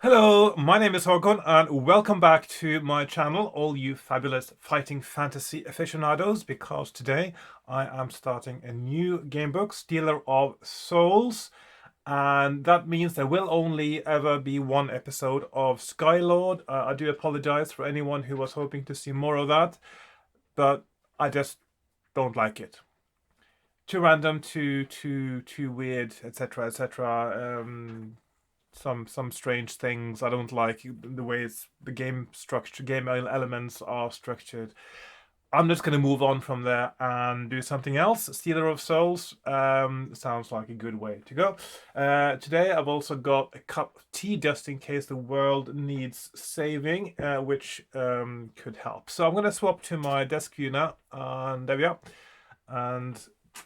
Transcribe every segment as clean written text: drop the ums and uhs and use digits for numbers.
Hello, my name is Hakon and welcome back to my channel, all you fabulous fighting fantasy aficionados, because today I am starting a new gamebook, Stealer of Souls, and that means there will only ever be one episode of Skylord. I do apologize for anyone who was hoping to see more of that, but I just don't like it. Too random, too weird, etc., etc. Some strange things. I don't like the way the game structure, game elements are structured. I'm just going to move on from there and do something else. Stealer of Souls sounds like a good way to go. Today I've also got a cup of tea just in case the world needs saving, which could help. So I'm going to swap to my desk view now, and there we are. And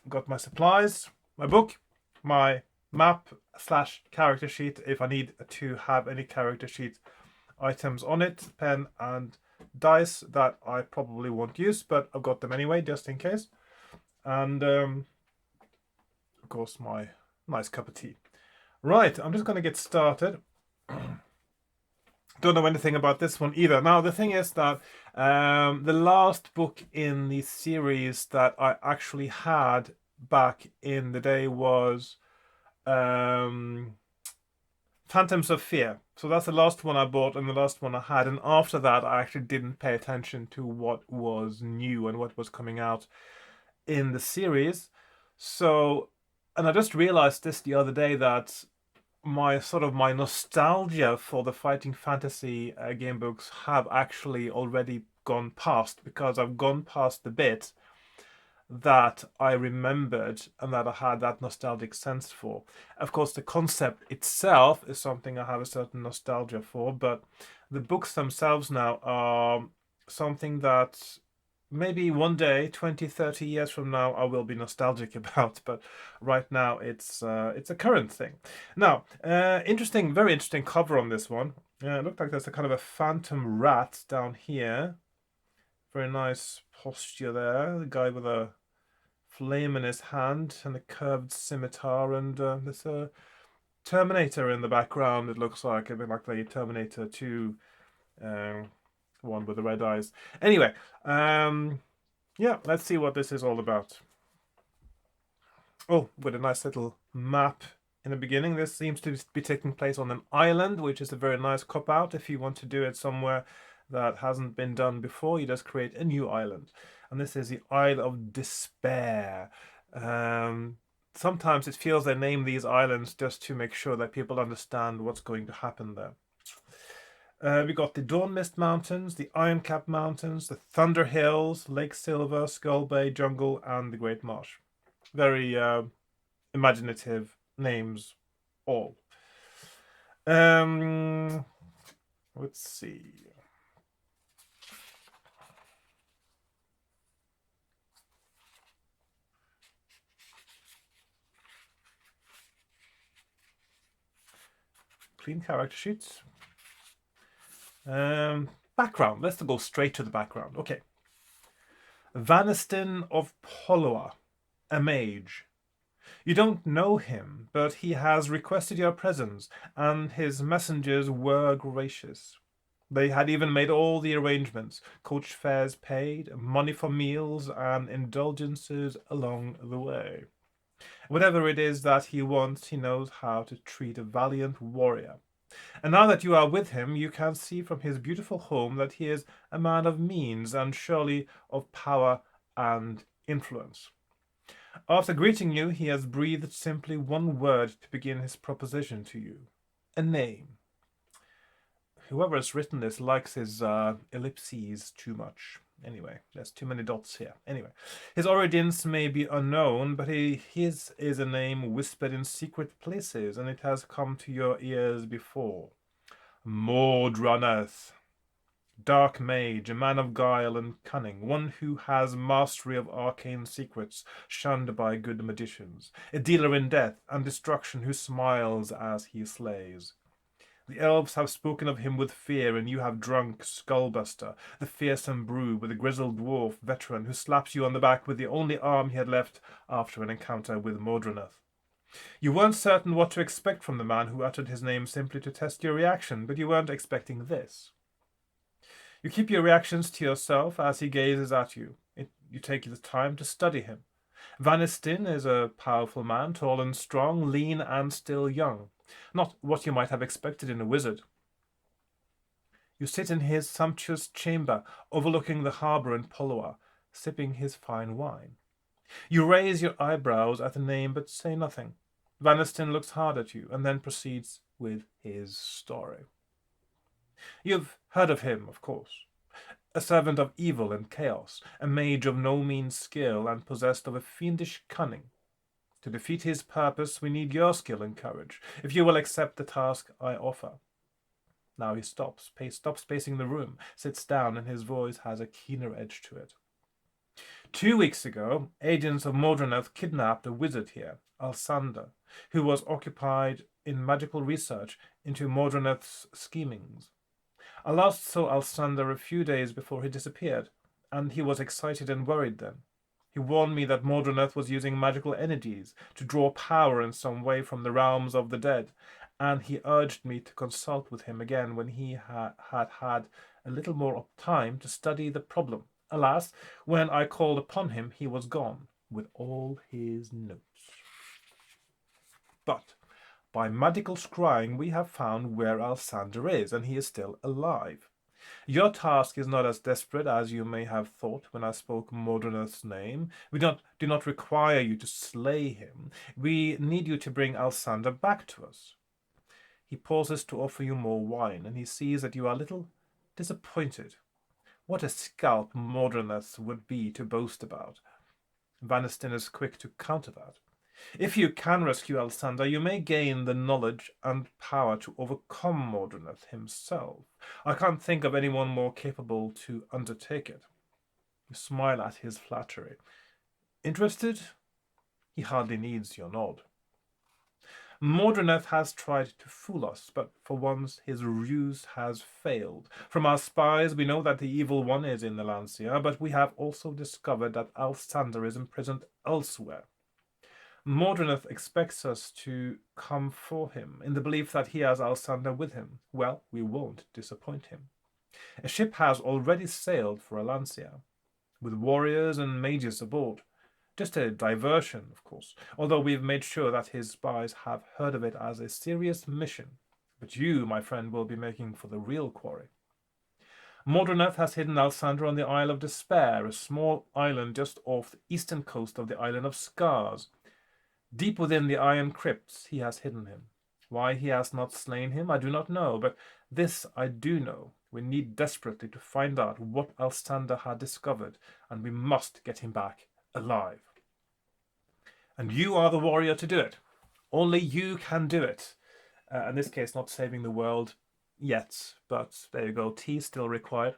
got my supplies, my book, my map slash character sheet if I need to have any character sheet items on it, pen and dice that I probably won't use, but I've got them anyway just in case. And of course my nice cup of tea. Right, I'm just going to get started. Don't know anything about this one either. Now the thing is that the last book in the series that I actually had back in the day was Phantoms of Fear. So that's the last one I bought and the last one I had. And after that, I actually didn't pay attention to what was new and what was coming out in the series. So, and I just realized this the other day that my nostalgia for the fighting fantasy game books have actually already gone past, because I've gone past the bit that I remembered and that I had that nostalgic sense for. Of course, the concept itself is something I have a certain nostalgia for, but the books themselves now are something that maybe one day, 20, 30 years from now, I will be nostalgic about, but right now it's a current thing. Now, interesting, very interesting cover on this one. It looked like there's a kind of a phantom rat down here. Very nice posture there. The guy with a flame in his hand and a curved scimitar, and there's a Terminator in the background. It looks like a bit like the Terminator 2 one with the red eyes. Anyway, yeah, let's see what this is all about. Oh, with a nice little map in the beginning. This seems to be taking place on an island, which is a very nice cop-out. If you want to do it somewhere that hasn't been done before, you just create a new island. And this is the Isle of Despair. Sometimes it feels they name these islands just to make sure that people understand what's going to happen there. We got the Dawn Mist Mountains, the Ironcap Mountains, the Thunder Hills, Lake Silver, Skull Bay Jungle, and the Great Marsh. Very imaginative names, all. Let's see. Clean character sheets. Background. Let's go straight to the background. Okay. Vaniston of Poloa, a mage. You don't know him, but he has requested your presence, and his messengers were gracious. They had even made all the arrangements, coach fares paid, money for meals, and indulgences along the way. Whatever it is that he wants, he knows how to treat a valiant warrior. And now that you are with him, you can see from his beautiful home that he is a man of means and surely of power and influence. After greeting you, he has breathed simply one word to begin his proposition to you. A name. Whoever has written this likes his ellipses too much. Anyway, there's too many dots here. Anyway, his origins may be unknown, but his is a name whispered in secret places, and it has come to your ears before. Mordraneth. Dark mage, a man of guile and cunning, one who has mastery of arcane secrets, shunned by good magicians, a dealer in death and destruction who smiles as he slays. The elves have spoken of him with fear, and you have drunk Skullbuster, the fearsome brew with a grizzled dwarf veteran who slaps you on the back with the only arm he had left after an encounter with Mordraneth. You weren't certain what to expect from the man who uttered his name simply to test your reaction, but you weren't expecting this. You keep your reactions to yourself as he gazes at you. You take the time to study him. Vanistin is a powerful man, tall and strong, lean and still young. Not what you might have expected in a wizard. You sit in his sumptuous chamber, overlooking the harbour in Poloa, sipping his fine wine. You raise your eyebrows at the name but say nothing. Vanistin looks hard at you and then proceeds with his story. You've heard of him, of course. A servant of evil and chaos, a mage of no mean skill and possessed of a fiendish cunning. To defeat his purpose, we need your skill and courage, if you will accept the task I offer. Now he stops pacing the room, sits down, and his voice has a keener edge to it. 2 weeks ago, agents of Modroneth kidnapped a wizard here, Alsander, who was occupied in magical research into Modroneth's schemings. I last saw Alsander a few days before he disappeared, and he was excited and worried then. He warned me that Modroneth was using magical energies to draw power in some way from the realms of the dead, and he urged me to consult with him again when he had a little more time to study the problem. Alas, when I called upon him, he was gone, with all his notes. But by magical scrying, we have found where Alsander is, and he is still alive. Your task is not as desperate as you may have thought when I spoke Modroneth's name. We do not require you to slay him. We need you to bring Alsander back to us. He pauses to offer you more wine, and he sees that you are a little disappointed. What a scalp Modroneth would be to boast about. Vanistin is quick to counter that. If you can rescue Alsander, you may gain the knowledge and power to overcome Modroneth himself. I can't think of anyone more capable to undertake it. You smile at his flattery. Interested? He hardly needs your nod. Modroneth has tried to fool us, but for once his ruse has failed. From our spies, we know that the Evil One is in the Lancia, but we have also discovered that Alsander is imprisoned elsewhere. Modroneth expects us to come for him, in the belief that he has Alsander with him. Well, we won't disappoint him. A ship has already sailed for Alancia, with warriors and mages aboard. Just a diversion, of course, although we've made sure that his spies have heard of it as a serious mission. But you, my friend, will be making for the real quarry. Modroneth has hidden Alsander on the Isle of Despair, a small island just off the eastern coast of the island of Scars. Deep within the iron crypts he has hidden him. Why he has not slain him, I do not know, but this I do know. We need desperately to find out what Alsander had discovered, and we must get him back alive. And you are the warrior to do it. Only you can do it. In this case, not saving the world yet, but there you go. Tea still required.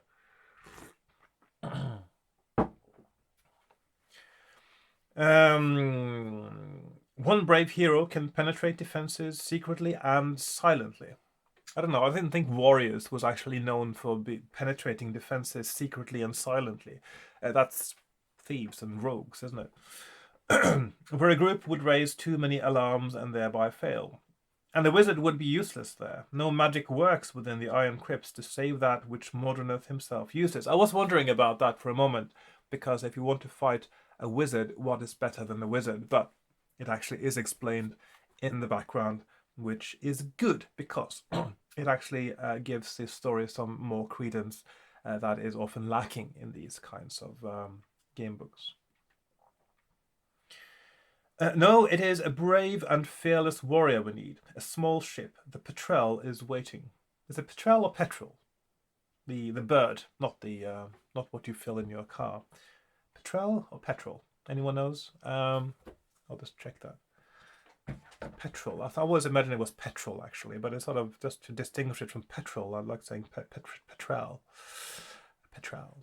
One brave hero can penetrate defenses secretly and silently. I don't know, I didn't think Warriors was actually known for penetrating defenses secretly and silently. That's thieves and rogues, isn't it? Where a group would raise too many alarms and thereby fail. And the wizard would be useless there. No magic works within the iron crypts to save that which Modroneth himself uses. I was wondering about that for a moment, because if you want to fight a wizard, what is better than the wizard? But it actually is explained in the background, which is good, because it actually gives this story some more credence that is often lacking in these kinds of game books. No, it is a brave and fearless warrior we need. A small ship. The Petrel is waiting. Is it Petrel or Petrel? The bird, not what you fill in your car. Petrel or Petrol? Anyone knows? I'll just check that. Petrol. I always imagined it was petrol actually, but it's sort of just to distinguish it from petrol. I like saying Petrel. Petrel.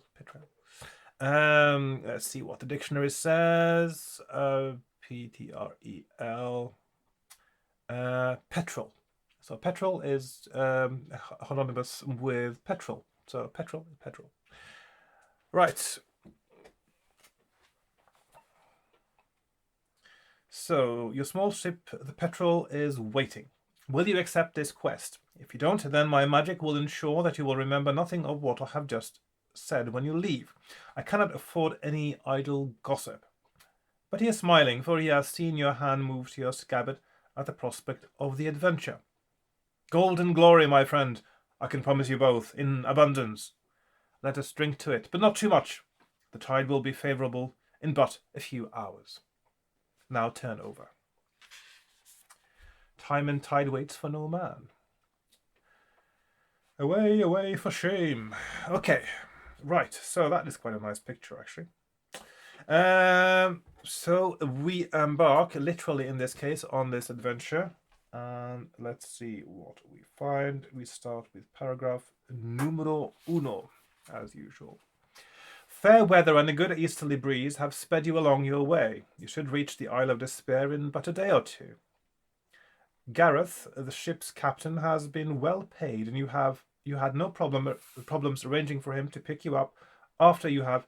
Let's see what the dictionary says. P-T-R-E-L. Petrol. So petrol is synonymous with petrol. So petrol. Right. So, your small ship, the Petrel, is waiting. Will you accept this quest? If you don't, then my magic will ensure that you will remember nothing of what I have just said when you leave. I cannot afford any idle gossip. But he is smiling, for he has seen your hand move to your scabbard at the prospect of the adventure. Golden glory, my friend, I can promise you both, in abundance. Let us drink to it, but not too much. The tide will be favourable in but a few hours. Now turn over. Time and tide waits for no man. Away, away for shame. Okay, right, so that is quite a nice picture, actually. So we embark, literally in this case, on this adventure. And let's see what we find. We start with paragraph numero uno, as usual. Fair weather and a good easterly breeze have sped you along your way. You should reach the Isle of Despair in but a day or two. Gareth, the ship's captain, has been well paid, and you had no problems arranging for him to pick you up after you have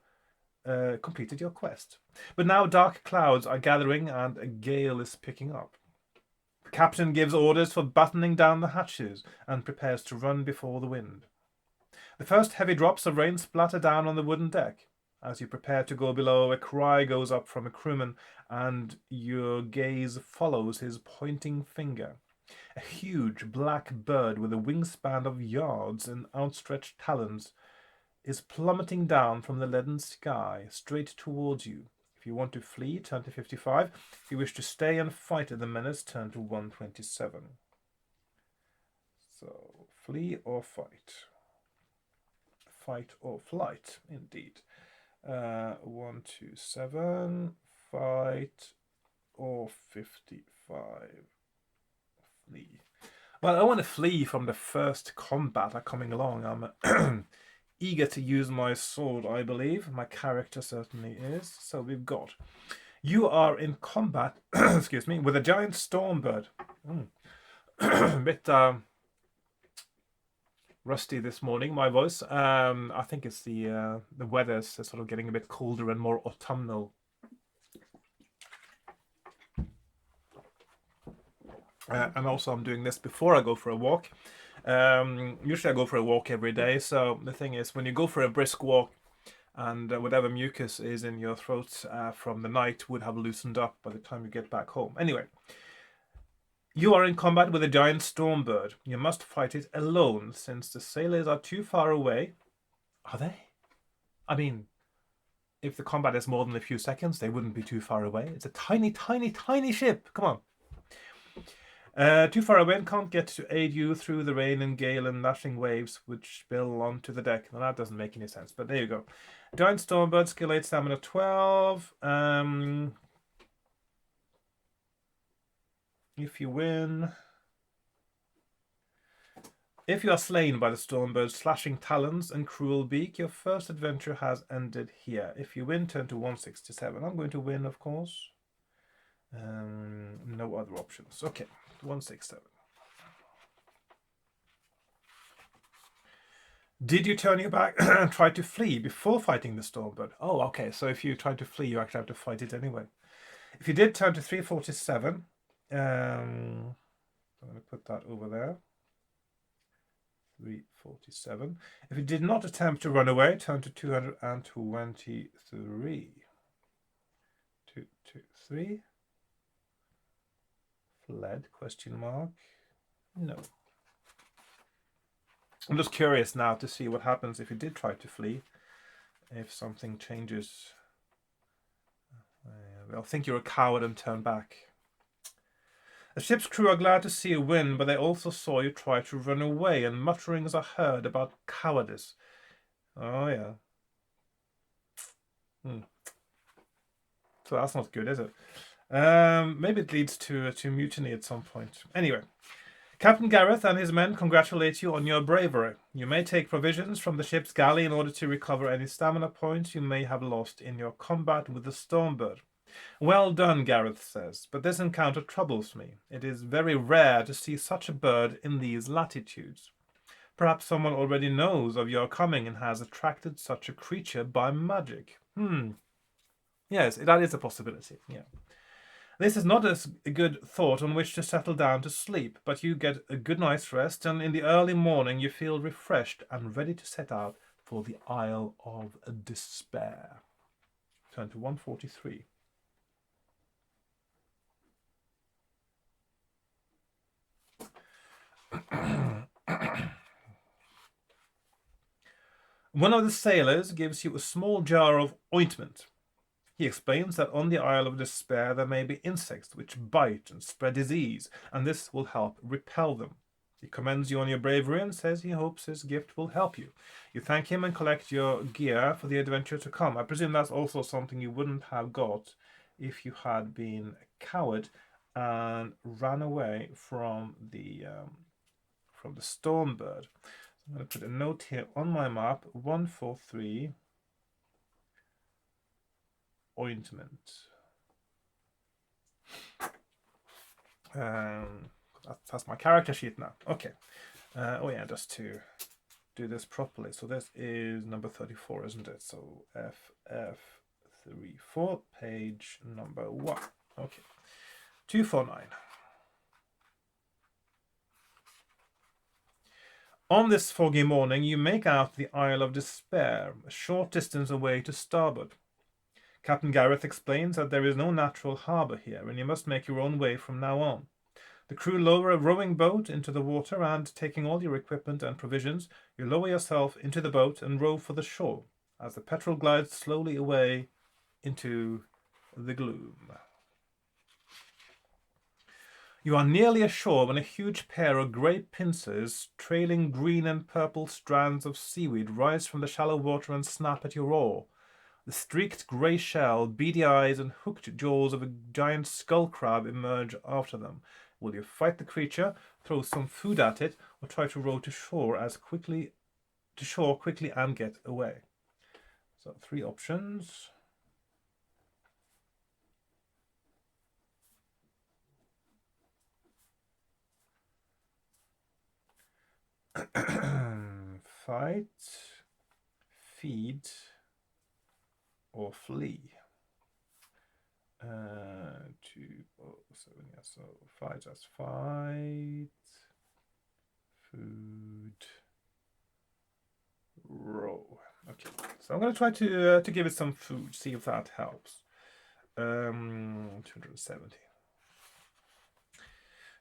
completed your quest. But now dark clouds are gathering and a gale is picking up. The captain gives orders for battening down the hatches and prepares to run before the wind. The first heavy drops of rain splatter down on the wooden deck. As you prepare to go below, a cry goes up from a crewman, and your gaze follows his pointing finger. A huge black bird with a wingspan of yards and outstretched talons is plummeting down from the leaden sky straight towards you. If you want to flee, turn to 55. If you wish to stay and fight the menace, turn to 127. So, flee or fight? Fight or flight, indeed. 127, fight or 55. Flee. Well, I want to flee from the first combat coming along. I'm eager to use my sword, I believe. My character certainly is. So we've got, you are in combat, excuse me, with a giant stormbird. A bit rusty this morning, my voice. I think it's the weather's sort of getting a bit colder and more autumnal. And also I'm doing this before I go for a walk. Usually I go for a walk every day, so the thing is, when you go for a brisk walk and whatever mucus is in your throat from the night would have loosened up by the time you get back home. Anyway, you are in combat with a giant stormbird. You must fight it alone, since the sailors are too far away. Are they? I mean, if the combat is more than a few seconds, they wouldn't be too far away. It's a tiny, tiny, tiny ship. Come on. Too far away and can't get to aid you through the rain and gale and lashing waves which spill onto the deck. Now that doesn't make any sense, but there you go. Giant Stormbird, skill 8, stamina 12. If you win... If you are slain by the Stormbird's slashing talons and cruel beak, your first adventure has ended here. If you win, turn to 167. I'm going to win, of course. No other options. Okay, 167. Did you turn your back and try to flee before fighting the Stormbird? Oh, okay, so if you try to flee, you actually have to fight it anyway. If you did, turn to 347. I'm going to put that over there. 347. If you did not attempt to run away, turn to 223. 223. Fled, question mark. No. I'm just curious now to see what happens if you did try to flee. If something changes. They'll think you're a coward and turn back. The ship's crew are glad to see you win, but they also saw you try to run away, and mutterings are heard about cowardice. Oh, yeah. So that's not good, is it? Maybe it leads to mutiny at some point. Anyway, Captain Gareth and his men congratulate you on your bravery. You may take provisions from the ship's galley in order to recover any stamina points you may have lost in your combat with the Stormbird. Well done, Gareth says, but this encounter troubles me. It is very rare to see such a bird in these latitudes. Perhaps someone already knows of your coming and has attracted such a creature by magic. Yes, that is a possibility, yeah. This is not a good thought on which to settle down to sleep, but you get a good night's rest, and in the early morning you feel refreshed and ready to set out for the Isle of Despair. Turn to 143. One of the sailors gives you a small jar of ointment. He explains that on the Isle of Despair there may be insects which bite and spread disease, and this will help repel them. He commends you on your bravery and says he hopes his gift will help you. You thank him and collect your gear for the adventure to come. I presume that's also something you wouldn't have got if you had been a coward and ran away from the Stormbird. So I'm going to put a note here on my map, 143 ointment. That's my character sheet now. Okay. Oh yeah, just to do this properly. So this is number 34, isn't it? So FF34, page number 1. Okay. 249. On this foggy morning, you make out the Isle of Despair, a short distance away to starboard. Captain Gareth explains that there is no natural harbour here, and you must make your own way from now on. The crew lower a rowing boat into the water, and, taking all your equipment and provisions, you lower yourself into the boat and row for the shore, as the petrel glides slowly away into the gloom. You are nearly ashore when a huge pair of great pincers, trailing green and purple strands of seaweed, rise from the shallow water and snap at your oar. The streaked grey shell, beady eyes, and hooked jaws of a giant skull crab emerge after them. Will you fight the creature, throw some food at it, or try to row to shore quickly and get away? So 3 options. Fight, feed, or flee. 207, yeah, so fight, just fight, food, row. Okay, so I'm going to try to give it some food, see if that helps. 270.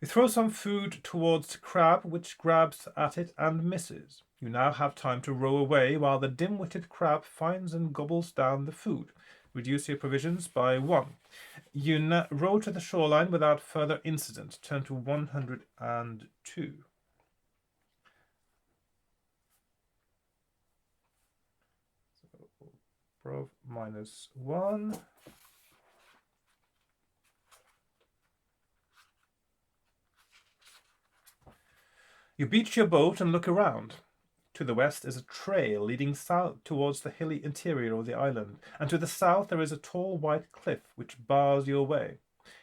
You throw some food towards the crab, which grabs at it and misses. You now have time to row away while the dim-witted crab finds and gobbles down the food. Reduce your provisions by 1. You row to the shoreline without further incident. Turn to 102. So, prov -1. You beach your boat and look around. To the west is a trail leading south towards the hilly interior of the island, and to the south there is a tall white cliff which bars your way.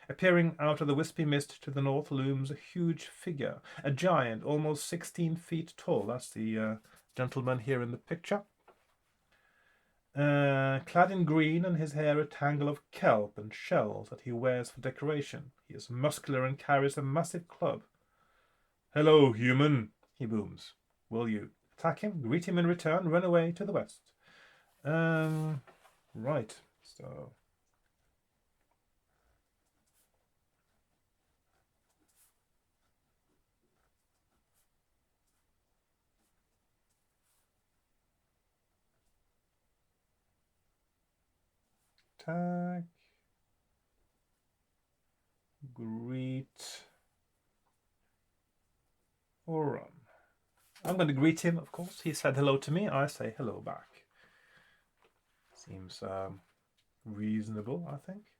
Appearing out of the wispy mist to the north looms a huge figure, a giant almost 16 feet tall. That's the gentleman here in the picture. Clad in green, and his hair a tangle of kelp and shells that he wears for decoration. He is muscular and carries a massive club. "Hello, human," he booms. Will you attack him, greet him in return, run away to the west? Right, so... attack, greet, or run. I'm going to greet him, of course. He said hello to me. I say hello back. Seems reasonable, I think.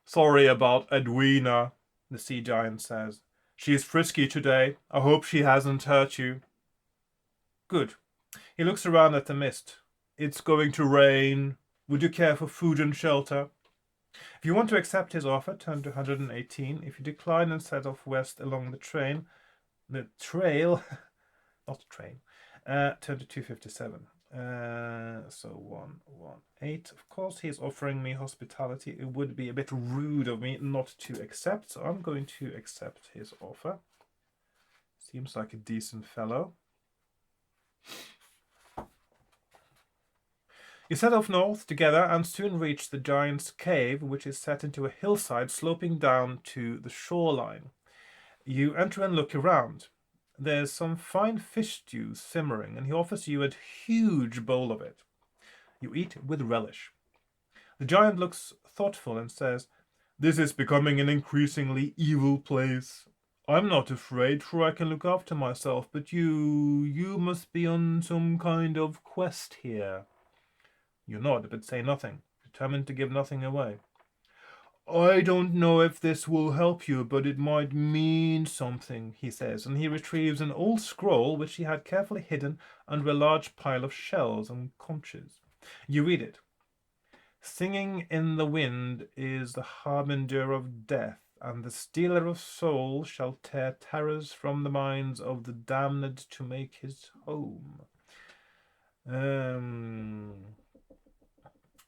"Sorry about Edwina," the sea giant says. "She's frisky today. I hope she hasn't hurt you." Good. He looks around at the mist. "It's going to rain. Would you care for food and shelter?" If you want to accept his offer, turn to 118. If you decline and set off west along the trail, not the train, turn to 257. So 118. Of course, he's offering me hospitality. It would be a bit rude of me not to accept, so I'm going to accept his offer. Seems like a decent fellow. You set off north together and soon reach the giant's cave, which is set into a hillside sloping down to the shoreline. You enter and look around. There's some fine fish stew simmering, and he offers you a huge bowl of it. You eat with relish. The giant looks thoughtful and says, "This is becoming an increasingly evil place. I'm not afraid, for I can look after myself, but you must be on some kind of quest here." You nod, but say nothing, determined to give nothing away. "I don't know if this will help you, but it might mean something," he says, and he retrieves an old scroll which he had carefully hidden under a large pile of shells and conches. You read it. "Singing in the wind is the harbinger of death, and the stealer of souls shall tear terrors from the minds of the damned to make his home."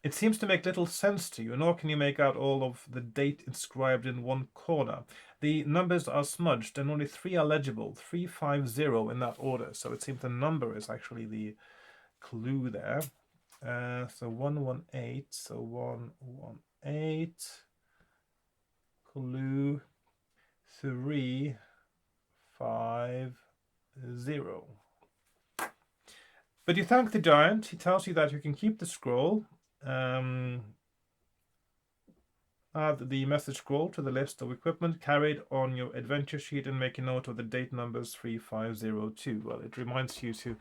It seems to make little sense to you, nor can you make out all of the date inscribed in one corner. The numbers are smudged, and only 3 are legible, 350 in that order. So it seems the number is actually the clue there. So 118, so 118, clue 350. But you thank the giant. He tells you that you can keep the scroll. Add the message scroll to the list of equipment carried on your adventure sheet and make a note of the date numbers 3502. Well, it reminds you to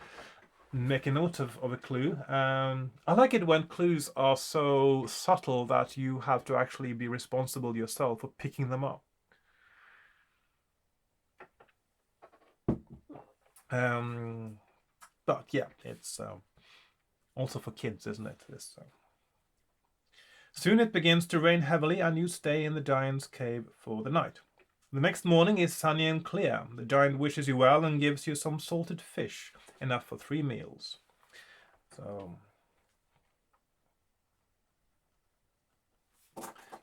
make a note of a clue. I like it when clues are so subtle that you have to actually be responsible yourself for picking them up. But yeah, it's also for kids, isn't it? This. Soon it begins to rain heavily, and you stay in the giant's cave for the night. The next morning is sunny and clear. The giant wishes you well and gives you some salted fish, enough for 3 meals. So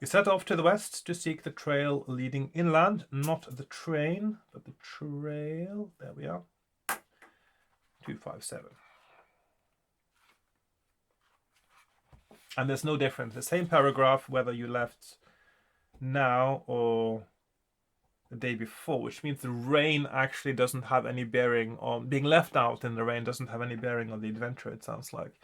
you set off to the west to seek the trail leading inland, not the train, but the trail. There we are. 257. And there's no difference. The same paragraph whether you left now or the day before, which means the rain actually doesn't have any bearing on being left out in the rain, doesn't have any bearing on the adventure, it sounds like.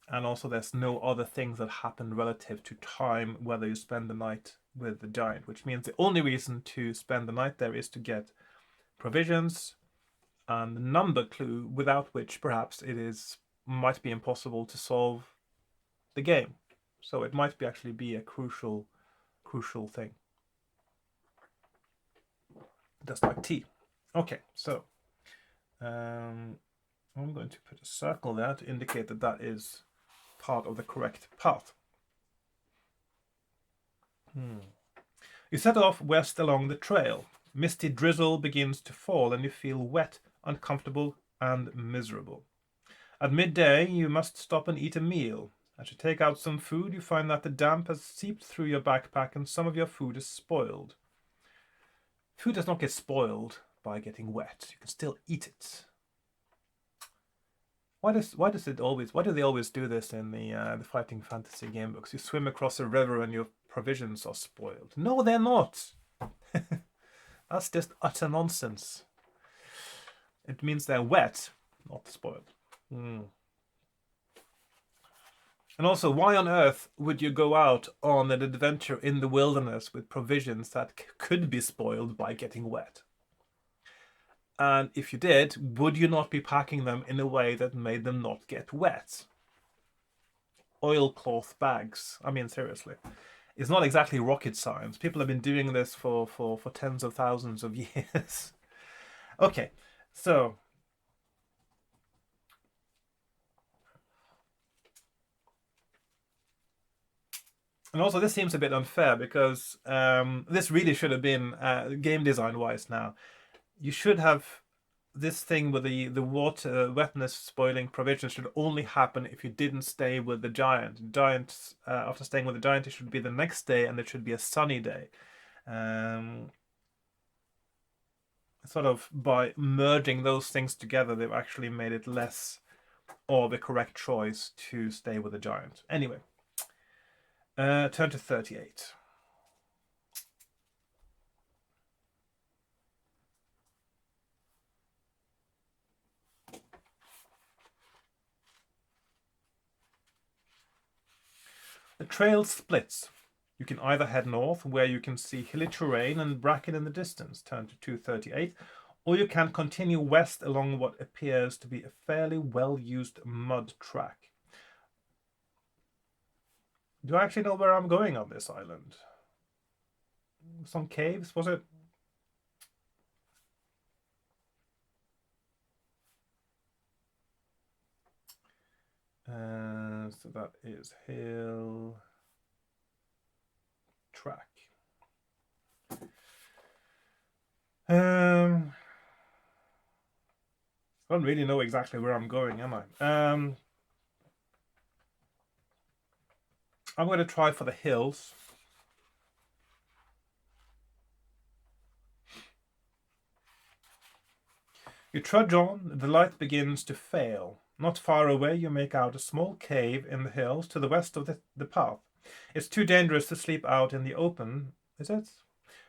And also there's no other things that happen relative to time, whether you spend the night with the giant, which means the only reason to spend the night there is to get provisions and the number clue, without which perhaps might be impossible to solve the game. So it might actually be a crucial thing. Just like tea. Okay, so I'm going to put a circle there to indicate that that is part of the correct path. You set off west along the trail. Misty drizzle begins to fall and you feel wet, uncomfortable, and miserable. At midday, you must stop and eat a meal. As you take out some food, you find that the damp has seeped through your backpack and some of your food is spoiled. Food does not get spoiled by getting wet. You can still eat it. Why do they always do this in the fighting fantasy game books? You swim across a river and your provisions are spoiled. No, they're not. That's just utter nonsense. It means they're wet, not spoiled. And also, why on earth would you go out on an adventure in the wilderness with provisions that could be spoiled by getting wet? And if you did, would you not be packing them in a way that made them not get wet? Oilcloth bags. I mean, seriously. It's not exactly rocket science. People have been doing this for tens of thousands of years. Okay, so and also this seems a bit unfair because this really should have been game design wise now. You should have this thing with the water wetness spoiling provision should only happen if you didn't stay with the giant. After staying with the giant, it should be the next day, and it should be a sunny day. Sort of by merging those things together, they've actually made it less of a correct choice to stay with the giant. Anyway, turn to 38. The trail splits. You can either head north, where you can see hilly terrain and bracken in the distance, turn to 238, or you can continue west along what appears to be a fairly well-used mud track. Do I actually know where I'm going on this island? Some caves, was it? So that is hill track. I don't really know exactly where I'm going, am I? I'm going to try for the hills. You trudge on, the light begins to fail. Not far away, you make out a small cave in the hills to the west of the path. It's too dangerous to sleep out in the open, is it?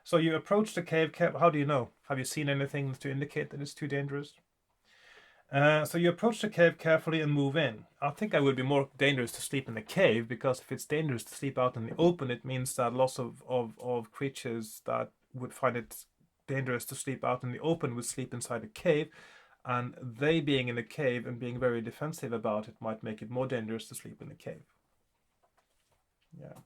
So you approach the cave. How do you know? Have you seen anything to indicate that it's too dangerous? So you approach the cave carefully and move in. I think it would be more dangerous to sleep in the cave, because if it's dangerous to sleep out in the open, it means that lots of creatures that would find it dangerous to sleep out in the open would sleep inside a cave, and they being in a cave and being very defensive about it might make it more dangerous to sleep in a cave. Yeah.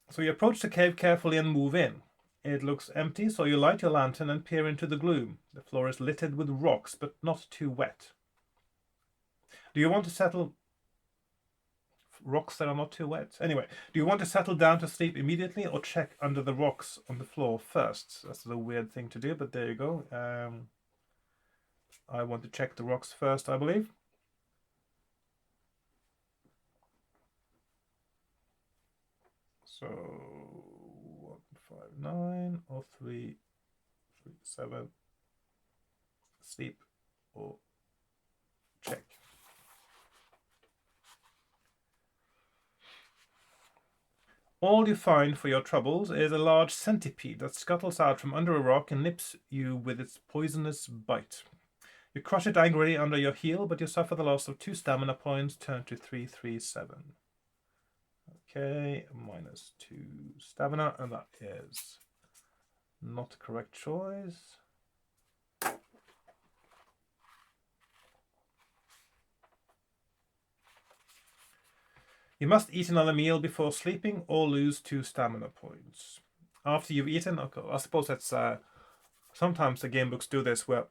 So you approach the cave carefully and move in. It looks empty, so you light your lantern and peer into the gloom. The floor is littered with rocks, but not too wet. Do you want to settle... Rocks that are not too wet? Anyway, do you want to settle down to sleep immediately, or check under the rocks on the floor first? That's a weird thing to do, but there you go. I want to check the rocks first, I believe. So 159 or 337. Sleep or check. All you find for your troubles is a large centipede that scuttles out from under a rock and nips you with its poisonous bite. You crush it angrily under your heel, but you suffer the loss of 2 stamina points. Turn to 337. Okay, -2 stamina, and that is not the correct choice. You must eat another meal before sleeping or lose 2 stamina points. After you've eaten, okay, I suppose that's... sometimes the game books do this, where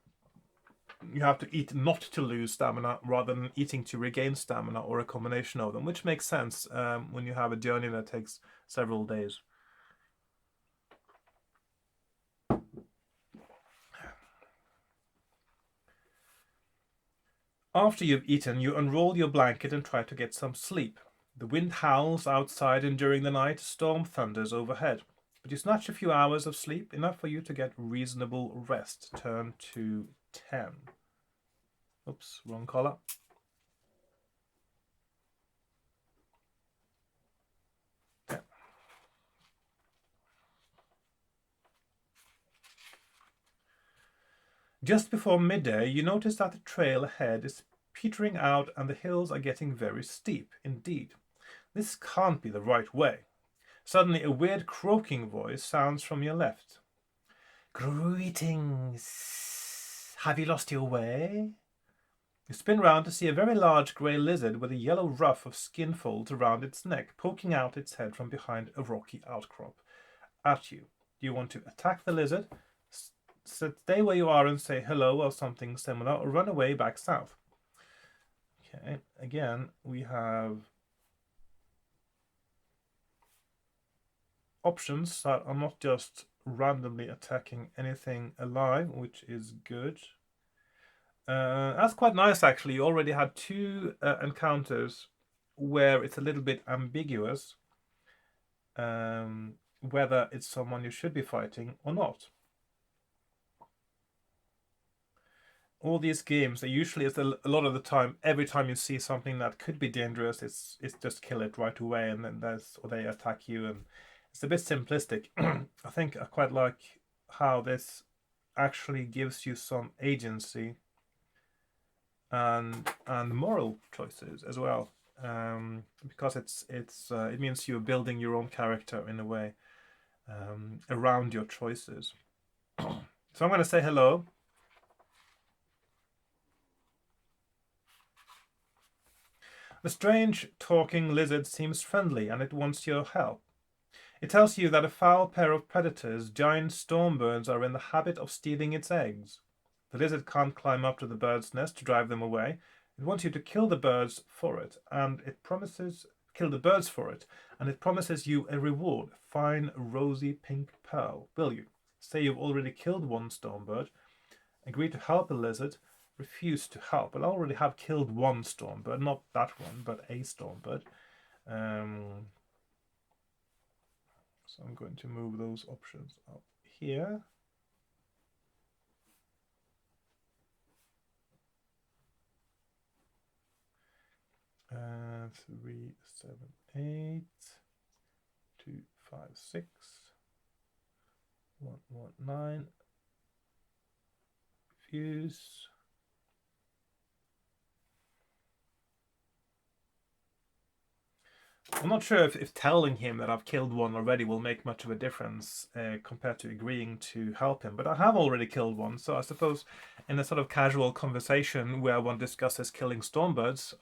you have to eat not to lose stamina rather than eating to regain stamina, or a combination of them, which makes sense when you have a journey that takes several days. After you've eaten, you unroll your blanket and try to get some sleep. The wind howls outside, and during the night, a storm thunders overhead. But you snatch a few hours of sleep, enough for you to get reasonable rest. Turn to 10. Oops, wrong color. Yeah. Just before midday, you notice that the trail ahead is petering out and the hills are getting very steep indeed. This can't be the right way. Suddenly, a weird croaking voice sounds from your left. Greetings. Have you lost your way? You spin round to see a very large grey lizard with a yellow ruff of skin folds around its neck, poking out its head from behind a rocky outcrop at you. Do you want to attack the lizard, stay where you are and say hello or something similar, or run away back south? Okay, again, we have options that are not just randomly attacking anything alive, which is good. That's quite nice, actually. You already had two encounters where it's a little bit ambiguous whether it's someone you should be fighting or not. All these games, they usually is a lot of the time, every time you see something that could be dangerous, it's just kill it right away, and then or they attack you, and it's a bit simplistic. I think I quite like how this actually gives you some agency and moral choices as well, because it means you're building your own character in a way around your choices. So I'm going to say hello. The strange talking lizard seems friendly, and it wants your help. It tells you that a foul pair of predators, giant stormbirds, are in the habit of stealing its eggs. The lizard can't climb up to the bird's nest to drive them away. It wants you to kill the birds for it, and it promises you a reward, a fine rosy pink pearl. Will you? Say you've already killed one stormbird, agree to help a lizard, refuse to help. Well, I already have killed one stormbird, not that one, but a stormbird. So I'm going to move those options up here. Uh, 3, 7, 8, 2, 5, 6, 1, 1, 9. Fuse. I'm not sure if telling him that I've killed one already will make much of a difference compared to agreeing to help him, but I have already killed one, so I suppose in a sort of casual conversation where one discusses killing stormbirds,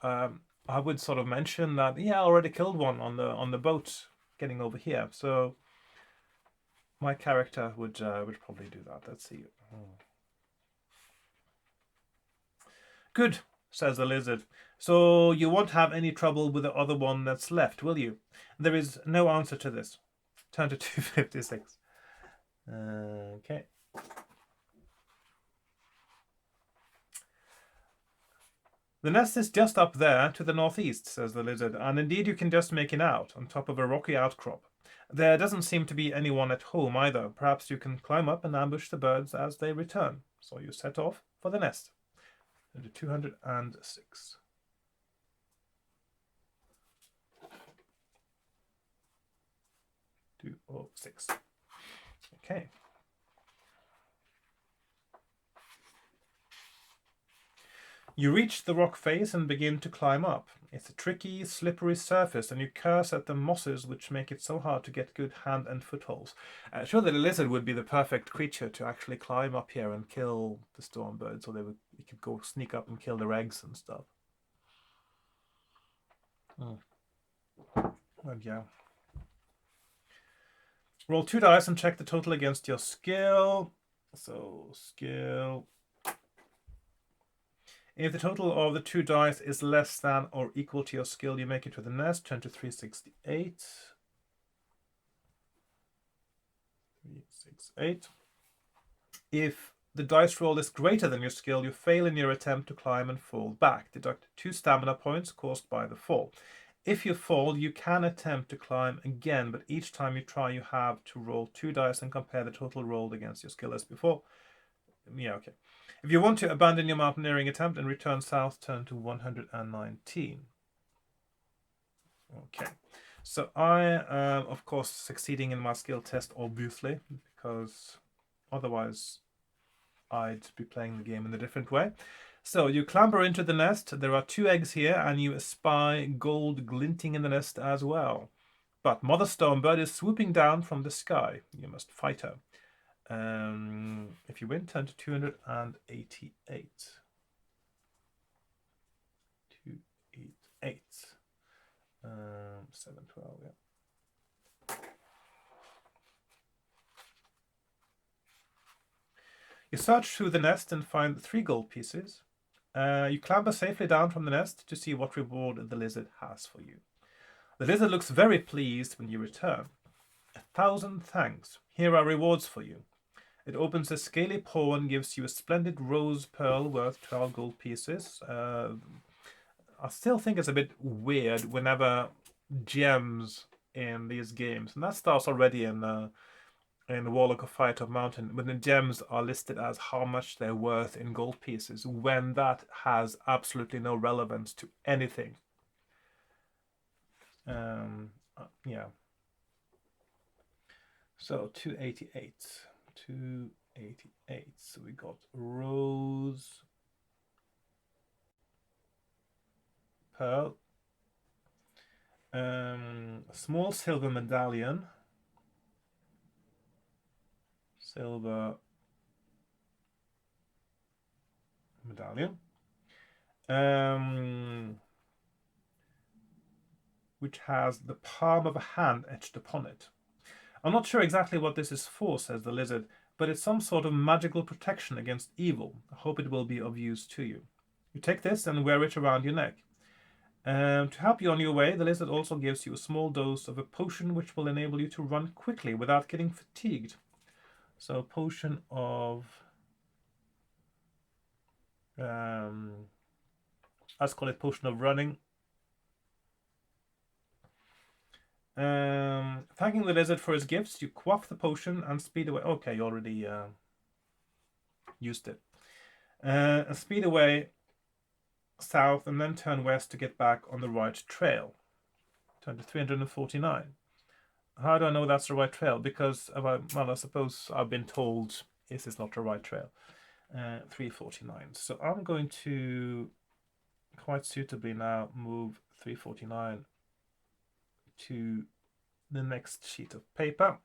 I would sort of mention that, yeah, I already killed one on the boat getting over here, so my character would probably do that. Let's see. Good, says the lizard. So you won't have any trouble with the other one that's left, will you? There is no answer to this. Turn to 256. Okay. The nest is just up there to the northeast, says the lizard, and indeed you can just make it out, on top of a rocky outcrop. There doesn't seem to be anyone at home either. Perhaps you can climb up and ambush the birds as they return. So you set off for the nest. 206. 206. Okay. You reach the rock face and begin to climb up. It's a tricky, slippery surface, and you curse at the mosses which make it so hard to get good hand and footholds. Surely the lizard would be the perfect creature to actually climb up here and kill the stormbirds, so you could go sneak up and kill their eggs and stuff. But yeah. Roll 2 dice and check the total against your skill. So, skill. If the total of the 2 dice is less than or equal to your skill, you make it to the nest. Turn to 368. 368. If the dice roll is greater than your skill, you fail in your attempt to climb and fall back. Deduct 2 stamina points caused by the fall. If you fall, you can attempt to climb again, but each time you try, you have to roll 2 dice and compare the total rolled against your skill as before. Yeah, okay. If you want to abandon your mountaineering attempt and return south, turn to 119. Okay. So I am, of course, succeeding in my skill test, obviously, because otherwise I'd be playing the game in a different way. So you clamber into the nest. There are 2 eggs here, and you espy gold glinting in the nest as well. But Mother Stormbird is swooping down from the sky. You must fight her. If you win, turn to 288. 288. 712, yeah. You search through the nest and find 3 gold pieces. You clamber safely down from the nest to see what reward the lizard has for you. The lizard looks very pleased when you return. 1,000 thanks. Here are rewards for you. It opens a scaly paw and gives you a splendid rose pearl worth 12 gold pieces. I still think it's a bit weird whenever gems in these games, and that starts already in Warlock of Firetop Mountain, when the gems are listed as how much they're worth in gold pieces, when that has absolutely no relevance to anything. Yeah. So 288. 288. So we got rose, pearl, small silver medallion, silver medallion, which has the palm of a hand etched upon it. I'm not sure exactly what this is for, says the lizard, but it's some sort of magical protection against evil. I hope it will be of use to you. You take this and wear it around your neck. To help you on your way, the lizard also gives you a small dose of a potion which will enable you to run quickly without getting fatigued. So a potion of... let's call it potion of running. Thanking the lizard for his gifts, you quaff the potion and speed away. Okay, you already used it. Speed away south and then turn west to get back on the right trail. Turn to 349. How do I know that's the right trail? Because, well, I suppose I've been told this is not the right trail. 349. So I'm going to quite suitably now move 349 to the next sheet of paper.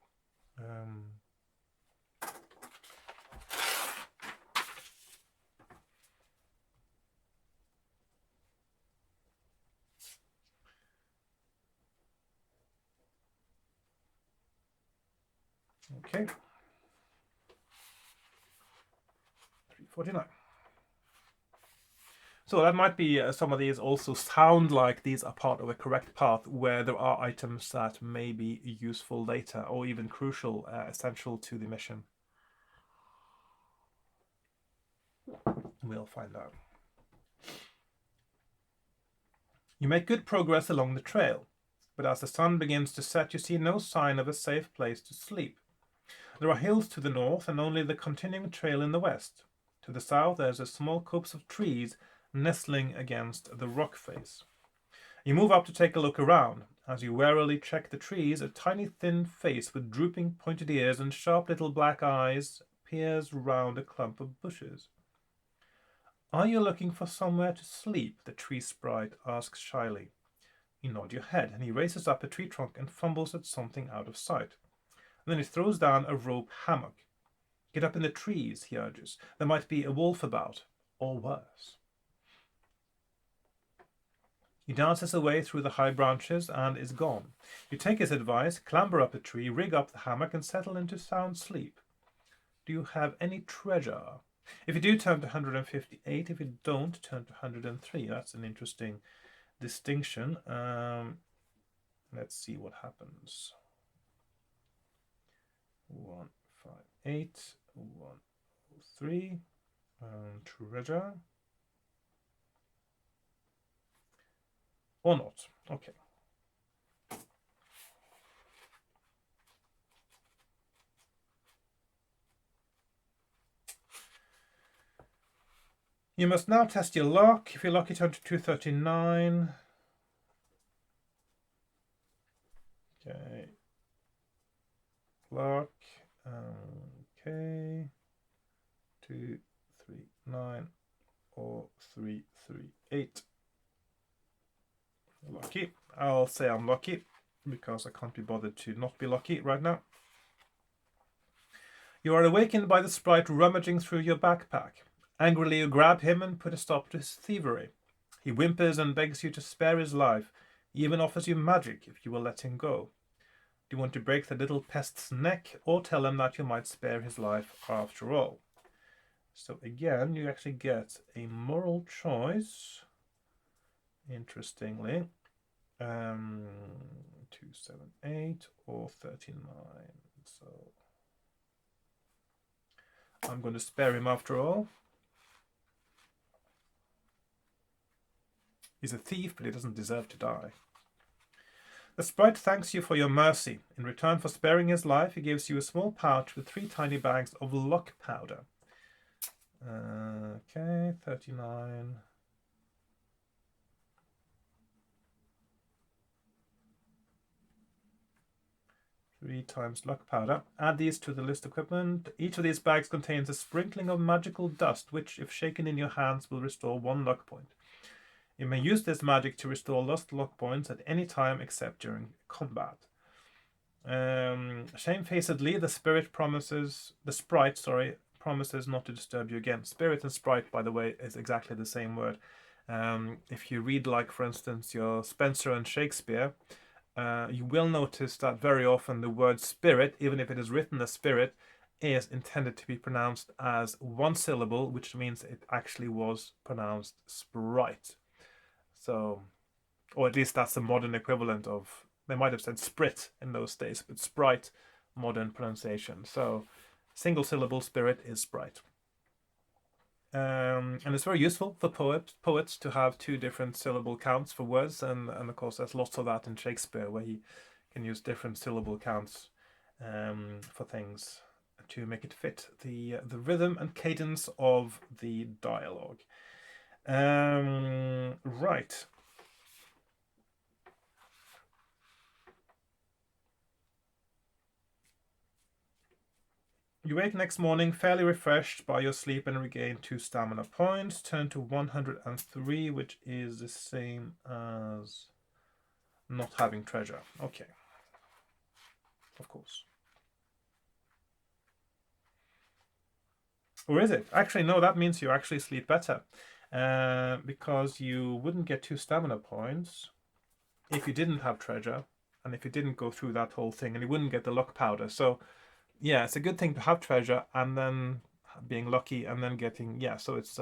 Okay. 349. So that might be some of these also sound like these are part of a correct path where there are items that may be useful later or even crucial, essential to the mission. We'll find out. You make good progress along the trail, but as the sun begins to set, you see no sign of a safe place to sleep. There are hills to the north and only the continuing trail in the west. To the south, there's a small copse of trees nestling against the rock face. You move up to take a look around. As you warily check the trees, a tiny thin face with drooping pointed ears and sharp little black eyes peers round a clump of bushes. Are you looking for somewhere to sleep? The tree sprite asks shyly. You nod your head, and he raises up a tree trunk and fumbles at something out of sight. And then he throws down a rope hammock. Get up in the trees, he urges. There might be a wolf about, or worse. He dances away through the high branches and is gone. You take his advice, clamber up a tree, rig up the hammock, and settle into sound sleep. Do you have any treasure? If you do, turn to 158. If you don't, turn to 103. That's an interesting distinction. Let's see what happens. 158, 103, treasure. Or not. Okay. You must now test your luck. If you're lucky, turn to 239. Okay. Luck. Okay. 239 or 338. Lucky. I'll say I'm lucky because I can't be bothered to not be lucky right now. You are awakened by the sprite rummaging through your backpack. Angrily, you grab him and put a stop to his thievery. He whimpers and begs you to spare his life. He even offers you magic if you will let him go. Do you want to break the little pest's neck or tell him that you might spare his life after all? So again, you actually get a moral choice. Interestingly. 278 or 39. So I'm going to spare him after all. He's a thief, but he doesn't deserve to die. The sprite thanks you for your mercy. In return for sparing his life, he gives you a small pouch with 3 tiny bags of luck powder. Okay, 39. Three times luck powder. Add these to the list equipment. Each of these bags contains a sprinkling of magical dust, which, if shaken in your hands, will restore 1 luck point. You may use this magic to restore lost luck points at any time except during combat. Shamefacedly, the sprite promises not to disturb you again. Spirit and sprite, by the way, is exactly the same word. If you read, like, for instance, your Spenser and Shakespeare, you will notice that very often the word spirit, even if it is written as spirit, is intended to be pronounced as 1 syllable, which means it actually was pronounced sprite. So, or at least that's the modern equivalent of, they might have said sprit in those days, but sprite, modern pronunciation. So, single syllable spirit is sprite. And it's very useful for poets to have 2 different syllable counts for words, and of course there's lots of that in Shakespeare, where he can use different syllable counts for things to make it fit the rhythm and cadence of the dialogue. Right. You wake next morning fairly refreshed by your sleep and regain 2 stamina points. Turn to 103, which is the same as not having treasure. Okay. Of course. Or is it? Actually, no, that means you actually sleep better. Because you wouldn't get 2 stamina points if you didn't have treasure, and if you didn't go through that whole thing, and you wouldn't get the luck powder. So, yeah, it's a good thing to have treasure, and then being lucky, and then getting, yeah, so it's,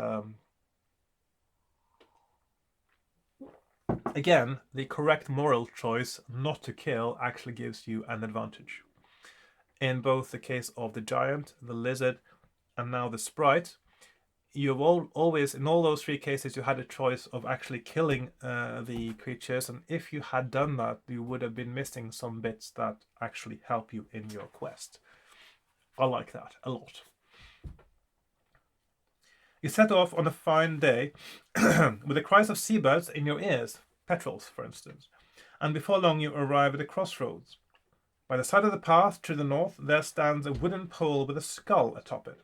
again, the correct moral choice not to kill actually gives you an advantage. In both the case of the giant, the lizard, and now the sprite, you've always, in all those 3 cases, you had a choice of actually killing the creatures, and if you had done that, you would have been missing some bits that actually help you in your quest. I like that a lot. You set off on a fine day with the cries of seabirds in your ears, petrels, for instance, and before long you arrive at a crossroads. By the side of the path to the north, there stands a wooden pole with a skull atop it.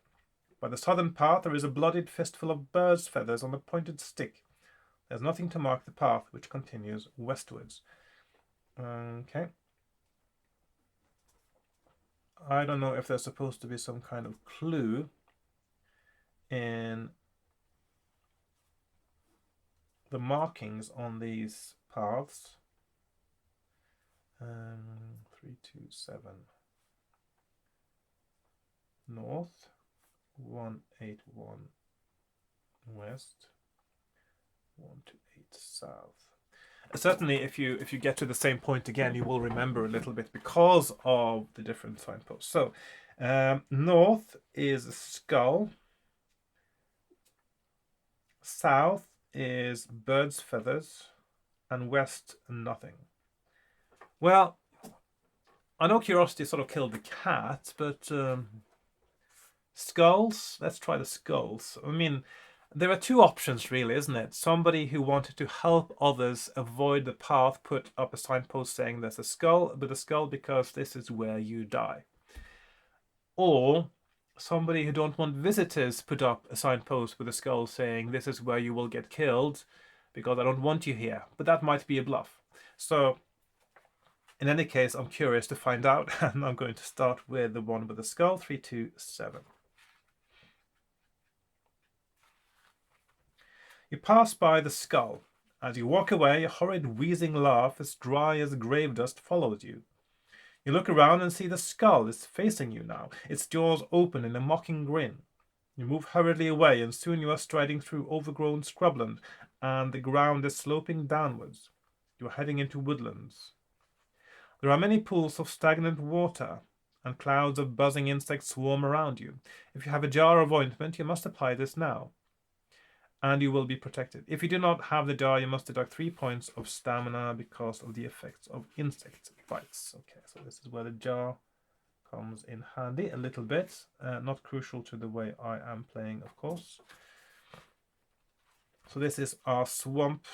By the southern path, there is a bloodied fistful of bird's feathers on a pointed stick. There's nothing to mark the path, which continues westwards. Okay. I don't know if there's supposed to be some kind of clue in the markings on these paths. 327 north, 181 west, 128 south. Certainly, if you get to the same point again, you will remember a little bit because of the different signposts. So, north is a skull. South is bird's feathers, and west nothing. Well, I know curiosity sort of killed the cat, but skulls. Let's try the skulls. I mean, there are 2 options, really, isn't it? Somebody who wanted to help others avoid the path put up a signpost saying there's a skull, but a skull because this is where you die. Or somebody who don't want visitors put up a signpost with a skull saying this is where you will get killed because I don't want you here. But that might be a bluff. So, in any case, I'm curious to find out, and I'm going to start with the one with the skull, 327. You pass by the skull. As you walk away, a horrid wheezing laugh as dry as grave dust follows you. You look around and see the skull is facing you now, its jaws open in a mocking grin. You move hurriedly away, and soon you are striding through overgrown scrubland, and the ground is sloping downwards. You are heading into woodlands. There are many pools of stagnant water, and clouds of buzzing insects swarm around you. If you have a jar of ointment, you must apply this now, and you will be protected. If you do not have the jar, you must deduct 3 points of stamina because of the effects of insect bites. Okay, so this is where the jar comes in handy a little bit. Not crucial to the way I am playing, of course. So this is our swamp,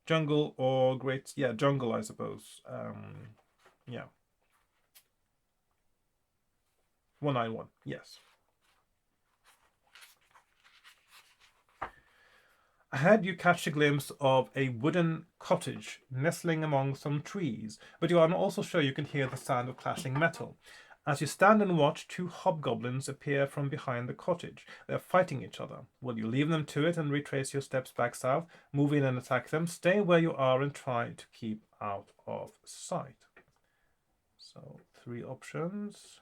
jungle, or great, yeah, jungle, I suppose. Yeah. 191, yes. Ahead, you catch a glimpse of a wooden cottage nestling among some trees, but you are also sure you can hear the sound of clashing metal. As you stand and watch, 2 hobgoblins appear from behind the cottage. They are fighting each other. Will you leave them to it and retrace your steps back south, move in and attack them, stay where you are and try to keep out of sight? So 3 options.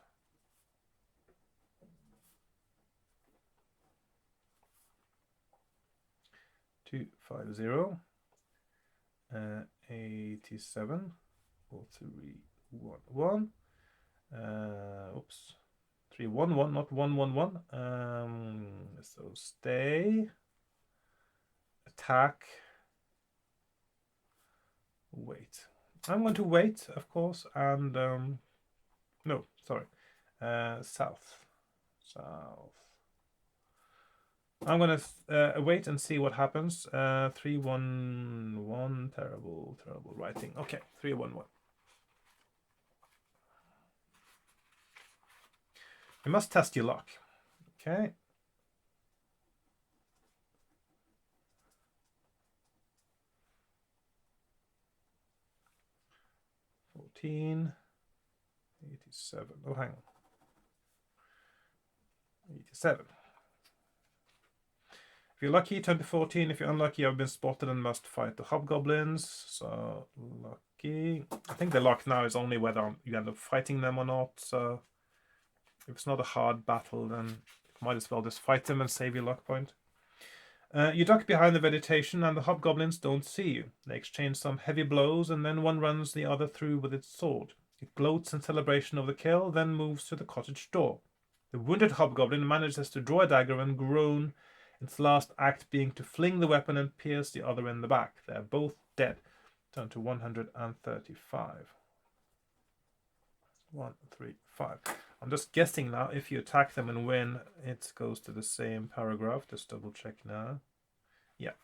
250, 87, 4311. Oops, 311, not 111. So stay, attack, wait. I'm going to wait, of course, and no, sorry, south. I'm going to wait and see what happens. 311, terrible writing. Okay, 311. You must test your luck. Okay. 14, 87. Oh, hang on. 87. If you're lucky, turn to 14. If you're unlucky, you've been spotted and must fight the hobgoblins. So, lucky. I think the luck now is only whether you end up fighting them or not. So, if it's not a hard battle, then you might as well just fight them and save your luck point. You duck behind the vegetation, and the hobgoblins don't see you. They exchange some heavy blows, and then one runs the other through with its sword. It gloats in celebration of the kill, then moves to the cottage door. The wounded hobgoblin manages to draw a dagger and groan, its last act being to fling the weapon and pierce the other in the back. They are both dead. Turn to 135. 135. I'm just guessing now, if you attack them and win, it goes to the same paragraph. Just double check now. Yeah.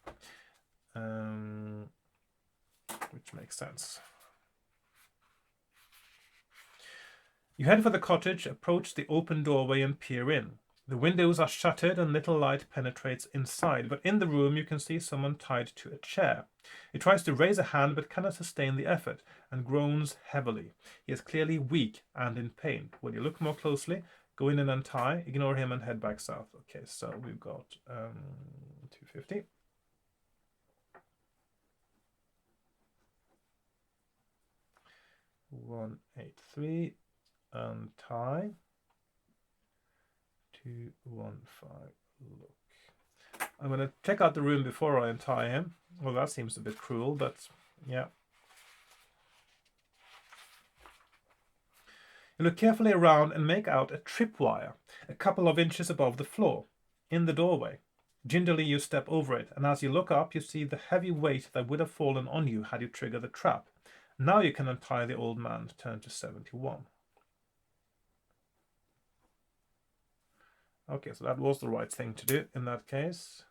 Which makes sense. You head for the cottage, approach the open doorway and peer in. The windows are shuttered and little light penetrates inside, but in the room you can see someone tied to a chair. He tries to raise a hand but cannot sustain the effort and groans heavily. He is clearly weak and in pain. When you look more closely, go in and untie, ignore him and head back south. Okay, so we've got 250. $183, untie. 215, look. I'm going to check out the room before I untie him. Well, that seems a bit cruel, but yeah. You look carefully around and make out a tripwire, a couple of inches above the floor, in the doorway. Gingerly you step over it, and as you look up, you see the heavy weight that would have fallen on you had you triggered the trap. Now you can untie the old man. Turn to 71. Okay, so that was the right thing to do in that case.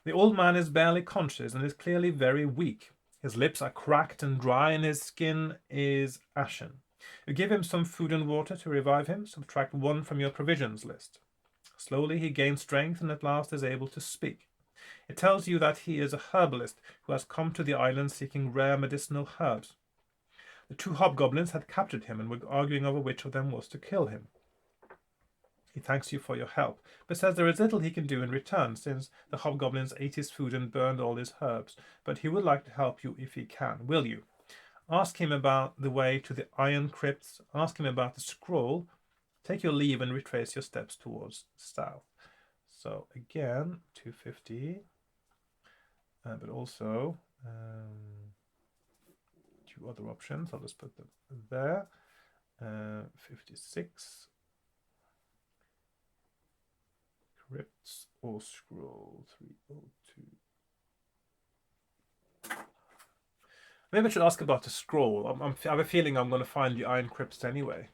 The old man is barely conscious and is clearly very weak. His lips are cracked and dry and his skin is ashen. You give him some food and water to revive him. Subtract 1 from your provisions list. Slowly he gains strength and at last is able to speak. It tells you that he is a herbalist who has come to the island seeking rare medicinal herbs. The 2 hobgoblins had captured him and were arguing over which of them was to kill him. He thanks you for your help, but says there is little he can do in return, since the hobgoblins ate his food and burned all his herbs, but he would like to help you if he can. Will you? Ask him about the way to the iron crypts, ask him about the scroll, Take your leave and retrace your steps towards south. So again, 250, but also two other options. I'll just put them there. 56. Crypts or scroll 302. Maybe I should ask about the scroll. I have a feeling I'm going to find the Iron Crypts anyway.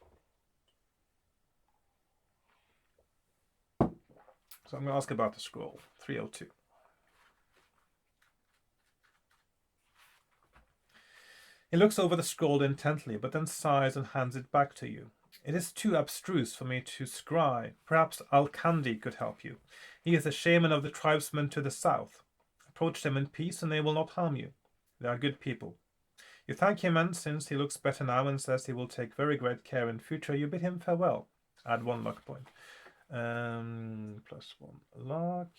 So I'm going to ask about the scroll 302. He looks over the scroll intently, but then sighs and hands it back to you. It is too abstruse for me to scry. Perhaps Al-Kandi could help you. He is the shaman of the tribesmen to the south. Approach them in peace and they will not harm you. They are good people. You thank him, and since he looks better now and says he will take very great care in future, you bid him farewell. Add 1 luck point. Plus 1 luck.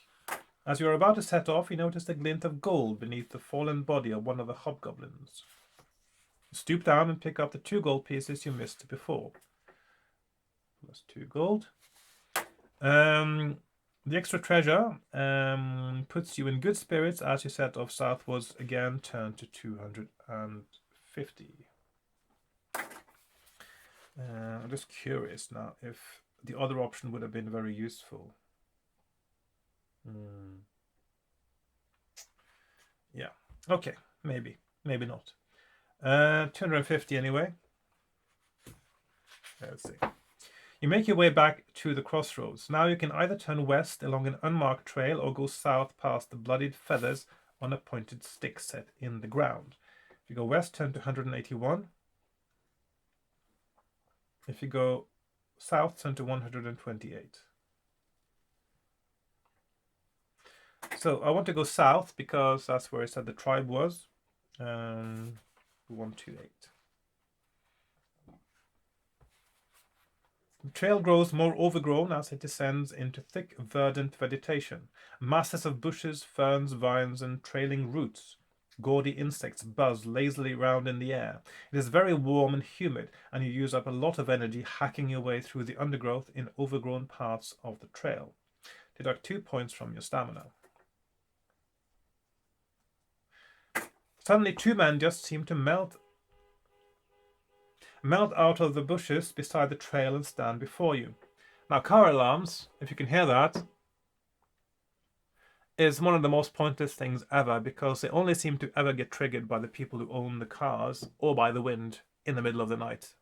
As you are about to set off, you notice a glint of gold beneath the fallen body of one of the hobgoblins. You stoop down and pick up the 2 gold pieces you missed before. Plus 2 gold. The extra treasure puts you in good spirits as you set off southwards again, turn to 250. I'm just curious now if the other option would have been very useful. Yeah, okay, maybe not. 250 anyway. Let's see. You make your way back to the crossroads. Now you can either turn west along an unmarked trail or go south past the bloodied feathers on a pointed stick set in the ground. If you go west, turn to 181. If you go south, turn to 128. So I want to go south because that's where I said the tribe was. 128. The trail grows more overgrown as it descends into thick, verdant vegetation. Masses of bushes, ferns, vines, and trailing roots. Gaudy insects buzz lazily round in the air. It is very warm and humid, and you use up a lot of energy hacking your way through the undergrowth in overgrown parts of the trail. Deduct 2 points from your stamina. Suddenly 2 men just seem to melt out of the bushes beside the trail and stand before you. Now, car alarms, if you can hear that, is one of the most pointless things ever because they only seem to ever get triggered by the people who own the cars or by the wind in the middle of the night.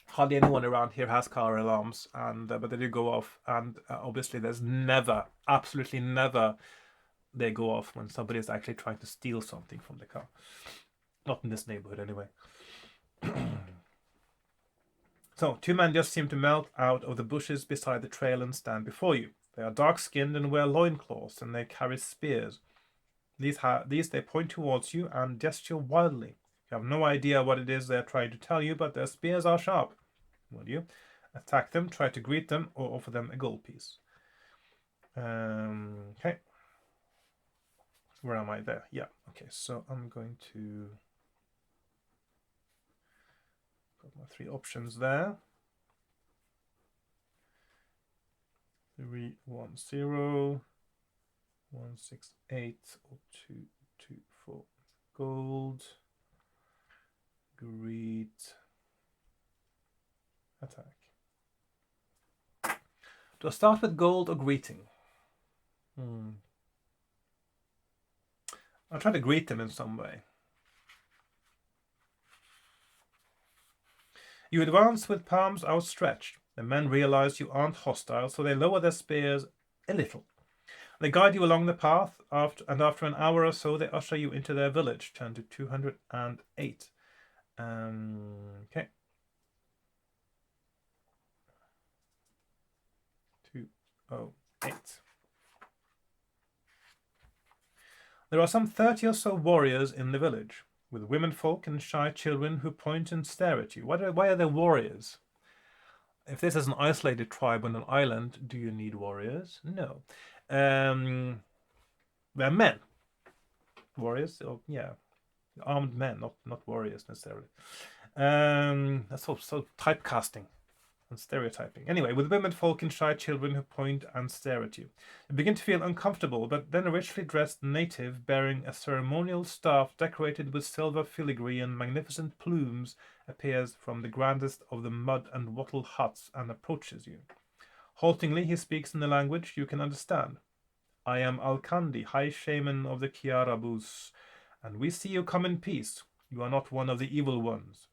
Hardly anyone around here has car alarms, and but they do go off, and obviously there's never, absolutely never, they go off when somebody is actually trying to steal something from the car. Not in this neighborhood, anyway. So, 2 men just seem to melt out of the bushes beside the trail and stand before you. They are dark-skinned and wear loincloths, and they carry spears. These they point towards you and gesture wildly. You have no idea what it is they are trying to tell you, but their spears are sharp. Will you attack them, try to greet them, or offer them a gold piece? Okay. Where am I? There. Yeah. Okay, so I'm going to put my 3 options there. 310, 168, or 224. Gold. Greet. Attack. Do I start with gold or greeting? I'll try to greet them in some way. You advance with palms outstretched. The men realize you aren't hostile, so they lower their spears a little. They guide you along the path, and after an hour or so, they usher you into their village. Turn to 208. Okay. 208. There are some 30 or so warriors in the village, with womenfolk and shy children who point and stare at you. Why are there warriors? If this is an isolated tribe on an island, do you need warriors? No. They're men. Warriors? Oh, yeah. Armed men, not warriors necessarily. That's so typecasting and stereotyping. Anyway, with women, folk, and shy children who point and stare at you. You begin to feel uncomfortable, but then a richly dressed native bearing a ceremonial staff decorated with silver filigree and magnificent plumes appears from the grandest of the mud and wattle huts and approaches you. Haltingly, he speaks in a language you can understand. I am Alkandi, High Shaman of the Kiarabus, and we see you come in peace. You are not one of the evil ones.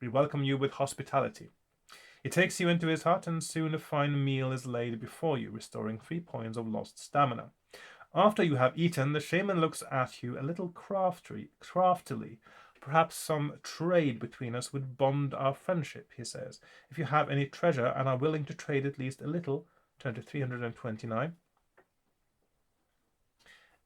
We welcome you with hospitality. He takes you into his hut, and soon a fine meal is laid before you, restoring 3 points of lost stamina. After you have eaten, the shaman looks at you a little craftily. Perhaps some trade between us would bond our friendship, he says. If you have any treasure and are willing to trade at least a little, turn to 329.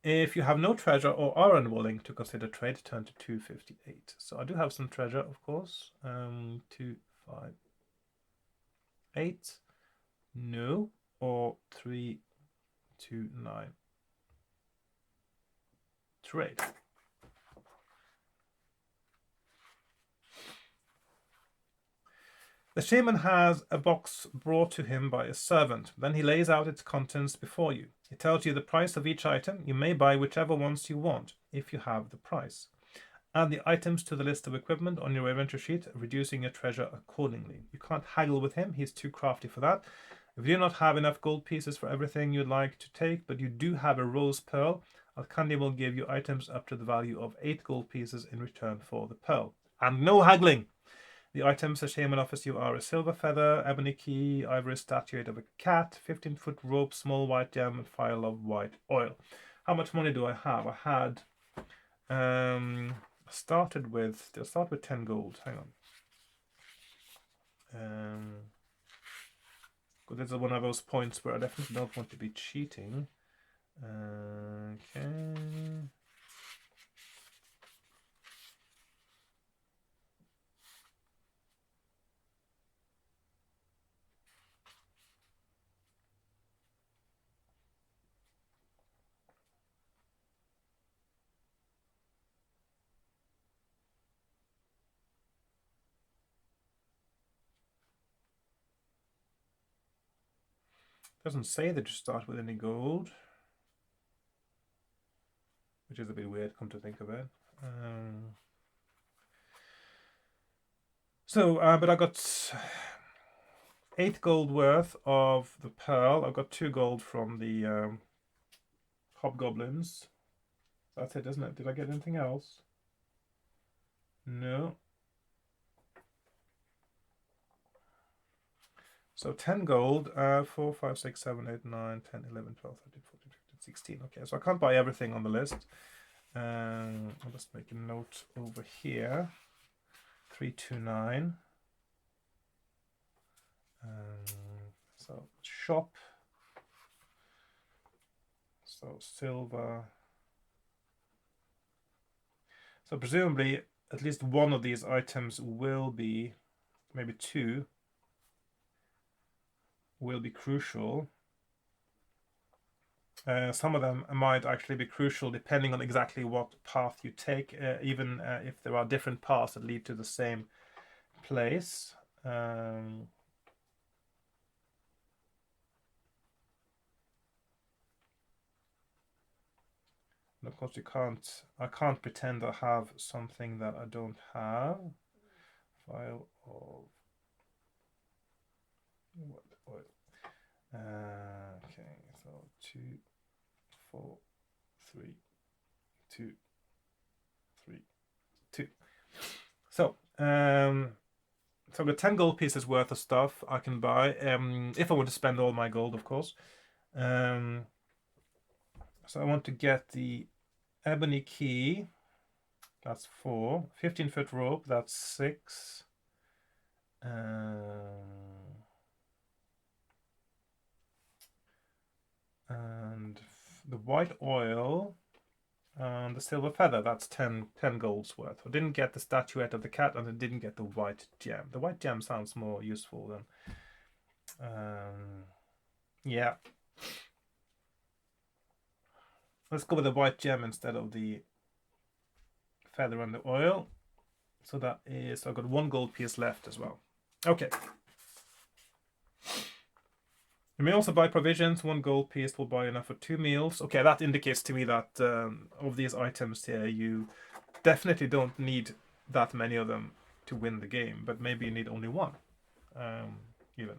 If you have no treasure or are unwilling to consider trade, turn to 258. So I do have some treasure, of course. 258. No. Or 329. Trade. The shaman has a box brought to him by a servant. Then he lays out its contents before you. He tells you the price of each item. You may buy whichever ones you want, if you have the price. Add the items to the list of equipment on your adventure sheet, reducing your treasure accordingly. You can't haggle with him. He's too crafty for that. If you do not have enough gold pieces for everything you'd like to take, but you do have a rose pearl, Alkandi will give you items up to the value of 8 gold pieces in return for the pearl. And no haggling! The items the shaman offers you are a silver feather, ebony key, ivory statuette of a cat, 15-foot rope, small white gem, and phial of white oil. How much money do I have? I had I'll start with 10 gold. Hang on. This is one of those points where I definitely don't want to be cheating. Okay. Doesn't say that you start with any gold, which is a bit weird, come to think of it. But I got 8 gold worth of the pearl. I got 2 gold from the hobgoblins. That's it, isn't it? Did I get anything else? No. So 10 gold, 4, 5, 6, 7, 8, 9, 10, 11, 12, 13, 14, 15, 16. Okay, so I can't buy everything on the list. I'll just make a note over here. 329. So shop. So silver. So presumably at least one of these items will be, maybe 2, will be crucial. Some of them might actually be crucial depending on exactly what path you take, even if there are different paths that lead to the same place. And of course I can't pretend I have something that I don't have. File of oil. Okay, so 2, 4, 3, 2, 3, 2. So I've got 10 gold pieces worth of stuff I can buy, if I want to spend all my gold, of course. So I want to get the ebony key, that's 4. 15-foot rope, that's 6. And the white oil and the silver feather, that's 10 golds worth. I didn't get the statuette of the cat, and I didn't get the white gem. The white gem sounds more useful than... yeah. Let's go with the white gem instead of the feather and the oil. So that is, I've got 1 gold piece left as well. Okay. You may also buy provisions. 1 gold piece will buy enough for 2 meals. Okay, that indicates to me that of these items here, you definitely don't need that many of them to win the game, but maybe you need only 1, even.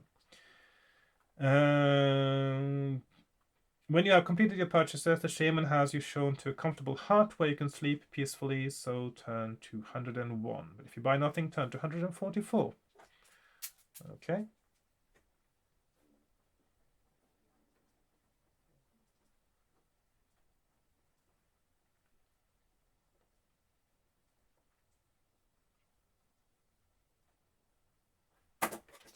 When you have completed your purchases, the shaman has you shown to a comfortable hut where you can sleep peacefully, so turn to 101. But if you buy nothing, turn to 144. Okay.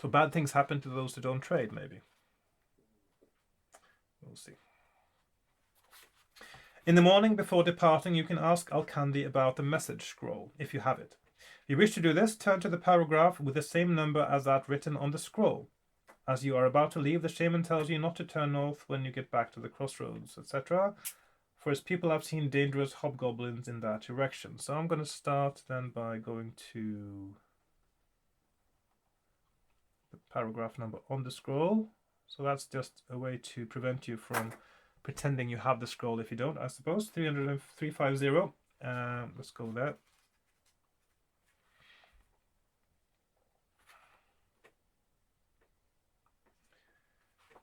So bad things happen to those who don't trade, maybe. We'll see. In the morning, before departing, you can ask Alkandi about the message scroll, if you have it. If you wish to do this, turn to the paragraph with the same number as that written on the scroll. As you are about to leave, the shaman tells you not to turn north when you get back to the crossroads, etc. For his people have seen dangerous hobgoblins in that direction. So I'm going to start then by going to the paragraph number on the scroll. So that's just a way to prevent you from pretending you have the scroll if you don't, I suppose. 350. Let's go there.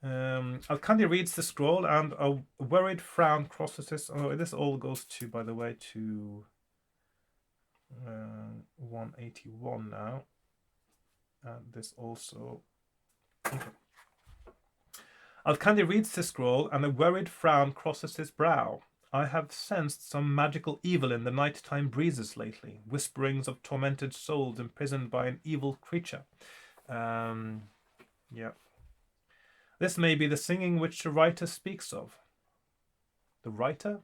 Alkandi reads the scroll and a worried frown crosses his... Oh, this all goes to, by the way, to 181 now. And this also... Okay. Alkandi reads the scroll and a worried frown crosses his brow. I have sensed some magical evil in the nighttime breezes lately. Whisperings of tormented souls imprisoned by an evil creature. Yeah. This may be the singing which the writer speaks of. The writer?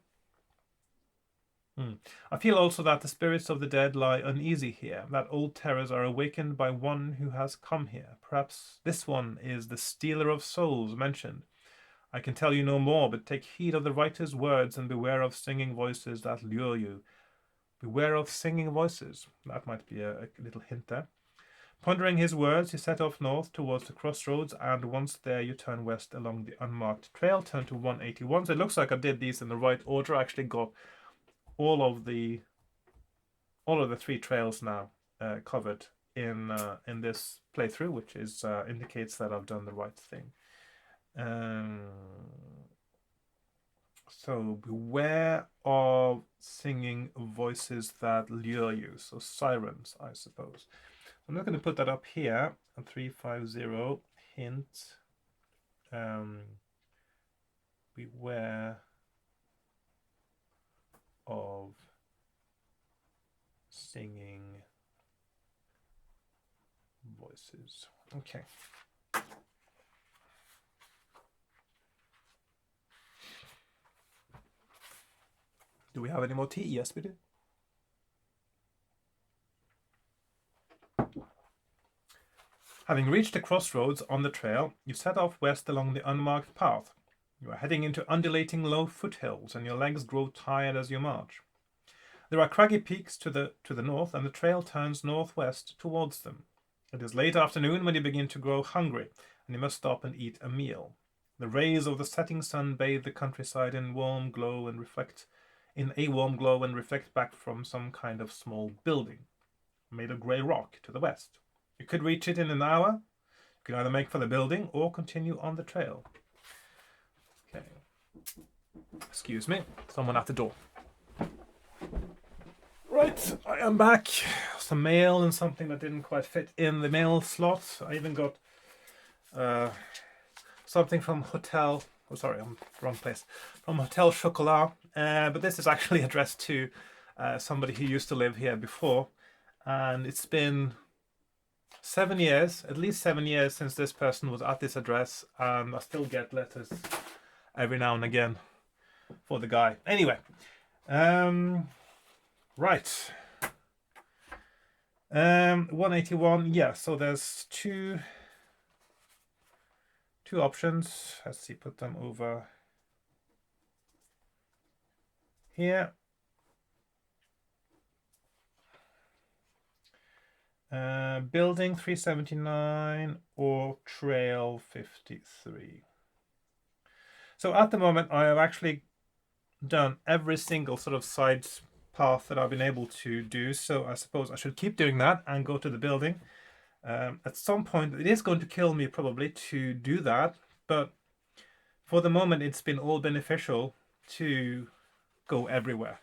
I feel also that the spirits of the dead lie uneasy here, that old terrors are awakened by one who has come here. Perhaps this one is the stealer of souls mentioned. I can tell you no more, but take heed of the writer's words and beware of singing voices that lure you. Beware of singing voices. That might be a little hint there. Pondering his words, he set off north towards the crossroads, and once there you turn west along the unmarked trail, turn to 181. So it looks like I did these in the right order. I actually got all of the 3 trails now covered in this playthrough, which is indicates that I've done the right thing. So beware of singing voices that lure you. So sirens, I suppose. I'm not going to put that up here. 350 hint. Beware of singing voices. Okay. Do we have any more tea? Yes, we do. Having reached the crossroads on the trail, you set off west along the unmarked path. You are heading into undulating low foothills, and your legs grow tired as you march. There are craggy peaks to the north, and the trail turns northwest towards them. It is late afternoon when you begin to grow hungry, and you must stop and eat a meal. The rays of the setting sun bathe the countryside in a warm glow and reflect back from some kind of small building, made of grey rock to the west. You could reach it in an hour. You can either make for the building or continue on the trail. Okay. Excuse me, someone at the door. Right, I am back. Some mail and something that didn't quite fit in the mail slot. I even got something from Hotel... Oh, sorry, I'm wrong place. From Hotel Chocolat. But this is actually addressed to somebody who used to live here before. And it's been 7 years, at least 7 years since this person was at this address. And I still get letters every now and again for the guy. Anyway. Right. 181, yeah, so there's two options. Let's see, put them over here. Building 379 or trail 53. So at the moment, I have actually done every single sort of side path that I've been able to do. So I suppose I should keep doing that and go to the building. At some point, it is going to kill me probably to do that. But for the moment, it's been all beneficial to go everywhere.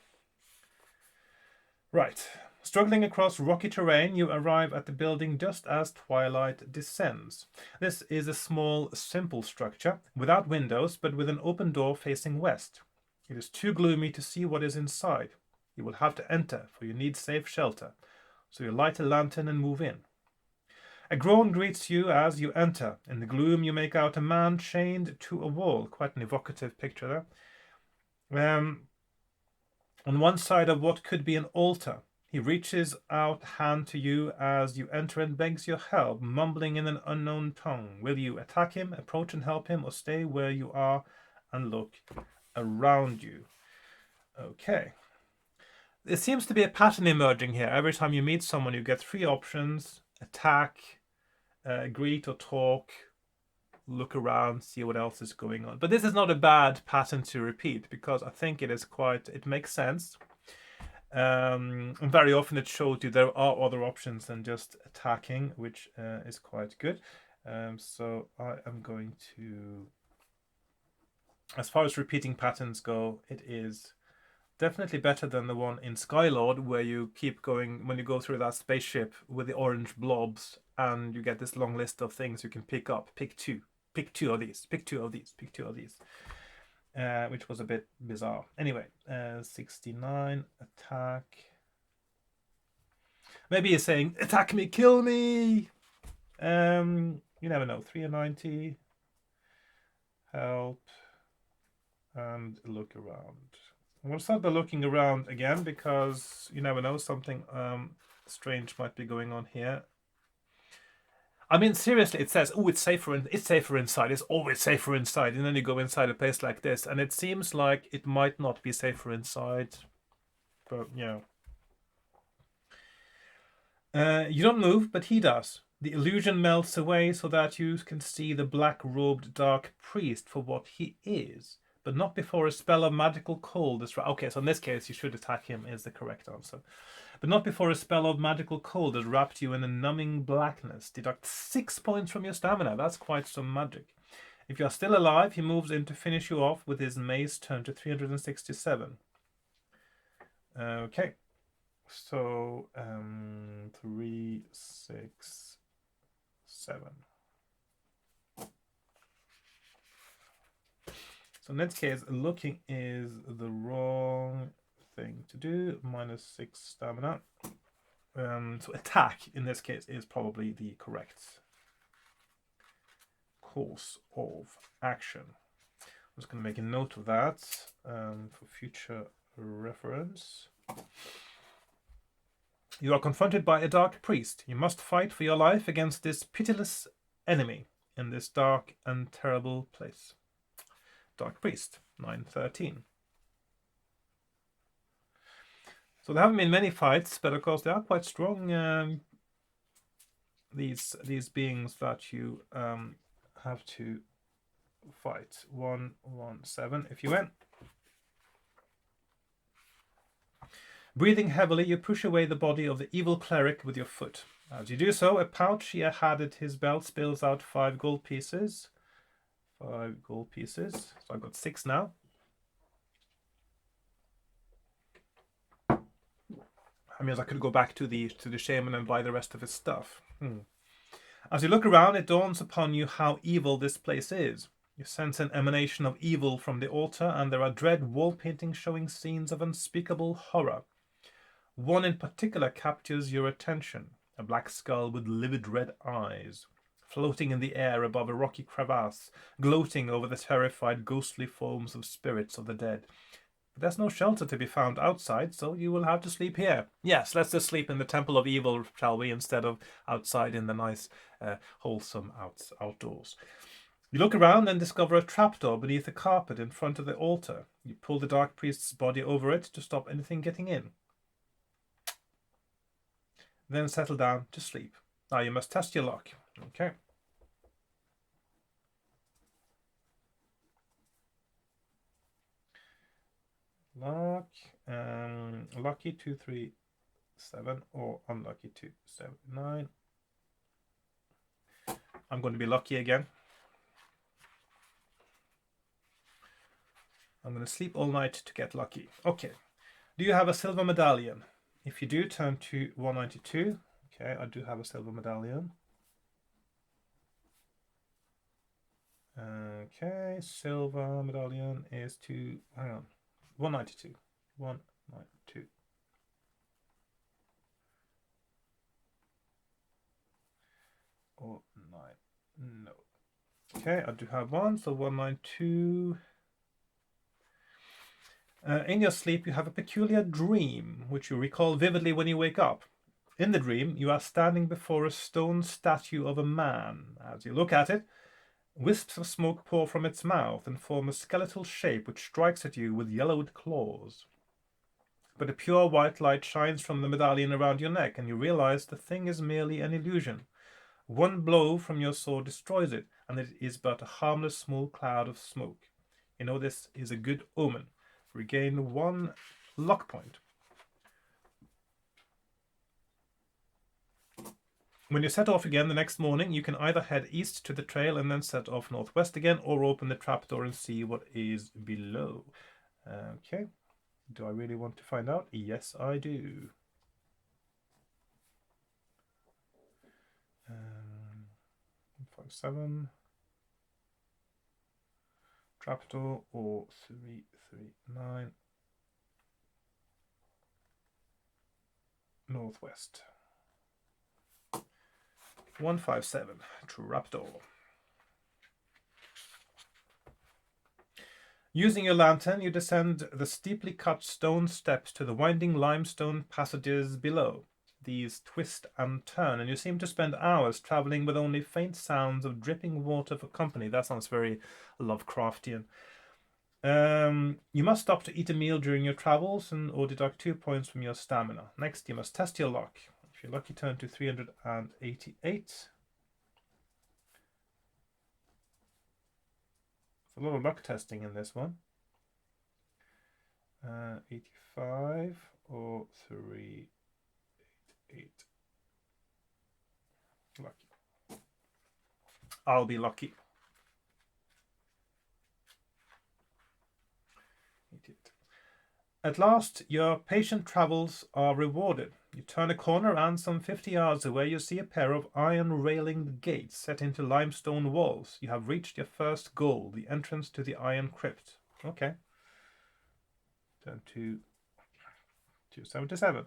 Right. Struggling across rocky terrain, you arrive at the building just as twilight descends. This is a small, simple structure, without windows, but with an open door facing west. It is too gloomy to see what is inside. You will have to enter, for you need safe shelter. So you light a lantern and move in. A groan greets you as you enter. In the gloom, you make out a man chained to a wall. Quite an evocative picture there. On one side of what could be an altar, he reaches out hand to you as you enter and begs your help, mumbling in an unknown tongue. Will you attack him, approach and help him, or stay where you are and look around you? Okay. There seems to be a pattern emerging here. Every time you meet someone, you get three options: attack, greet or talk, look around, see what else is going on. But this is not a bad pattern to repeat, because I think it makes sense. And very often it shows you there are other options than just attacking, which is quite good. So I am going to, as far as repeating patterns go, it is definitely better than the one in Skylord, where you keep going when you go through that spaceship with the orange blobs and you get this long list of things you can pick up. Pick two of these, pick two of these, pick two of these. Which was a bit bizarre. Anyway, 69, attack. Maybe he's saying, attack me, kill me! You never know. 390, help, and look around. I'm going to start by looking around again, because you never know, something strange might be going on here. I mean, seriously, it says, oh, it's safer inside. It's always safer inside. And then you go inside a place like this, and it seems like it might not be safer inside. But, yeah. You don't move, but he does. The illusion melts away so that you can see the black-robed dark priest for what he is, but not before a spell of magical cold is... Okay, so in this case, you should attack him is the correct answer. But not before a spell of magical cold has wrapped you in a numbing blackness. Deduct 6 points from your stamina. That's quite some magic. If you are still alive, he moves in to finish you off with his mace turned to 367. Okay. So, 3, 6, 7. So in that case, looking is the wrong thing to do. -6 stamina. So attack in this case is probably the correct course of action. I'm just going to make a note of that for future reference. You are confronted by a dark priest. You must fight for your life against this pitiless enemy in this dark and terrible place. Dark priest, 913. So there haven't been many fights, but of course they are quite strong. These beings that you have to fight. 117 if you win. Breathing heavily, you push away the body of the evil cleric with your foot. As you do so, a pouch he had at his belt spills out 5 gold pieces. 5 gold pieces. So I've got 6 now. I mean, I could go back to the shaman and buy the rest of his stuff. As you look around, it dawns upon you how evil this place is. You sense an emanation of evil from the altar, and there are dread wall paintings showing scenes of unspeakable horror. One in particular captures your attention, a black skull with livid red eyes, floating in the air above a rocky crevasse, gloating over the terrified ghostly forms of spirits of the dead. But there's no shelter to be found outside, so you will have to sleep here. Yes, let's just sleep in the Temple of Evil, shall we, instead of outside in the nice, wholesome outdoors. You look around and discover a trapdoor beneath the carpet in front of the altar. You pull the dark priest's body over it to stop anything getting in. then settle down to sleep. Now you must test your luck. Okay. Luck, lucky 237 or unlucky 279. I'm going to be lucky again. I'm going to sleep all night to get lucky. Okay. Do you have a silver medallion? If you do, turn to 192. Okay, I do have a silver medallion. Okay, silver medallion is to, hang on, 192. 192. Or 9. No. Okay, I do have one, so 192. In your sleep, you have a peculiar dream, which you recall vividly when you wake up. In the dream, you are standing before a stone statue of a man. As you look at it, wisps of smoke pour from its mouth and form a skeletal shape which strikes at you with yellowed claws. But a pure white light shines from the medallion around your neck, and you realize the thing is merely an illusion. One blow from your sword destroys it, and it is but a harmless small cloud of smoke. You know this is a good omen. Regain 1 luck point. When you set off again the next morning, you can either head east to the trail and then set off northwest again, or open the trapdoor and see what is below. Okay. Do I really want to find out? Yes, I do. 57. Trapdoor or 339. Northwest. 157. Trapdoor. Using your lantern, you descend the steeply cut stone steps to the winding limestone passages below. These twist and turn, and you seem to spend hours traveling with only faint sounds of dripping water for company. That sounds very Lovecraftian. You must stop to eat a meal during your travels or deduct 2 points from your stamina. Next, you must test your luck. If you're lucky, turn to 388. There's a lot of luck testing in this one. 85 or 388. Lucky. I'll be lucky. 88. At last, your patient travels are rewarded. You turn a corner and some 50 yards away you see a pair of iron railing gates set into limestone walls. You have reached your first goal, the entrance to the iron crypt. Okay. Turn to 277.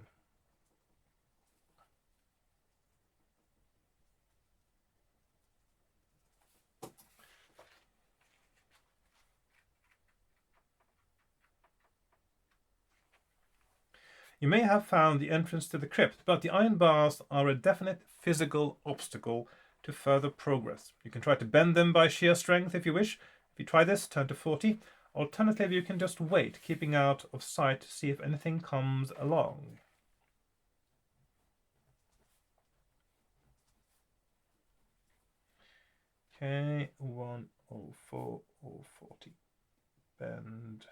You may have found the entrance to the crypt, but the iron bars are a definite physical obstacle to further progress. You can try to bend them by sheer strength if you wish. If you try this, turn to 40. Alternatively, you can just wait, keeping out of sight to see if anything comes along. Okay, 104 or 40. Bend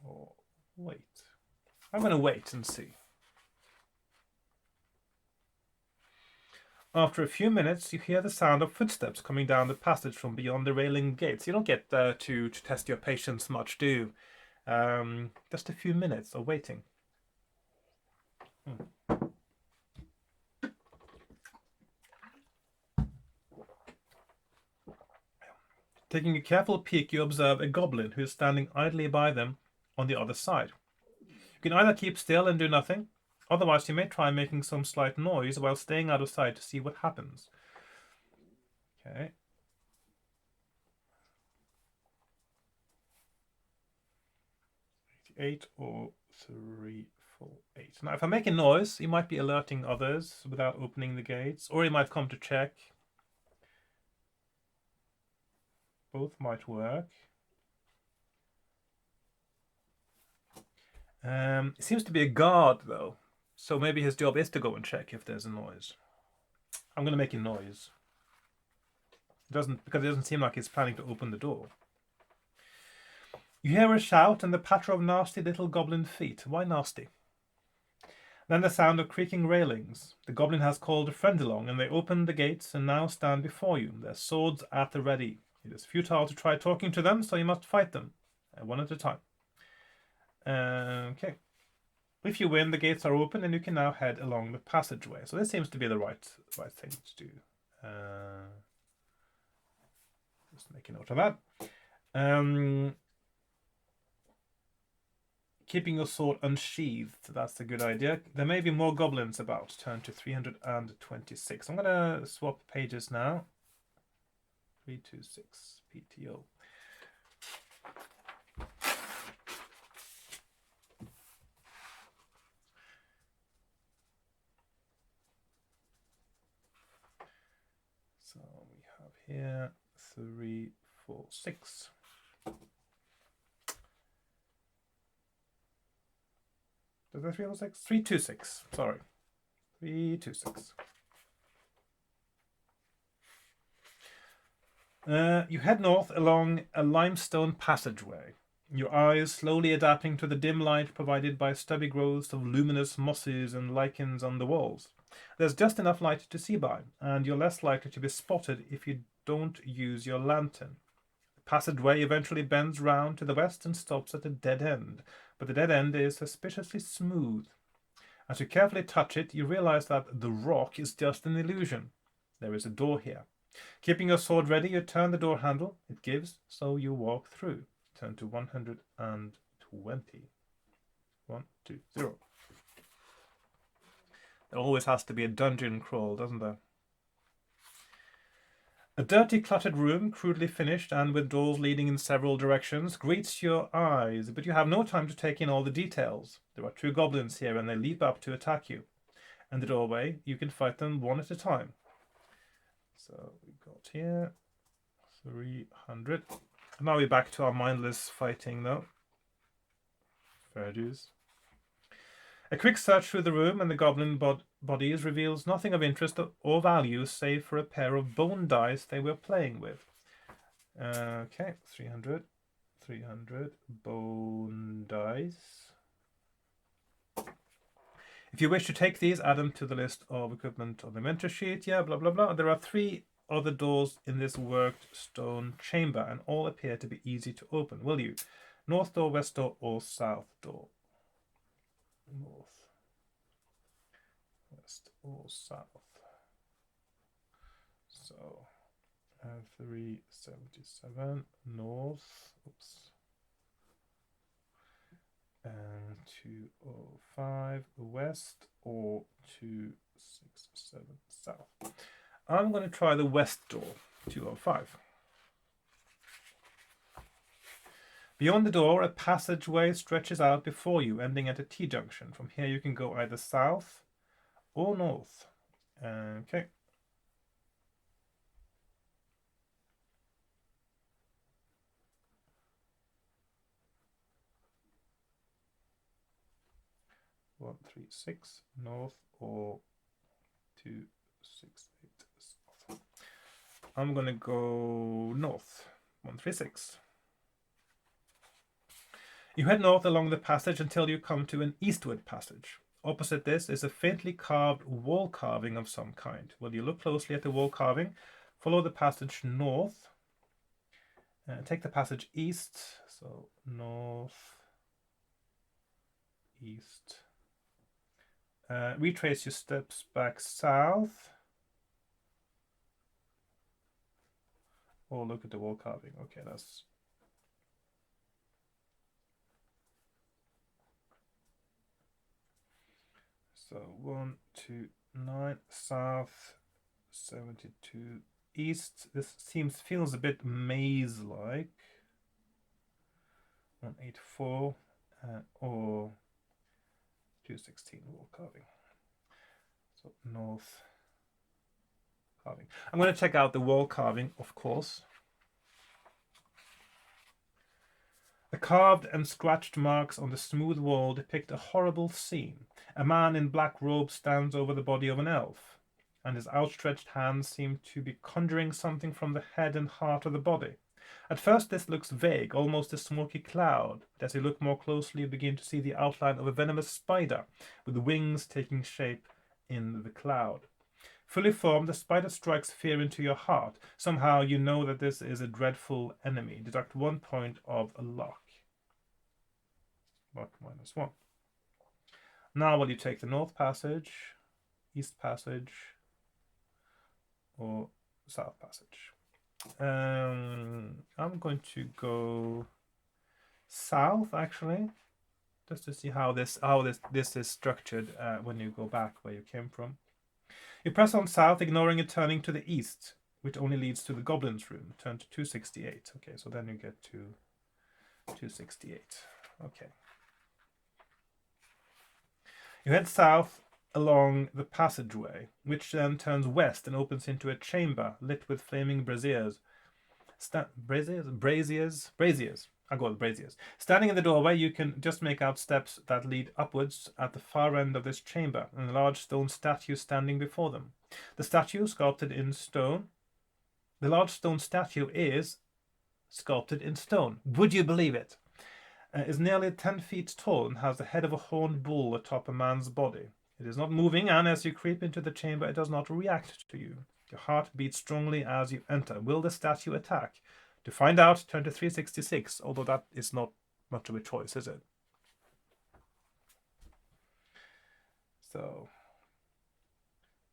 or wait. I'm going to wait and see. After a few minutes, you hear the sound of footsteps coming down the passage from beyond the railing gates. You don't get to test your patience much, do you? Just a few minutes of waiting. Taking a careful peek, you observe a goblin who is standing idly by them on the other side. You can either keep still and do nothing, otherwise you may try making some slight noise while staying out of sight to see what happens. Okay. Eight or 348. Now, if I make a noise, he might be alerting others without opening the gates, or he might come to check. Both might work. It seems to be a guard, though. So maybe his job is to go and check if there's a noise. I'm going to make a noise. Because it doesn't seem like he's planning to open the door. You hear a shout and the patter of nasty little goblin feet. Why nasty? Then the sound of creaking railings. The goblin has called a friend along, and they open the gates and now stand before you, their swords at the ready. It is futile to try talking to them, so you must fight them, one at a time. Okay. If you win, the gates are open, and you can now head along the passageway. So this seems to be the right thing to do. Just make a note of that. Keeping your sword unsheathed, that's a good idea. There may be more goblins about. Turn to 326. I'm going to swap pages now. 326 PTO. So we have here 3, 4, 6. Does that 306? 326. Sorry. 326. You head north along a limestone passageway, your eyes slowly adapting to the dim light provided by stubby growths of luminous mosses and lichens on the walls. There's just enough light to see by, and you're less likely to be spotted if you don't use your lantern. The passageway eventually bends round to the west and stops at a dead end, but the dead end is suspiciously smooth. As you carefully touch it, you realize that the rock is just an illusion. There is a door here. Keeping your sword ready, you turn the door handle. It gives, so you walk through. Turn to 120. 1, 2, 0. There always has to be a dungeon crawl, doesn't there? A dirty, cluttered room, crudely finished and with doors leading in several directions, greets your eyes, but you have no time to take in all the details. There are 2 goblins here, and they leap up to attack you. In the doorway, you can fight them one at a time. So we got here 300. Now we're back to our mindless fighting, though. Fair dues. A quick search through the room and the goblin bodies reveals nothing of interest or value save for a pair of bone dice they were playing with. Okay, 300. Bone dice. If you wish to take these, add them to the list of equipment on the mentor sheet. Yeah, blah, blah, blah. There are 3 other doors in this worked stone chamber, and all appear to be easy to open. Will you? North door, west door, or south door? North, west, or south? So, 377, north, oops. And 205 west, or 267 south. I'm going to try the west door, 205. Beyond the door, a passageway stretches out before you, ending at a T-junction. From here you can go either south or north. Okay. One, 3, 6 north or 2, 6, 8 south. I'm gonna go north. 1, 3, 6. You head north along the passage until you come to an eastward passage. Opposite this is a faintly carved wall carving of some kind. Will you look closely at the wall carving? Follow the passage north. Take the passage east. So north, east. Retrace your steps back south. Or look at the wall carving. Okay, that's... So 1, 2, 9 south, 72 east. This feels a bit maze-like. 184 or 216 wall carving. So north carving. I'm going to check out the wall carving, of course. The carved and scratched marks on the smooth wall depict a horrible scene. A man in black robes stands over the body of an elf, and his outstretched hands seem to be conjuring something from the head and heart of the body. At first this looks vague, almost a smoky cloud, but as you look more closely you begin to see the outline of a venomous spider, with wings taking shape in the cloud. Fully formed, the spider strikes fear into your heart. Somehow you know that this is a dreadful enemy. Deduct 1 point of luck. Luck -1. Now will you take the North Passage, East Passage, or South Passage? I'm going to go south, actually, just to see how this is structured when you go back where you came from. You press on south, ignoring a turning to the east, which only leads to the Goblin's Room. Turn to 268. Okay, so then you get to 268. Okay. You head south along the passageway, which then turns west and opens into a chamber lit with flaming braziers. Braziers. I'll go with braziers. Standing in the doorway, you can just make out steps that lead upwards at the far end of this chamber, and a large stone statue standing before them. The statue, sculpted in stone. The large stone statue is sculpted in stone. Would you believe it? Is nearly 10 feet tall and has the head of a horned bull atop a man's body. It is not moving, and as you creep into the chamber, it does not react to you. Your heart beats strongly as you enter. Will the statue attack? To find out, turn to 366, although that is not much of a choice, is it? So,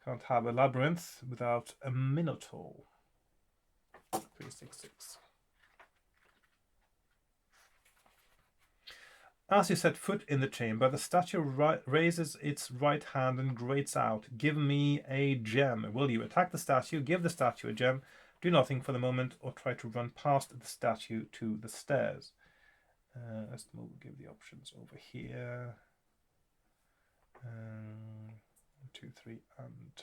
can't have a labyrinth without a minotaur. 366. As you set foot in the chamber, the statue raises its right hand and grates out. Give me a gem. Will you attack the statue, give the statue a gem, do nothing for the moment, or try to run past the statue to the stairs? Let's give the options over here. 2, 3, and...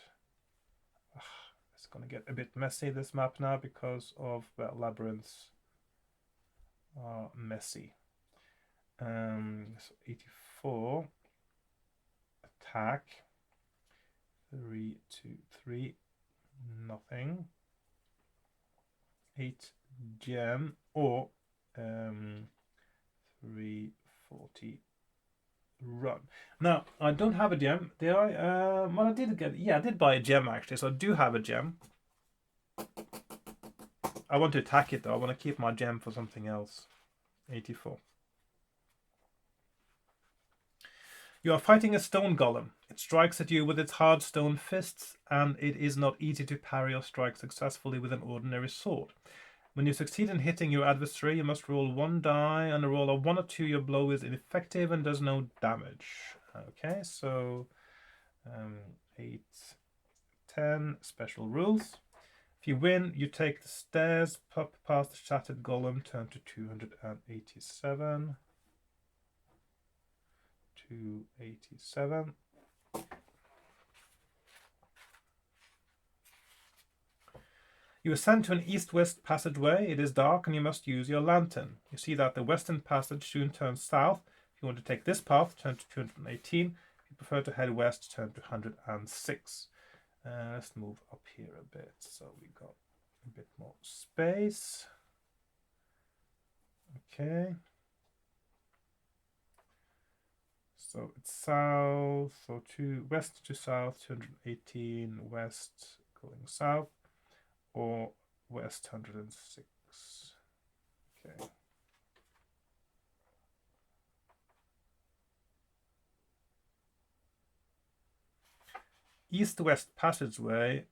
it's going to get a bit messy, this map now, because of, well, labyrinths are messy. So 84, attack, 3, 2, 3, nothing, 8 gem, or 340 run. Now I don't have a gem. Did I? Well, I did get. Yeah, I did buy a gem actually, so I do have a gem. I want to attack it though. I want to keep my gem for something else. 84. You are fighting a stone golem. It strikes at you with its hard stone fists, and it is not easy to parry or strike successfully with an ordinary sword. When you succeed in hitting your adversary, you must roll 1 die. On a roll of 1 or 2, your blow is ineffective and does no damage. Okay, so 8, 10, special rules. If you win, you take the stairs, pop past the shattered golem, turn to 287. 287. You ascend to an east-west passageway. It is dark and you must use your lantern. You see that the western passage soon turns south. If you want to take this path, turn to 218. If you prefer to head west, turn to 106. Let's move up here a bit so we got a bit more space. Okay. So it's south, so west to south, 218, west going south, or west 106. Okay. East-west passageway,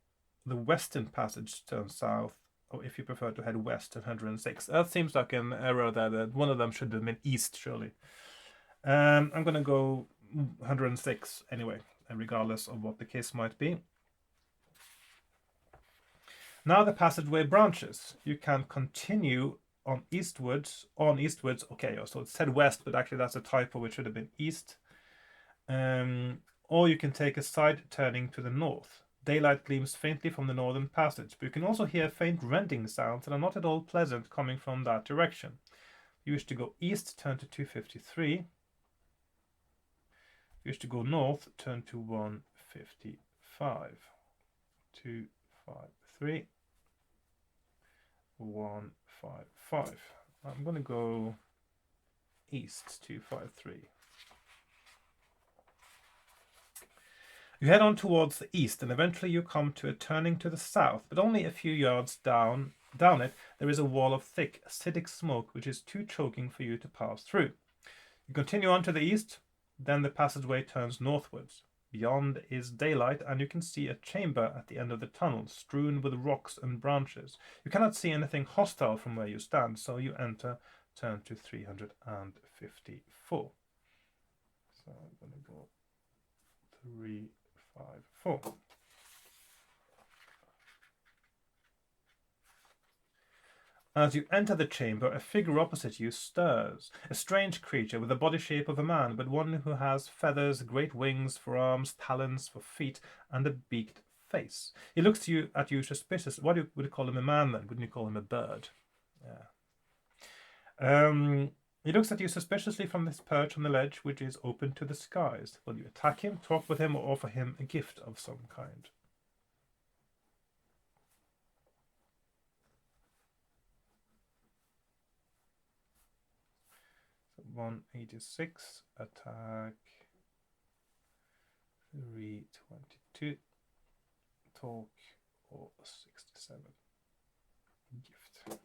the western passage turns south, or if you prefer to head west, 106. That seems like an error there, that one of them should have been east, surely. I'm going to go 106 anyway, regardless of what the case might be. Now the passageway branches. You can continue on eastwards. Okay, so it said west, but actually that's a typo. It should have been east. Or you can take a side turning to the north. Daylight gleams faintly from the northern passage, but you can also hear faint rending sounds that are not at all pleasant coming from that direction. you wish to go east, turn to 253. If you wish to go north, turn to 155. 253. 155. I'm going to go east, 253. You head on towards the east, and eventually you come to a turning to the south, but only a few yards down it there is a wall of thick, acidic smoke which is too choking for you to pass through. You continue on to the east, then the passageway turns northwards. Beyond is daylight, and you can see a chamber at the end of the tunnel, strewn with rocks and branches. You cannot see anything hostile from where you stand, so you enter, turn to 354. So I'm going to go 354. As you enter the chamber, a figure opposite you stirs. A strange creature with the body shape of a man, but one who has feathers, great wings for arms, talons for feet, and a beaked face. He looks at you suspicious. What would you call him, a man then? Wouldn't you call him a bird? Yeah. He looks at you suspiciously from this perch on the ledge, which is open to the skies. Will you attack him, talk with him, or offer him a gift of some kind? 186, attack 322, talk, or 67, gift.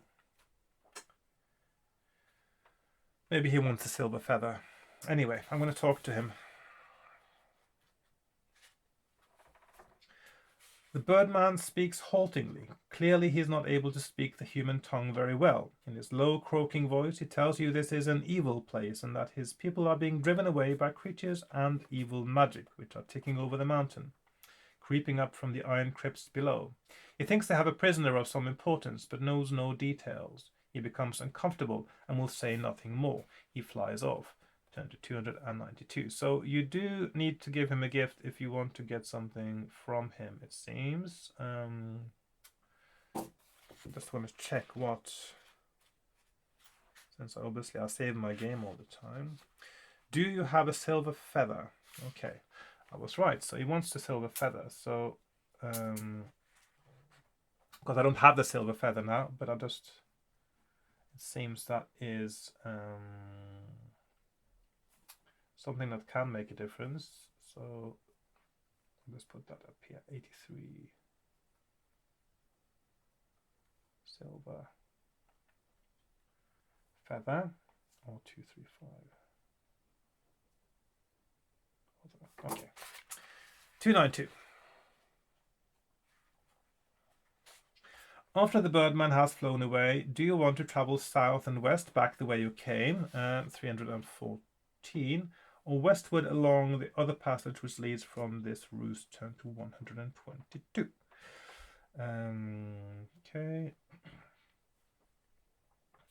Maybe he wants a silver feather. Anyway, I'm going to talk to him. The birdman speaks haltingly. Clearly he is not able to speak the human tongue very well. In his low, croaking voice he tells you this is an evil place and that his people are being driven away by creatures and evil magic, which are taking over the mountain, creeping up from the iron crypts below. He thinks they have a prisoner of some importance, but knows no details. He becomes uncomfortable and will say nothing more. He flies off. Turn to 292. So you do need to give him a gift if you want to get something from him, it seems. Just want to check what, since obviously I save my game all the time. Do you have a silver feather? Okay, I was right. So he wants the silver feather. So, because I don't have the silver feather now, but it seems that is something that can make a difference. So let's put that up here. 83 silver feather, or 235. Okay, 292. After the birdman has flown away, do you want to travel south and west back the way you came, 314, or westward along the other passage which leads from this roost, turn to 122? Okay.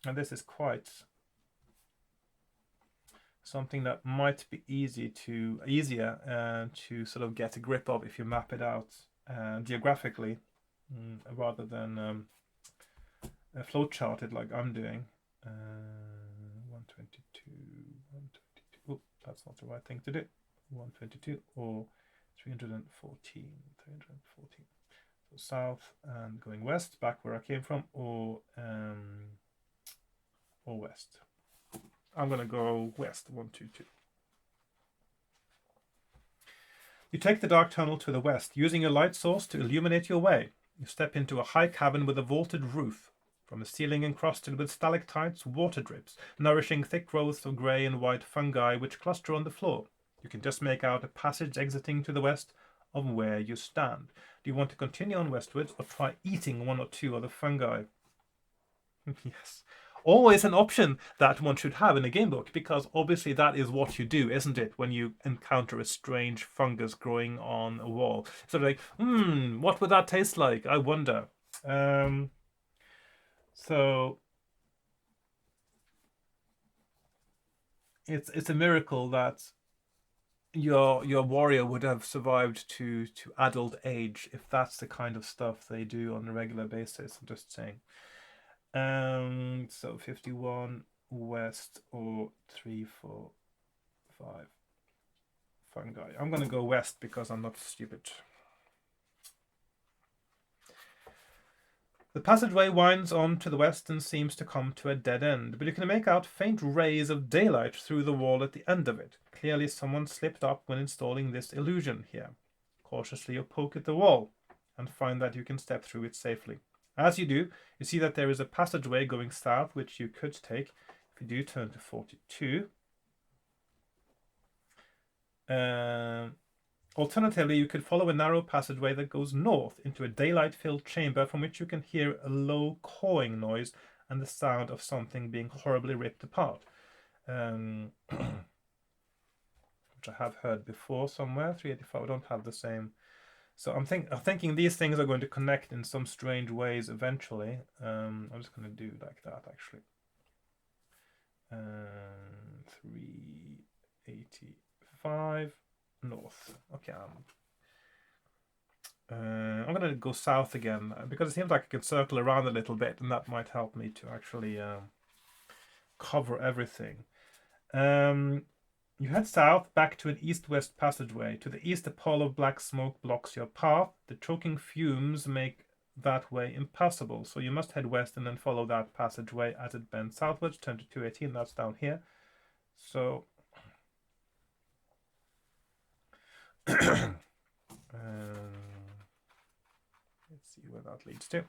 And this is quite something that might be easier to sort of get a grip of if you map it out geographically, rather than flowchart it like I'm doing. 122, 122. Oh, that's not the right thing to do. 122 or 314. So south and going west, back where I came from, or west. I'm going to go west, 122. You take the dark tunnel to the west, using your light source to illuminate your way. You step into a high cavern with a vaulted roof. From the ceiling encrusted with stalactites, water drips, nourishing thick growths of grey and white fungi which cluster on the floor. You can just make out a passage exiting to the west of where you stand. Do you want to continue on westwards or try eating one or two of the fungi? Yes. Always an option that one should have in a game book, because obviously that is what you do, isn't it, when you encounter a strange fungus growing on a wall. Sort of like, what would that taste like? I wonder. So it's a miracle that your warrior would have survived to adult age if that's the kind of stuff they do on a regular basis. I'm just saying. So 51, west, or 3, 4, 5. Fungi. I'm going to go west because I'm not stupid. The passageway winds on to the west and seems to come to a dead end, but you can make out faint rays of daylight through the wall at the end of it. Clearly someone slipped up when installing this illusion here. Cautiously you poke at the wall and find that you can step through it safely. As you do, you see that there is a passageway going south which you could take. If you do, turn to 42. Alternatively, you could follow a narrow passageway that goes north into a daylight-filled chamber from which you can hear a low cawing noise and the sound of something being horribly ripped apart. Which I have heard before somewhere. 385, I don't have the same. So I'm thinking these things are going to connect in some strange ways eventually. I'm just going to do like that actually. 385 north. Okay, I'm going to go south again because it seems like I can circle around a little bit, and that might help me to actually cover everything. You head south back to an east-west passageway. To the east, a pall of black smoke blocks your path. The choking fumes make that way impassable, so you must head west and then follow that passageway as it bends southwards. Turn to 218, that's down here. So let's see where that leads to.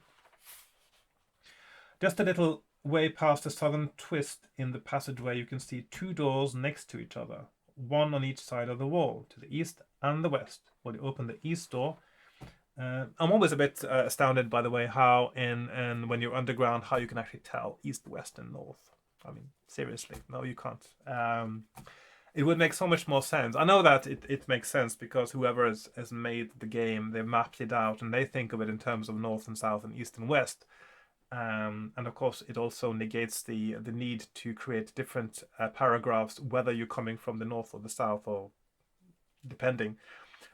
Just a little way past the southern twist in the passageway, you can see 2 doors next to each other, one on each side of the wall, to the east and the west. When you open the east door, I'm always a bit astounded, by the way, how and when you're underground, how you can actually tell east, west, and north. I mean, seriously, no, you can't. It would make so much more sense. I know that it makes sense because whoever has made the game, they've mapped it out and they think of it in terms of north and south and east and west. And of course, it also negates the need to create different paragraphs, whether you're coming from the north or the south, or depending.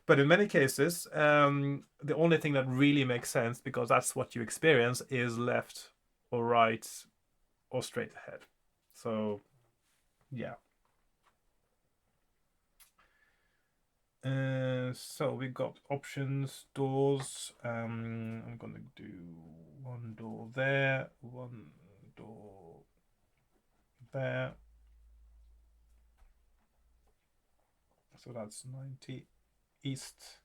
But in many cases, the only thing that really makes sense, because that's what you experience, is left or right or straight ahead. So, yeah. So we got options, doors. I'm gonna do 1 door there, 1 door there. So that's 90 east,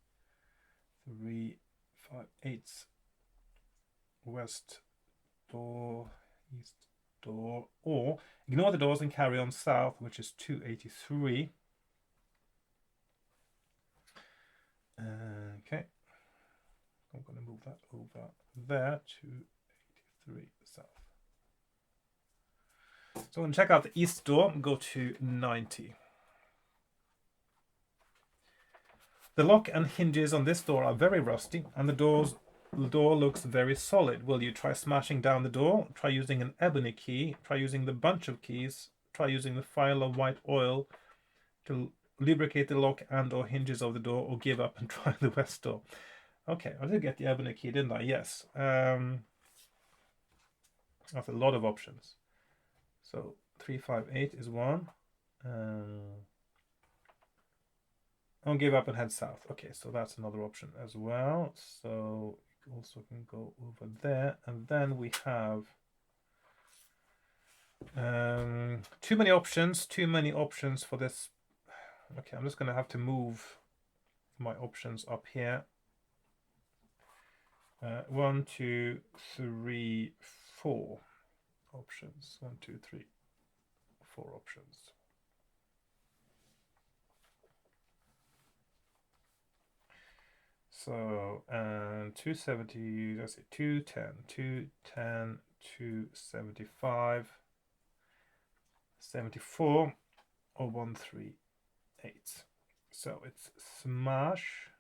3, 5, 8 west door, east door, or ignore the doors and carry on south, which is 283. Okay, I'm going to move that over there to 83 south. So I'm going to check out the east door and go to 90. The lock and hinges on this door are very rusty, and the door looks very solid. Will you try smashing down the door? Try using an ebony key. Try using the bunch of keys. Try using the phial of white oil to lubricate the lock and or hinges of the door, or give up and try the west door. Okay, I did get the ebony key, didn't I? Yes. That's a lot of options. So 358 is one. I'll give up and head south. Okay, so that's another option as well. So you also can go over there, and then we have too many options for this. Okay, I'm just going to have to move my options up here. 1, 2, 3, 4 options. 1, 2, 3, 4 options. So, 270, let's see, 210, 210, 275, 74, or 138. So it's smash,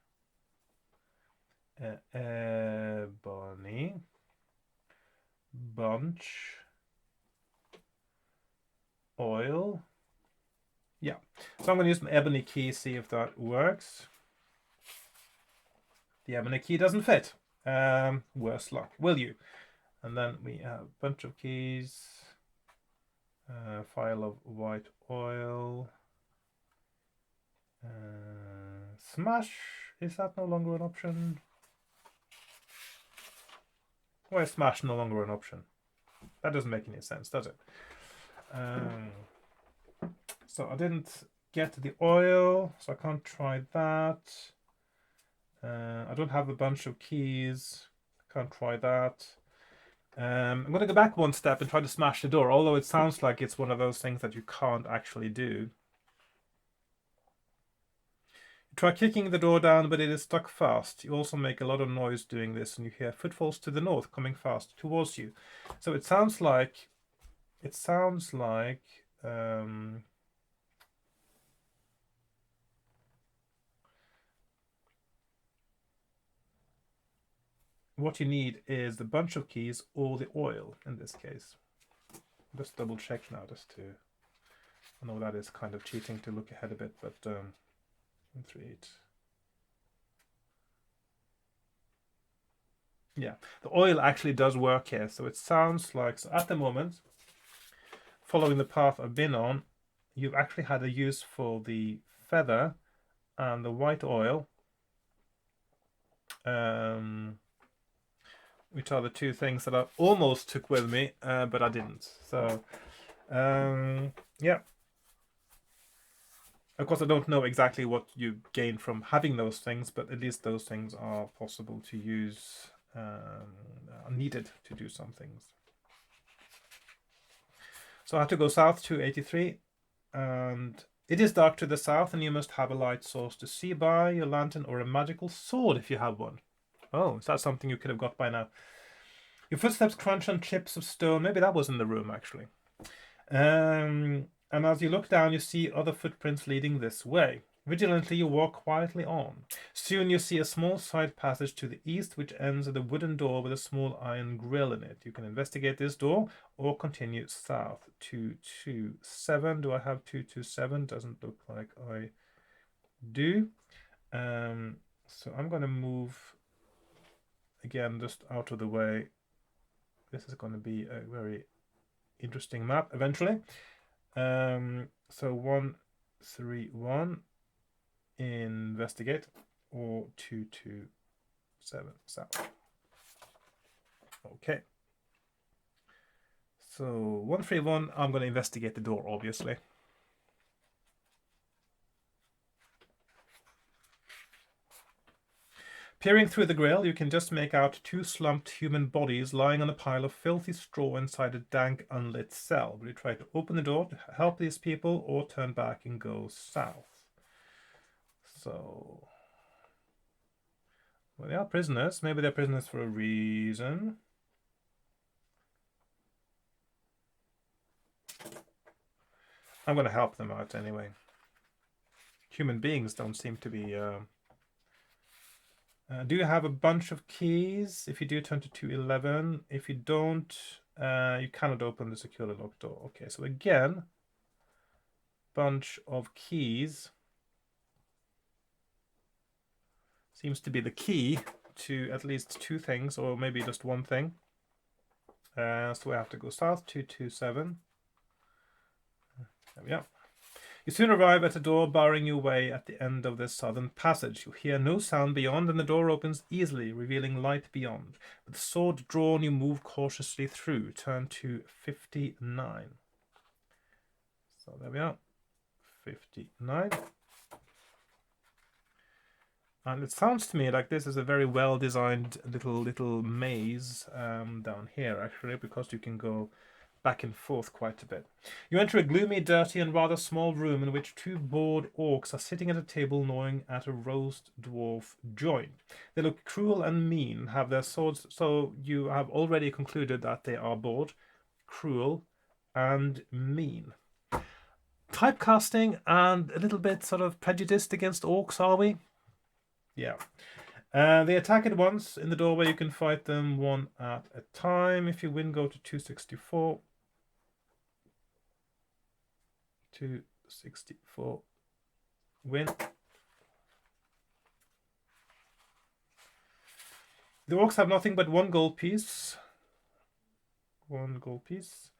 ebony, bunch, oil. Yeah, so I'm going to use my ebony key, see if that works. The ebony key doesn't fit. Worse luck, will you? And then we have a bunch of keys. File of white oil. Smash, is that no longer an option? Why is smash no longer an option? That doesn't make any sense, does it? So I didn't get the oil, so I can't try that. I don't have a bunch of keys. Can't try that. I'm going to go back one step and try to smash the door, although it sounds like it's one of those things that you can't actually do. Try kicking the door down, but it is stuck fast. You also make a lot of noise doing this, and you hear footfalls to the north coming fast towards you. So it sounds like what you need is the bunch of keys or the oil in this case. Just double check now, just to. I know that is kind of cheating to look ahead a bit, but 3, 8. Yeah, the oil actually does work here. So it sounds like, so at the moment, following the path I've been on, you've actually had a use for the feather and the white oil, which are the two things that I almost took with me, but I didn't. So, yeah. Of course, I don't know exactly what you gain from having those things, but at least those things are possible to use, are needed to do some things. So I had to go south to 83, and it is dark to the south, and you must have a light source to see by, your lantern or a magical sword if you have one. Oh, is that something you could have got by now? Your footsteps crunch on chips of stone. Maybe that was in the room, actually. And as you look down, you see other footprints leading this way. Vigilantly, you walk quietly on. Soon you see a small side passage to the east, which ends at a wooden door with a small iron grill in it. You can investigate this door or continue south. 227. Do I have 227? Doesn't look like I do. So I'm going to move again just out of the way. This is going to be a very interesting map eventually. So 131, investigate, or 227 south. Okay. So 131, I'm going to investigate the door, obviously. Peering through the grill, you can just make out 2 slumped human bodies lying on a pile of filthy straw inside a dank, unlit cell. Will you try to open the door to help these people or turn back and go south? So, well, they are prisoners. Maybe they're prisoners for a reason. I'm going to help them out anyway. Human beings don't seem to be... do you have a bunch of keys? If you do, turn to 211. If you don't, you cannot open the securely locked door. Okay, so again, bunch of keys seems to be the key to at least 2 things, or maybe just one thing. So we have to go south, 227. There we are. You soon arrive at a door barring your way at the end of the southern passage. You hear no sound beyond, and the door opens easily, revealing light beyond. With the sword drawn, you move cautiously through. Turn to 59. So there we are, 59. And it sounds to me like this is a very well-designed little maze down here, actually, because you can go back and forth quite a bit. You enter a gloomy, dirty, and rather small room in which 2 bored orcs are sitting at a table gnawing at a roast dwarf joint. They look cruel and mean, have their swords, so you have already concluded that they are bored, cruel, and mean. Typecasting and a little bit sort of prejudiced against orcs, are we? Yeah. They attack at once. In the doorway, you can fight them one at a time. If you win, go to 264. 264. Win. The orcs have nothing but 1 gold piece. 1 gold piece.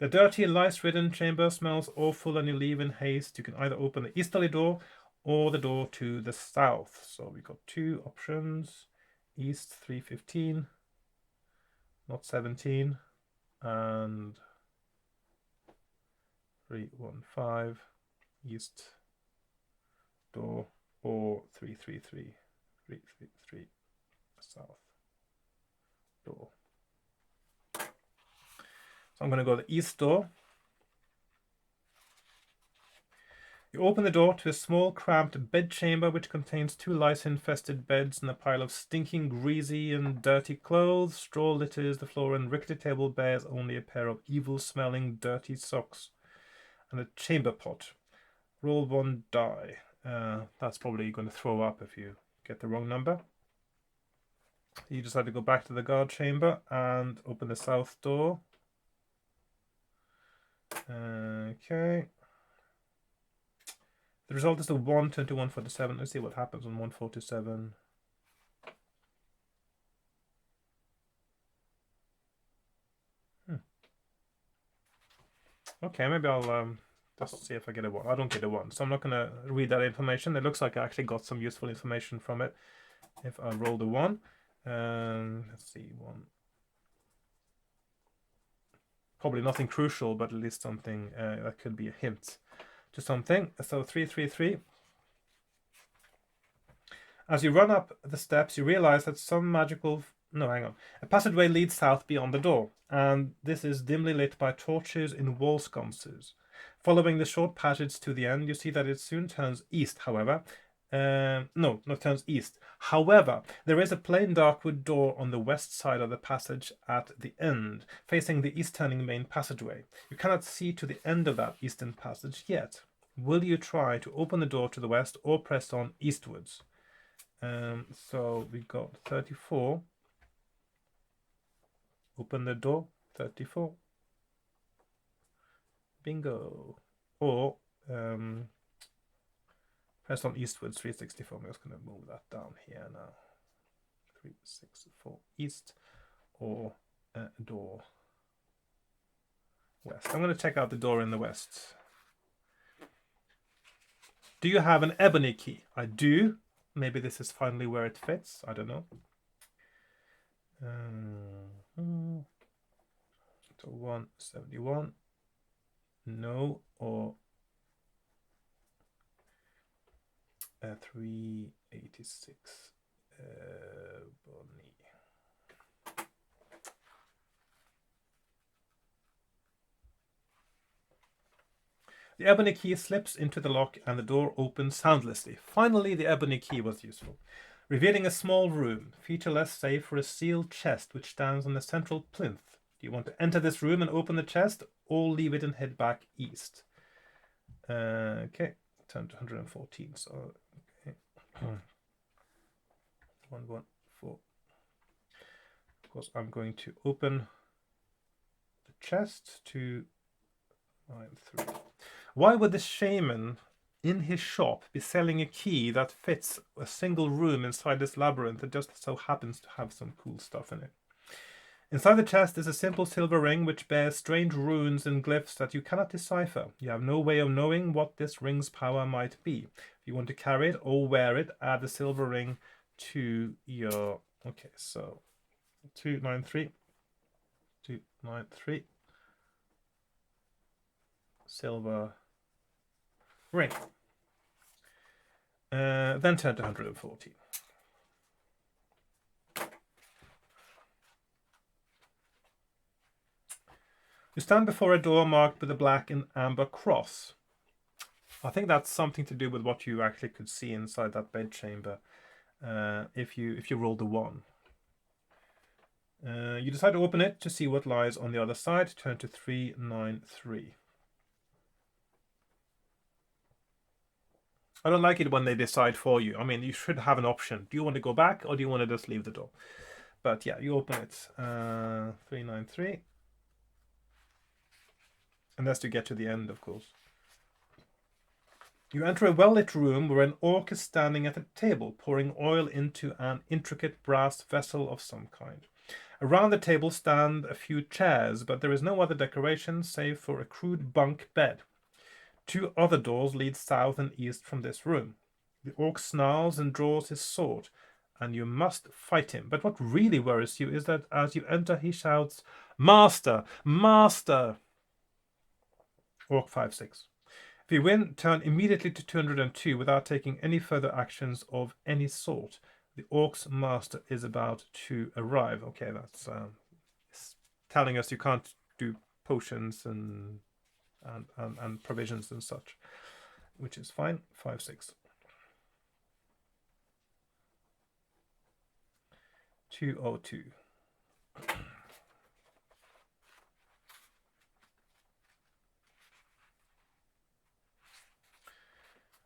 The dirty, lice-ridden chamber smells awful and you leave in haste. You can either open the easterly door or the door to the south. So we got two options. East 315, not 17, and 315, east door, or 333, 333, south door. So I'm going to go to the east door. You open the door to a small, cramped bedchamber which contains two lice-infested beds and a pile of stinking, greasy and dirty clothes. Straw litters the floor and rickety table bears only a pair of evil-smelling, dirty socks and a chamber pot. Roll 1 die. That's probably going to throw up if you get the wrong number. You decide to go back to the guard chamber and open the south door. Okay. The result is a 1 turn to 147. Let's see what happens on 147. Okay, maybe I'll just see if I get a 1. I don't get a 1, so I'm not going to read that information. It looks like I actually got some useful information from it if I roll the 1. Let's see, 1. Probably nothing crucial, but at least something that could be a hint to something. So 333. As you run up the steps, you realize that a passageway leads south beyond the door, and this is dimly lit by torches in wall sconces. Following the short passage to the end, you see that it soon turns east, however. Turns east. However, there is a plain darkwood door on the west side of the passage at the end, facing the east-turning main passageway. You cannot see to the end of that eastern passage yet. Will you try to open the door to the west or press on eastwards? So we got 34. Open the door, 34. Bingo. Or press on eastwards, 364. I'm just going to move that down here now. 364 east or door west. I'm going to check out the door in the west. Do you have an ebony key? I do. Maybe this is finally where it fits. I don't know. So 171. No, or 386. Ebony. The ebony key slips into the lock and the door opens soundlessly. Finally, the ebony key was useful, revealing a small room, featureless save for a sealed chest which stands on the central plinth. Do you want to enter this room and open the chest, or leave it and head back east? Okay, turn to 114. So, okay. 114. Of course, I'm going to open the chest to 93. Why would the shaman in his shop be selling a key that fits a single room inside this labyrinth that just so happens to have some cool stuff in it? Inside the chest is a simple silver ring which bears strange runes and glyphs that you cannot decipher. You have no way of knowing what this ring's power might be. If you want to carry it or wear it, add the silver ring to your... Okay, so 293. 293. Silver ring. Then turn to 114. You stand before a door marked with a black and amber cross. I think that's something to do with what you actually could see inside that bedchamber if you rolled a 1. You decide to open it to see what lies on the other side. Turn to 393. I don't like it when they decide for you. I mean, you should have an option. Do you want to go back or do you want to just leave the door? But yeah, you open it. 393. Unless you get to the end, of course. You enter a well-lit room where an orc is standing at a table, pouring oil into an intricate brass vessel of some kind. Around the table stand a few chairs, but there is no other decoration save for a crude bunk bed. 2 other doors lead south and east from this room. The orc snarls and draws his sword, and you must fight him. But what really worries you is that as you enter he shouts, "Master! Master!" Orc 5-6. If you win, turn immediately to 202 without taking any further actions of any sort. The orc's master is about to arrive. Okay, that's telling us you can't do potions and provisions and such, which is fine. 5-6. 202.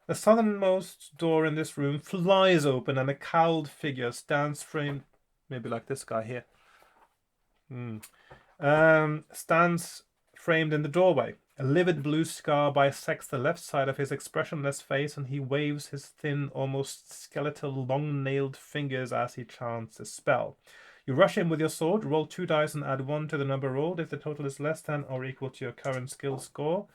The southernmost door in this room flies open and a cowled figure stands framed, maybe like this guy here. Stands framed in the doorway. A livid blue scar bisects the left side of his expressionless face, and he waves his thin, almost skeletal, long-nailed fingers as he chants a spell. You rush in with your sword, roll 2 dice and add 1 to the number rolled if the total is less than or equal to your current skill score.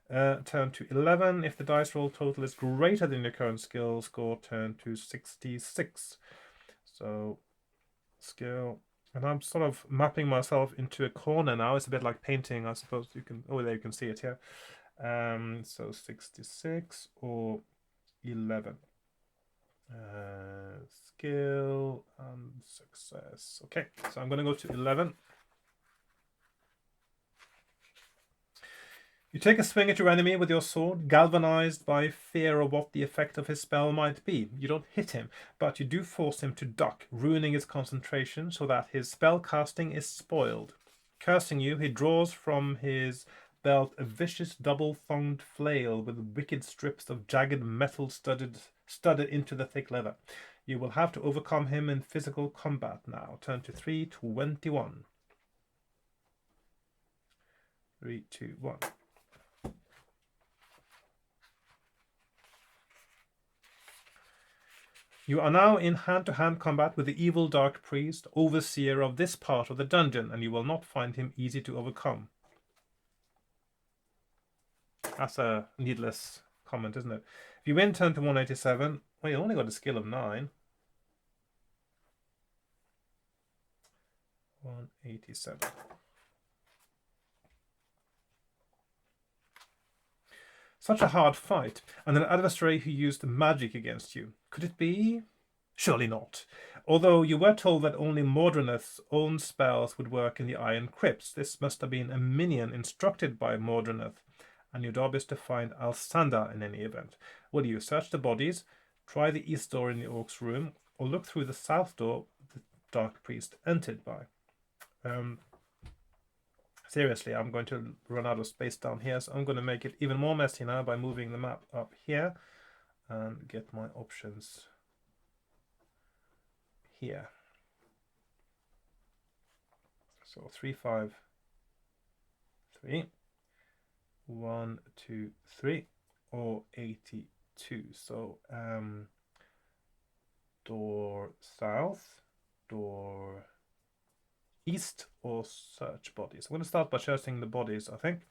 Turn to 11. If the dice roll total is greater than your current skill score, turn to 66. So, skill. And I'm sort of mapping myself into a corner now. It's a bit like painting, I suppose. You can, oh, there you can see it here. So 66 or 11. Skill and success. Okay, so I'm going to go to 11. You take a swing at your enemy with your sword, galvanized by fear of what the effect of his spell might be. You don't hit him, but you do force him to duck, ruining his concentration so that his spell casting is spoiled. Cursing you, he draws from his belt a vicious double-thonged flail with wicked strips of jagged metal studded into the thick leather. You will have to overcome him in physical combat now. Turn to 321. 3, 2, 1. You are now in hand-to-hand combat with the evil dark priest, overseer of this part of the dungeon, and you will not find him easy to overcome. That's a needless comment, isn't it? If you win, turn to 187. Well, you only got a skill of 9. 187. Such a hard fight, and an adversary who used magic against you. Could it be? Surely not. Although you were told that only Mordreneth's own spells would work in the Iron Crypts, this must have been a minion instructed by Mordreneth, and your job is to find Alsander in any event. Will you search the bodies, try the east door in the Orc's room, or look through the south door the Dark Priest entered by? Seriously, I'm going to run out of space down here, so I'm going to make it even more messy now by moving the map up here and get my options here. So 3, 5, 3, 1, 2, 3, or 82. So door south, door east, or search bodies. I'm going to start by searching the bodies, I think.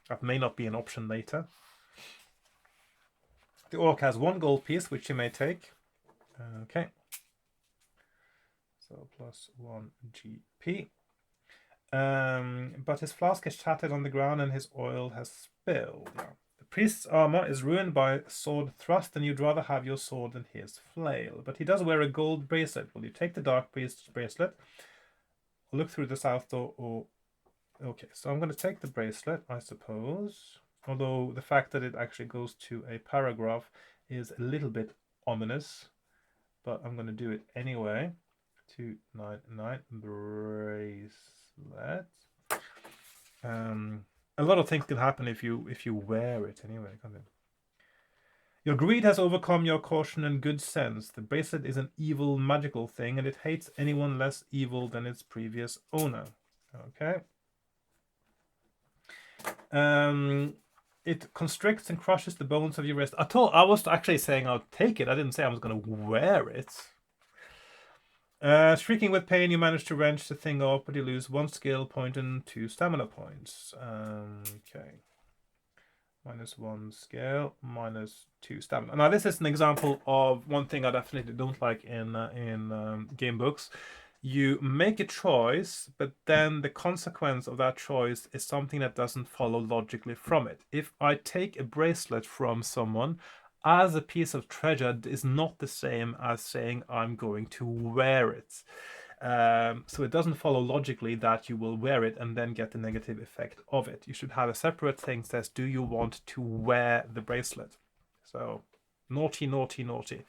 That may not be an option later. The orc has 1 gold piece, which you may take. Okay. So plus 1 GP. But his flask is shattered on the ground and his oil has spilled. Now, the priest's armor is ruined by sword thrust, and you'd rather have your sword than his flail. But he does wear a gold bracelet. Will you take the dark priest's bracelet, or look through the south door, or... Okay, so I'm going to take the bracelet, I suppose. Although the fact that it actually goes to a paragraph is a little bit ominous. But I'm going to do it anyway. 299 bracelet. A lot of things can happen if you wear it anyway, can't it? Your greed has overcome your caution and good sense. The bracelet is an evil magical thing, and it hates anyone less evil than its previous owner. Okay. It constricts and crushes the bones of your wrist. I was actually saying I'll take it. I didn't say I was going to wear it. Shrieking with pain, you manage to wrench the thing off, but you lose 1 skill point and 2 stamina points. Okay. -1 skill, -2 stamina. Now, this is an example of one thing I definitely don't like in game books. You make a choice, but then the consequence of that choice is something that doesn't follow logically from it. If I take a bracelet from someone as a piece of treasure, is not the same as saying I'm going to wear it. So it doesn't follow logically that you will wear it and then get the negative effect of it. You should have a separate thing that says, do you want to wear the bracelet? So naughty, naughty, naughty.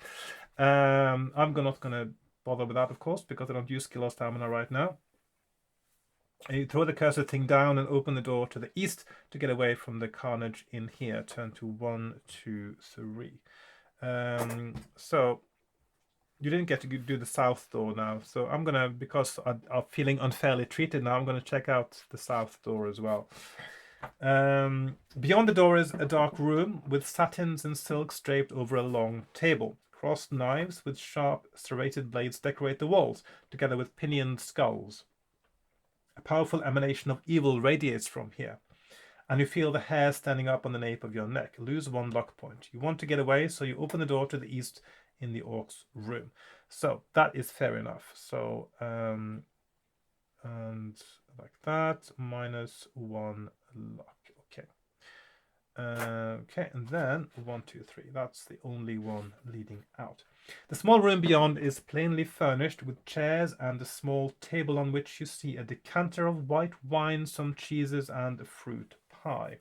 I'm not going to bother with that, of course, because I don't use skill or stamina right now. And you throw the cursor thing down and open the door to the east to get away from the carnage in here. Turn to 1, 2, 3. So you didn't get to do the south door now, so I'm gonna, because I'm feeling unfairly treated now, I'm gonna check out the south door as well. Beyond the door is a dark room with satins and silks draped over a long table. Crossed knives with sharp serrated blades decorate the walls, together with pinioned skulls. A powerful emanation of evil radiates from here, and you feel the hair standing up on the nape of your neck. Lose 1 luck point. You want to get away, so you open the door to the east in the orc's room. So that is fair enough. So and like that, -1 luck. Okay. Okay, and then 1, 2, 3. That's the only one leading out. The small room beyond is plainly furnished with chairs and a small table on which you see a decanter of white wine, some cheeses, and a fruit pie.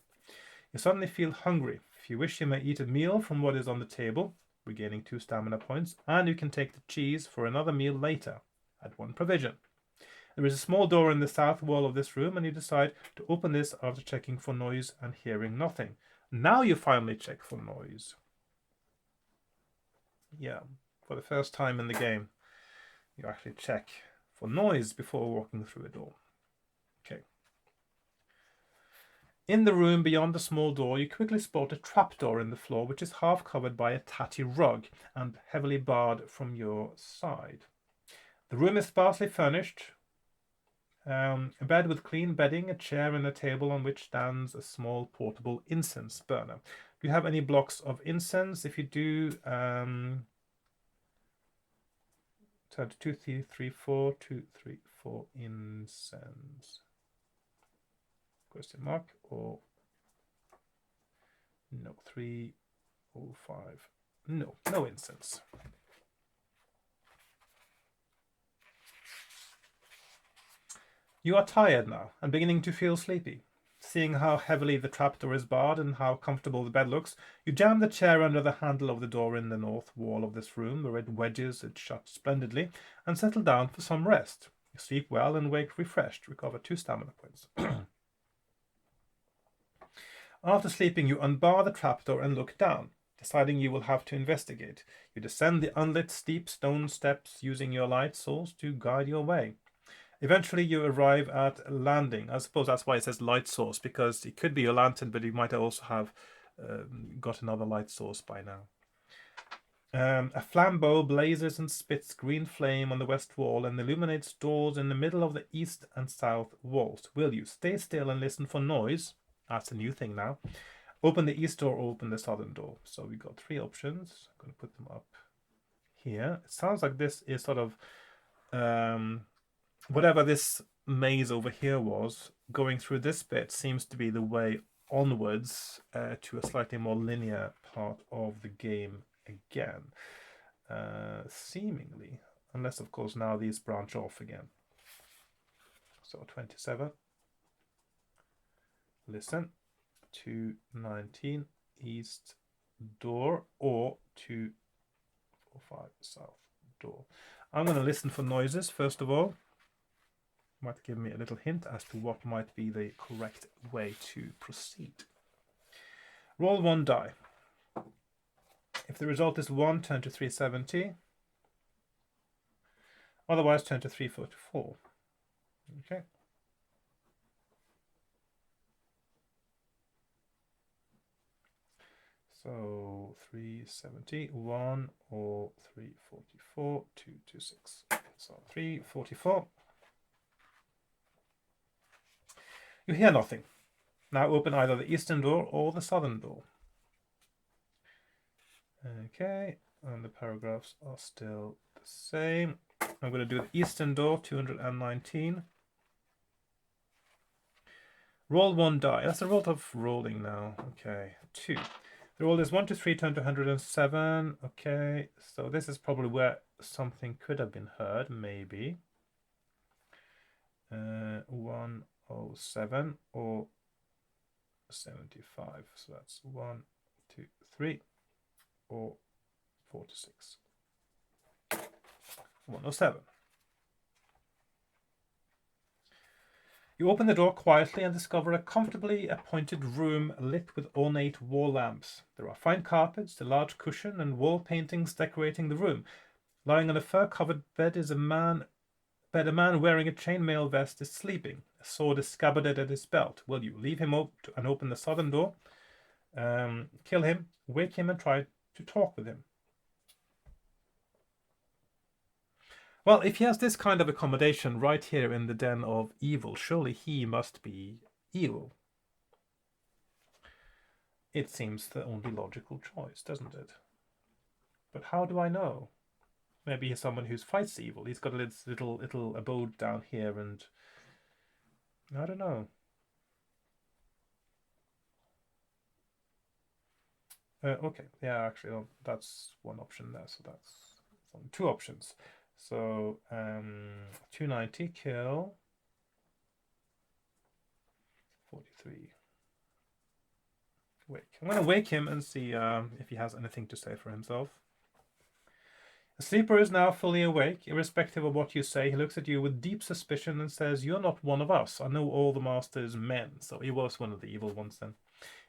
You suddenly feel hungry. If you wish, you may eat a meal from what is on the table, regaining 2 stamina points, and you can take the cheese for another meal later, at 1 provision. There is a small door in the south wall of this room, and you decide to open this after checking for noise and hearing nothing. Now you finally check for noise. Yeah, for the first time in the game, you actually check for noise before walking through a door. Okay. In the room beyond the small door, you quickly spot a trapdoor in the floor, which is half covered by a tatty rug and heavily barred from your side. The room is sparsely furnished. A bed with clean bedding, a chair and a table on which stands a small portable incense burner. Do you have any blocks of incense? If you do, turn to 2, 3, 3, 4, 2, 3, 4 incense. Question mark, or no, 3, 4, 5. No incense. You are tired now and beginning to feel sleepy. Seeing how heavily the trapdoor is barred and how comfortable the bed looks, you jam the chair under the handle of the door in the north wall of this room, where it wedges it shut splendidly, and settle down for some rest. You sleep well and wake refreshed, recover 2 stamina points. After sleeping, you unbar the trapdoor and look down, deciding you will have to investigate. You descend the unlit steep stone steps using your light source to guide your way. Eventually, you arrive at a landing. I suppose that's why it says light source, because it could be your lantern, but you might also have got another light source by now. A flambeau blazes and spits green flame on the west wall and illuminates doors in the middle of the east and south walls. Will you stay still and listen for noise? That's a new thing now. Open the east door or open the southern door. So we got 3 options. I'm going to put them up here. It sounds like this is sort of whatever this maze over here was, going through this bit seems to be the way onwards to a slightly more linear part of the game again. Seemingly. Unless, of course, now these branch off again. So 27. Listen. 219 east door or 245 south door. I'm going to listen for noises first of all. Might give me a little hint as to what might be the correct way to proceed. Roll 1 die. If the result is 1, turn to 370. Otherwise, turn to 344. Okay. So 371 or 344, 226. So FF34. You hear nothing. Now open either the eastern door or the southern door. Okay, and the paragraphs are still the same. I'm going to do the eastern door, 219. Roll 1 die. That's a lot of rolling now. Okay, 2. The roll is 1 to 3, turn to 107. Okay, so this is probably where something could have been heard, maybe. 107 or 75. So that's 1, 2, 3, or 4 to 6. 107. You open the door quietly and discover a comfortably appointed room lit with ornate wall lamps. There are fine carpets, a large cushion, and wall paintings decorating the room. Lying on a fur-covered bed is a man wearing a chainmail vest is sleeping. A sword is scabbarded at his belt. Will you leave him and open the southern door? Kill him, wake him, and try to talk with him. Well, if he has this kind of accommodation right here in the den of evil, surely he must be evil. It seems the only logical choice, doesn't it? But how do I know? Maybe he's someone who fights evil. He's got a little abode down here, and I don't know. Okay, yeah, actually, that's one option there. So that's 2 options. So 290 kill 43. Wake. I'm going to wake him and see if he has anything to say for himself. The sleeper is now fully awake. Irrespective of what you say, he looks at you with deep suspicion and says, "You're not one of us. I know all the master's men." So he was one of the evil ones then.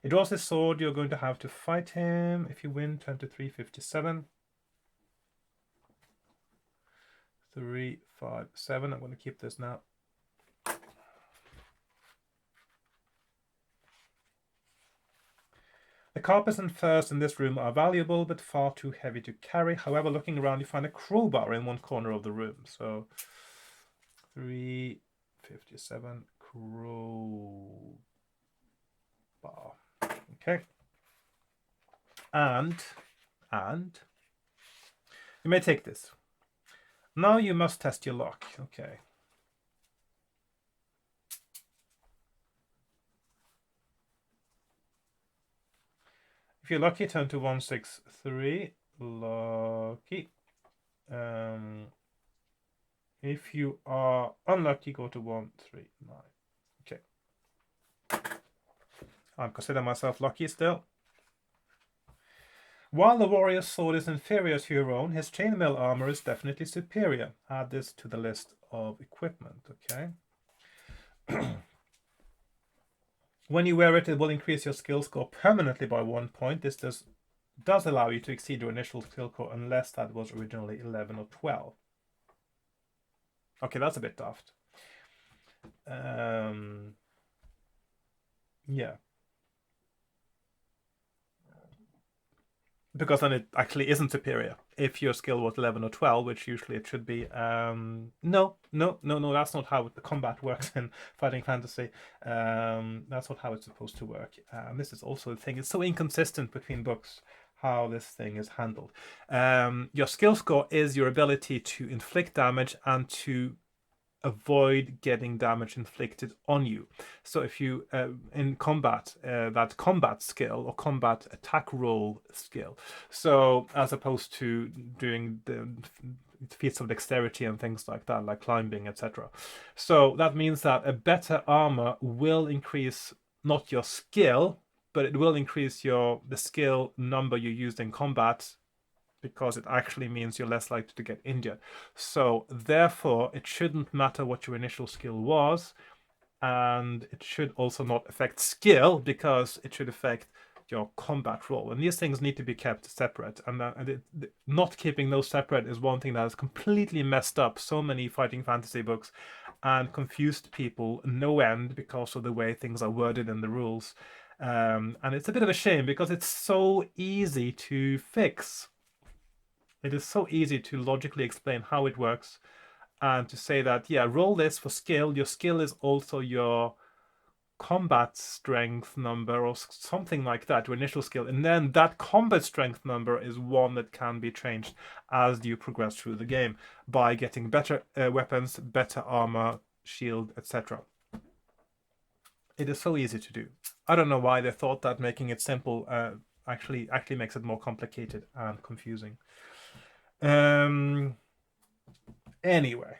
He draws his sword. You're going to have to fight him. If you win, turn to 357. 357. I'm going to keep this now. The carpets and furs in this room are valuable, but far too heavy to carry. However, looking around, you find a crowbar in one corner of the room. So 357 crowbar. Okay. And you may take this. Now you must test your luck. Okay. If you're lucky, turn to 163. Lucky. If you are unlucky, go to 139. Okay. I'm considering myself lucky still. While the warrior's sword is inferior to your own, his chainmail armor is definitely superior. Add this to the list of equipment, okay? When you wear it, it will increase your skill score permanently by 1 point. This does allow you to exceed your initial skill score unless that was originally 11 or 12. Okay, that's a bit daft. Yeah. Because then it actually isn't superior if your skill was 11 or 12, which usually it should be. No, that's not how the combat works in fighting fantasy. That's not how it's supposed to work. This is also the thing. It's so inconsistent between books how this thing is handled. Your skill score is your ability to inflict damage and to avoid getting damage inflicted on you. So if you in combat, that combat skill or combat attack roll skill, so as opposed to doing the feats of dexterity and things like that, like climbing, etc. So that means that a better armor will increase not your skill, but it will increase the skill number you used in combat, because it actually means you're less likely to get injured. So therefore, it shouldn't matter what your initial skill was, and it should also not affect skill, because it should affect your combat roll. And these things need to be kept separate. And not keeping those separate is one thing that has completely messed up so many fighting fantasy books and confused people no end because of the way things are worded in the rules. And it's a bit of a shame because it's so easy to fix. It is so easy to logically explain how it works, and to say that, yeah, roll this for skill. Your skill is also your combat strength number or something like that, your initial skill. And then that combat strength number is one that can be changed as you progress through the game by getting better weapons, better armor, shield, etc. It is so easy to do. I don't know why they thought that making it simple actually makes it more complicated and confusing. Anyway,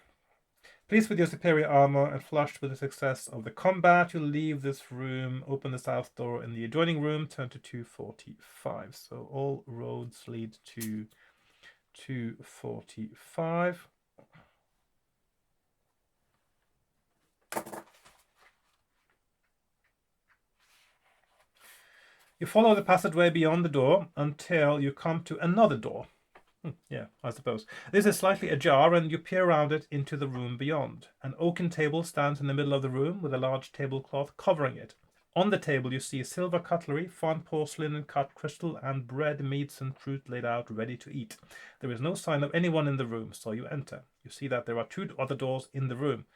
pleased with your superior armor and flushed with the success of the combat, you leave this room, open the south door in the adjoining room, turn to 245. So all roads lead to 245. You follow the passageway beyond the door until you come to another door. Yeah, I suppose. This is slightly ajar, and you peer around it into the room beyond. An oaken table stands in the middle of the room with a large tablecloth covering it. On the table you see silver cutlery, fine porcelain and cut crystal, and bread, meats, and fruit laid out ready to eat. There is no sign of anyone in the room, so you enter. You see that there are two other doors in the room,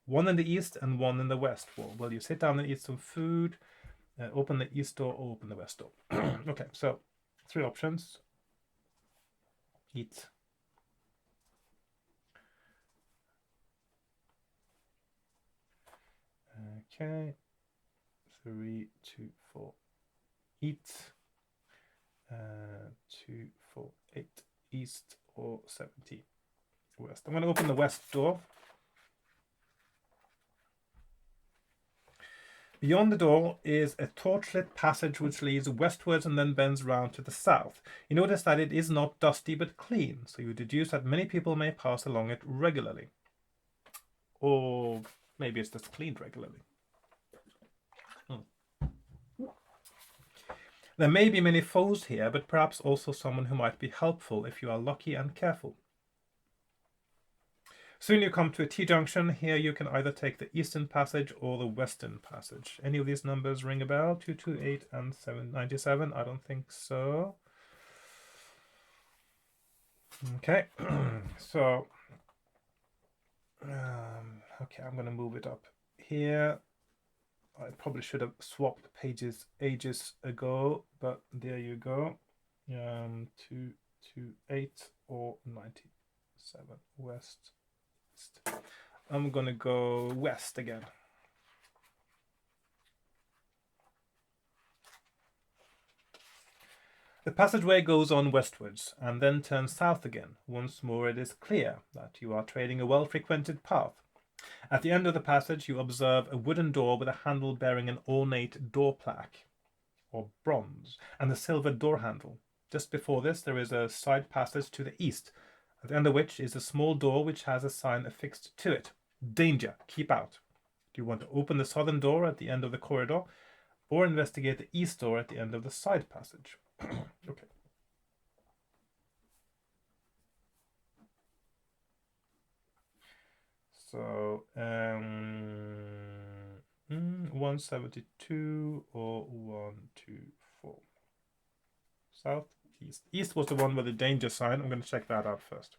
one in the east and one in the west wall. Well, you sit down and eat some food, open the east door or open the west door. Okay, so 3 options. Eat. Okay. 3, 2, 4. Eat. 2, 4, 8. East or 70. West. I'm going to open the west door. Beyond the door is a torchlit passage which leads westwards and then bends round to the south. You notice that it is not dusty but clean, so you deduce that many people may pass along it regularly. Or maybe it's just cleaned regularly. There may be many foes here, but perhaps also someone who might be helpful if you are lucky and careful. Soon you come to a T-junction. Here you can either take the eastern passage or the western passage. Any of these numbers ring a bell? 228 and 797? I don't think so. Okay, so okay, I'm going to move it up here. I probably should have swapped pages ages ago, but there you go. 228 or 97 west. I'm gonna go west again. The passageway goes on westwards and then turns south again. Once more it is clear that you are treading a well-frequented path. At the end of the passage you observe a wooden door with a handle bearing an ornate door plaque, or bronze, and a silver door handle. Just before this there is a side passage to the east, at the end of which is a small door which has a sign affixed to it. Danger, keep out. Do you want to open the southern door at the end of the corridor, or investigate the east door at the end of the side passage? Okay. So 172 or 124. South, east. East was the one with the danger sign. I'm going to check that out first.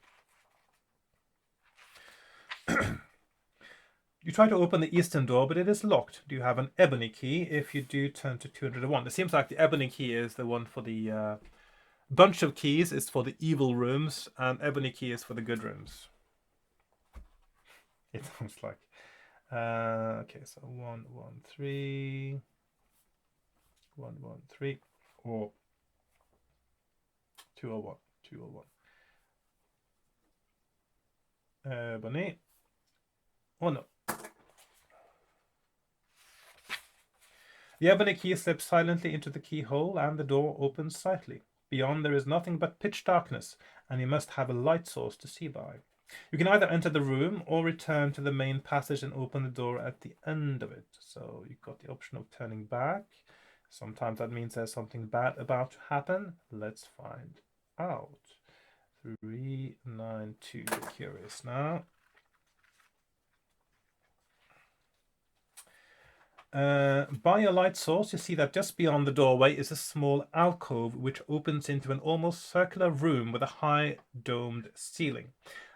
You try to open the eastern door, but it is locked. Do you have an ebony key? If you do, turn to 201. It seems like the ebony key is the one for the bunch of keys is for the evil rooms, and ebony key is for the good rooms. It sounds like. Okay, so 113, 113, or 201, 201. Ebony. Oh no. The ebony key slips silently into the keyhole and the door opens slightly. Beyond there is nothing but pitch darkness, and you must have a light source to see by. You can either enter the room or return to the main passage and open the door at the end of it. So you've got the option of turning back. Sometimes that means there's something bad about to happen. Let's find out. 392. Curious now. By your light source, you see that just beyond the doorway is a small alcove which opens into an almost circular room with a high domed ceiling.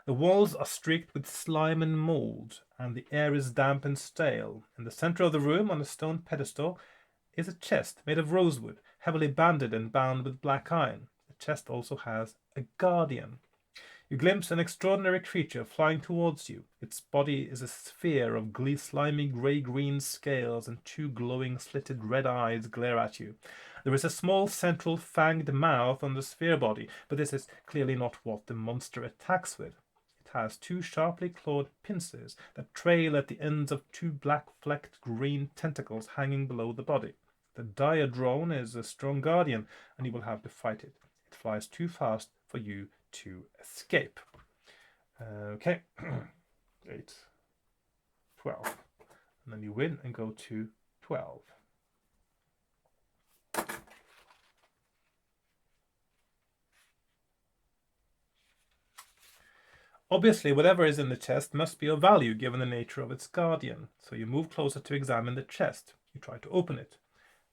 The walls are streaked with slime and mold, and the air is damp and stale. In the center of the room, on a stone pedestal, is a chest made of rosewood, heavily banded and bound with black iron. The chest also has a guardian. You glimpse an extraordinary creature flying towards you. Its body is a sphere of slimy grey-green scales, and two glowing slitted red eyes glare at you. There is a small central fanged mouth on the sphere body, but this is clearly not what the monster attacks with. It has two sharply clawed pincers that trail at the ends of two black-flecked green tentacles hanging below the body. The dire drone is a strong guardian, and you will have to fight it. It flies too fast for you to escape. Okay, 8, 12. And then you win and go to 12. Obviously, whatever is in the chest must be of value given the nature of its guardian. So you move closer to examine the chest. You try to open it.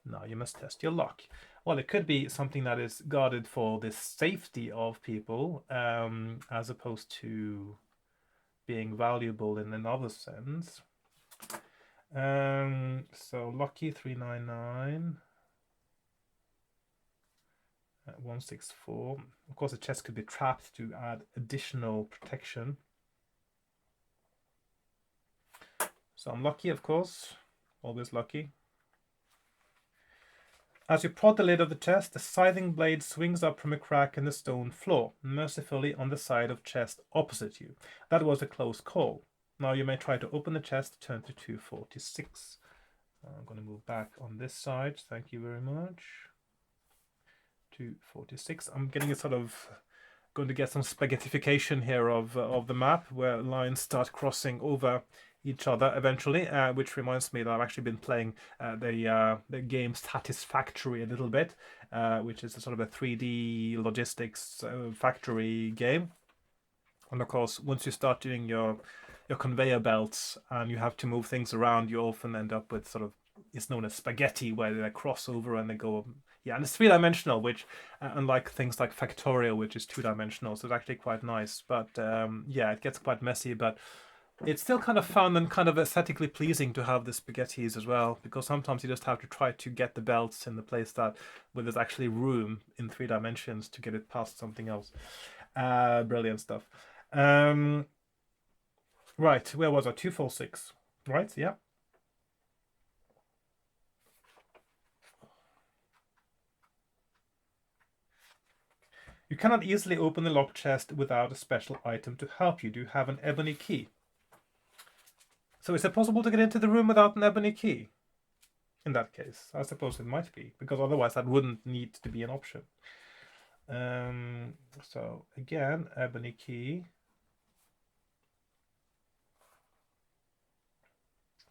Now you must test your luck. Well, it could be something that is guarded for the safety of people, as opposed to being valuable in another sense. So lucky 399. 164. Of course, the chest could be trapped to add additional protection. So I'm lucky, of course. Always lucky. As you prod the lid of the chest, the scything blade swings up from a crack in the stone floor, mercifully on the side of chest opposite you. That was a close call. Now you may try to open the chest, turn to 246. I'm going to move back on this side. Thank you very much. 246. I'm getting a sort of going to get some spaghettification here of the map, where lines start crossing over each other eventually, which reminds me that I've actually been playing the game Satisfactory a little bit, which is a sort of a 3D logistics factory game. And of course, once you start doing your conveyor belts and you have to move things around, you often end up with sort of, it's known as spaghetti, where they cross over and they go, yeah, and it's 3-dimensional, which unlike things like Factorio, which is 2-dimensional, so it's actually quite nice. But yeah, it gets quite messy, but it's still kind of fun and kind of aesthetically pleasing to have the spaghettis as well, because sometimes you just have to try to get the belts in the place that where there's actually room in 3 dimensions to get it past something else. Brilliant stuff. Right, where was I? 246. Right, yeah. You cannot easily open the locked chest without a special item to help you. Do you have an ebony key? So is it possible to get into the room without an ebony key? In that case, I suppose it might be, because otherwise that wouldn't need to be an option. So again, ebony key.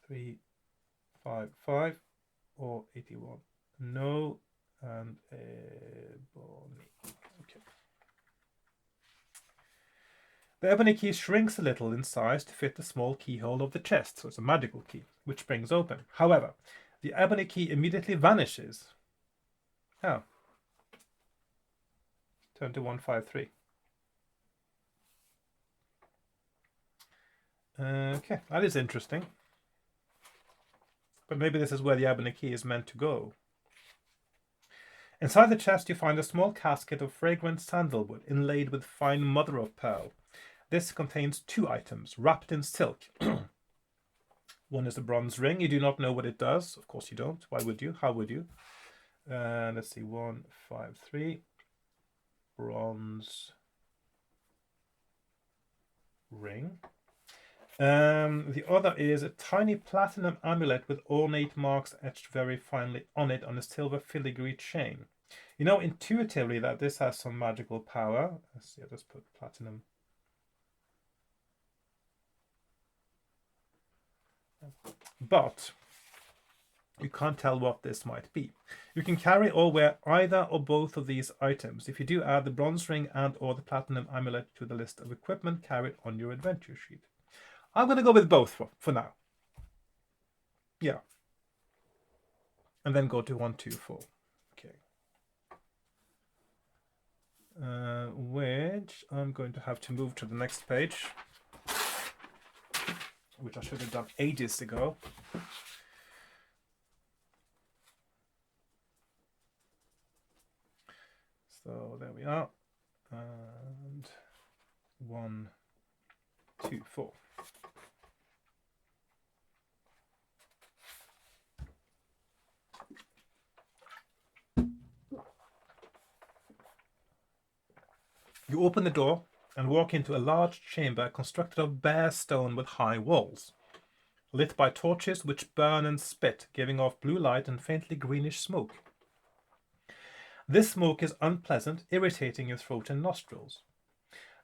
355 or 81. No, and ebony. Okay. The ebony key shrinks a little in size to fit the small keyhole of the chest, so it's a magical key, which springs open. However, the ebony key immediately vanishes. Oh. Turn to 153. Okay, that is interesting. But maybe this is where the ebony key is meant to go. Inside the chest you find a small casket of fragrant sandalwood inlaid with fine mother of pearl. This contains 2 items wrapped in silk. One is a bronze ring. You do not know what it does. Of course you don't. Why would you? How would you? Let's see, 153. Bronze ring. The other is a tiny platinum amulet with ornate marks etched very finely on it on a silver filigree chain. You know intuitively that this has some magical power. Let's see, I'll just put platinum. But you can't tell what this might be. You can carry or wear either or both of these items. If you do, add the bronze ring and or the platinum amulet to the list of equipment carried on your adventure sheet. I'm going to go with both for now. Yeah. And then go to 124. Okay. which I'm going to have to move to the next page, which I should have done ages ago. So there we are. And 1, 2, 4. You open the door and walk into a large chamber constructed of bare stone with high walls, lit by torches which burn and spit, giving off blue light and faintly greenish smoke. This smoke is unpleasant, irritating your throat and nostrils.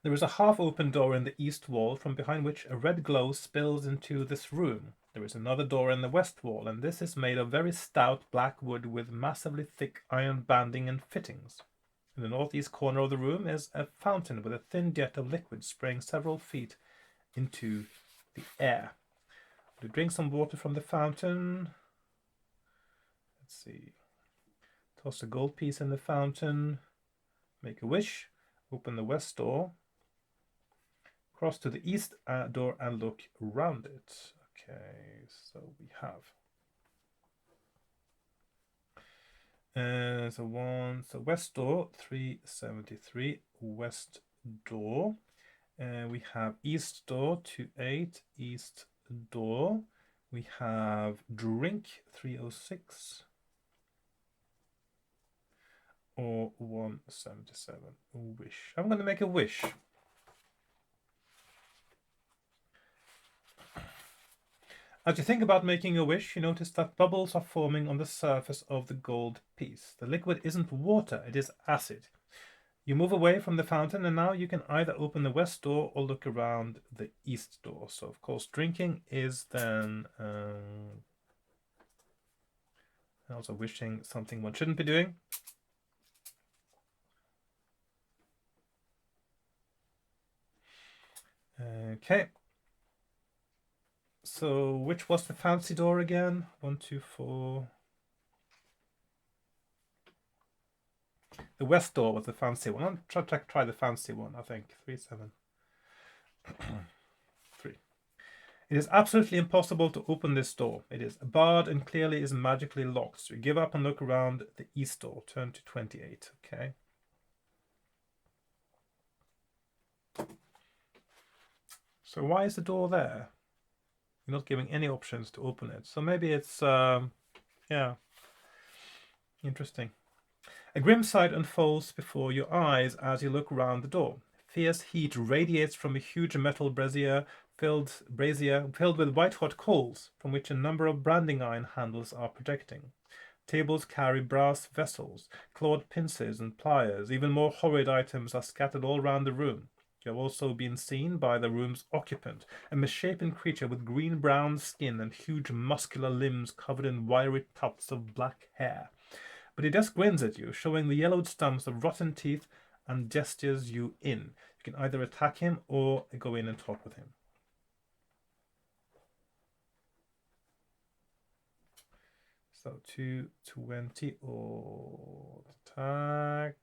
There is a half-open door in the east wall, from behind which a red glow spills into this room. There is another door in the west wall, and this is made of very stout black wood with massively thick iron banding and fittings. In the northeast corner of the room is a fountain with a thin jet of liquid spraying several feet into the air. To drink some water from the fountain. Let's see. Toss a gold piece in the fountain. Make a wish. Open the west door. Cross to the east door and look around it. Okay, so we have. So west door 373, west door. We have east door 28, east door. We have drink 306 or 177. Wish. I'm going to make a wish. As you think about making a wish, you notice that bubbles are forming on the surface of the gold piece. The liquid isn't water, it is acid. You move away from the fountain, and now you can either open the west door or look around the east door. So, of course, drinking is then also wishing something one shouldn't be doing. Okay. So, which was the fancy door again? 1, 2, 4. The west door was the fancy one. I'll try the fancy one, I think. 3, 7. 3. It is absolutely impossible to open this door. It is barred and clearly is magically locked. So you give up and look around the east door. Turn to 28. Okay. So why is the door there? You're not giving any options to open it. So maybe it's, yeah, interesting. A grim sight unfolds before your eyes as you look round the door. Fierce heat radiates from a huge metal brazier filled with white-hot coals, from which a number of branding iron handles are projecting. Tables carry brass vessels, clawed pincers and pliers. Even more horrid items are scattered all round the room. You have also been seen by the room's occupant, a misshapen creature with green-brown skin and huge muscular limbs covered in wiry tufts of black hair. But he just grins at you, showing the yellowed stumps of rotten teeth, and gestures you in. You can either attack him or go in and talk with him. So 220 or attack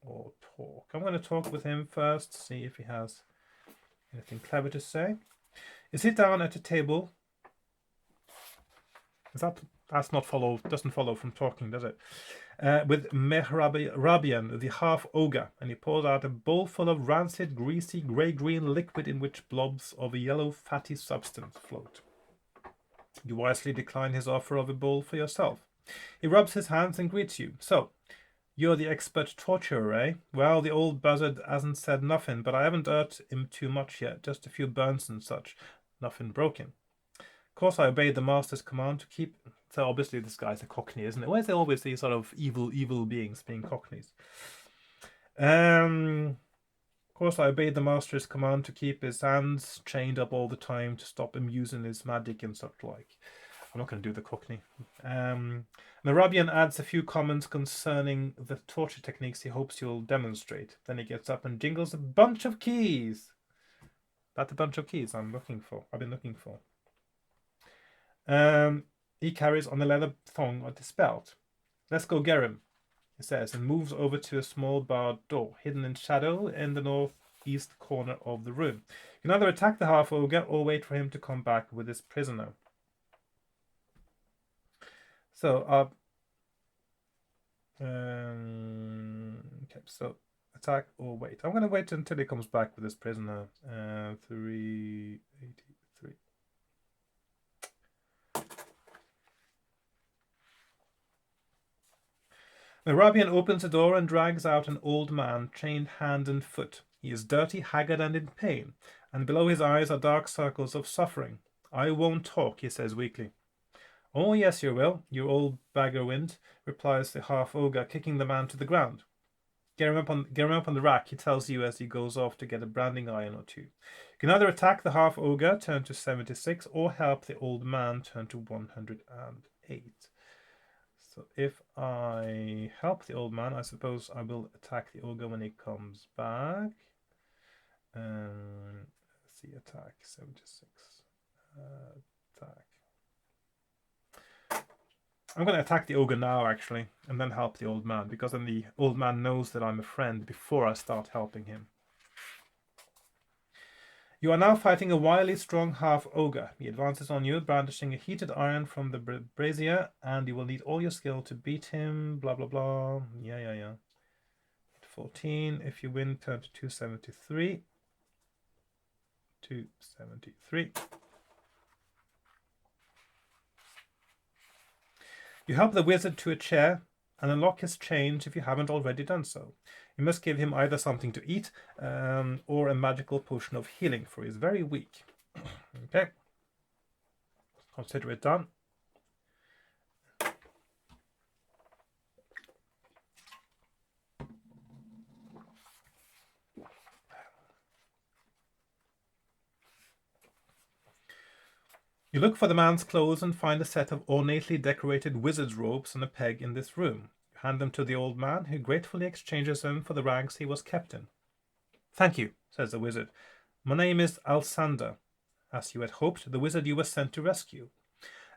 or talk. I'm going to talk with him first, see if he has anything clever to say. You sit down at a table. Doesn't follow from talking, does it? With Mehrabian, the half-ogre, and he pours out a bowl full of rancid, greasy, grey-green liquid in which blobs of a yellow, fatty substance float. You wisely decline his offer of a bowl for yourself. He rubs his hands and greets you. So, you're the expert torturer, eh? Well, the old buzzard hasn't said nothing, but I haven't hurt him too much yet. Just a few burns and such. Nothing broken. Of course, I obeyed the master's command to keep... So obviously this guy's a cockney, isn't it? Why is there always these sort of evil beings being cockneys? Of course, I obeyed the master's command to keep his hands chained up all the time to stop him using his magic and such like. I'm not going to do the cockney. Merabian adds a few comments concerning the torture techniques he hopes you'll demonstrate. Then he gets up and jingles a bunch of keys. That's a bunch of keys I've been looking for. He carries on the leather thong at his belt. Let's go get him. it says, and moves over to a small barred door, hidden in shadow in the northeast corner of the room. You can either attack the half-ogre or wait for him to come back with his prisoner. So, okay, so attack or wait. I'm going to wait until he comes back with his prisoner. 383. Merabian opens the door and drags out an old man, chained hand and foot. He is dirty, haggard, and in pain, and below his eyes are dark circles of suffering. I won't talk, he says weakly. Oh, yes, you will, you old baggerwind, replies the half-ogre, kicking the man to the ground. Get him up on the rack, he tells you as he goes off to get a branding iron or two. You can either attack the half-ogre, turn to 76, or help the old man, turn to 108. So if I help the old man, I suppose I will attack the ogre when he comes back. Let's see, attack 76. Attack. I'm going to attack the ogre now, actually, and then help the old man, because then the old man knows that I'm a friend before I start helping him. You are now fighting a wily, strong half-ogre. He advances on you, brandishing a heated iron from the brazier, and you will need all your skill to beat him, blah, blah, blah. Yeah. 14. If you win, turn to 273. 273. You help the wizard to a chair and unlock his chains if you haven't already done so. You must give him either something to eat or a magical potion of healing, for he is very weak. Okay. Consider it done. You look for the man's clothes and find a set of ornately decorated wizard's robes on a peg in this room. You hand them to the old man, who gratefully exchanges them for the rags he was kept in. Thank you, says the wizard. My name is Alsander. As you had hoped, the wizard you were sent to rescue.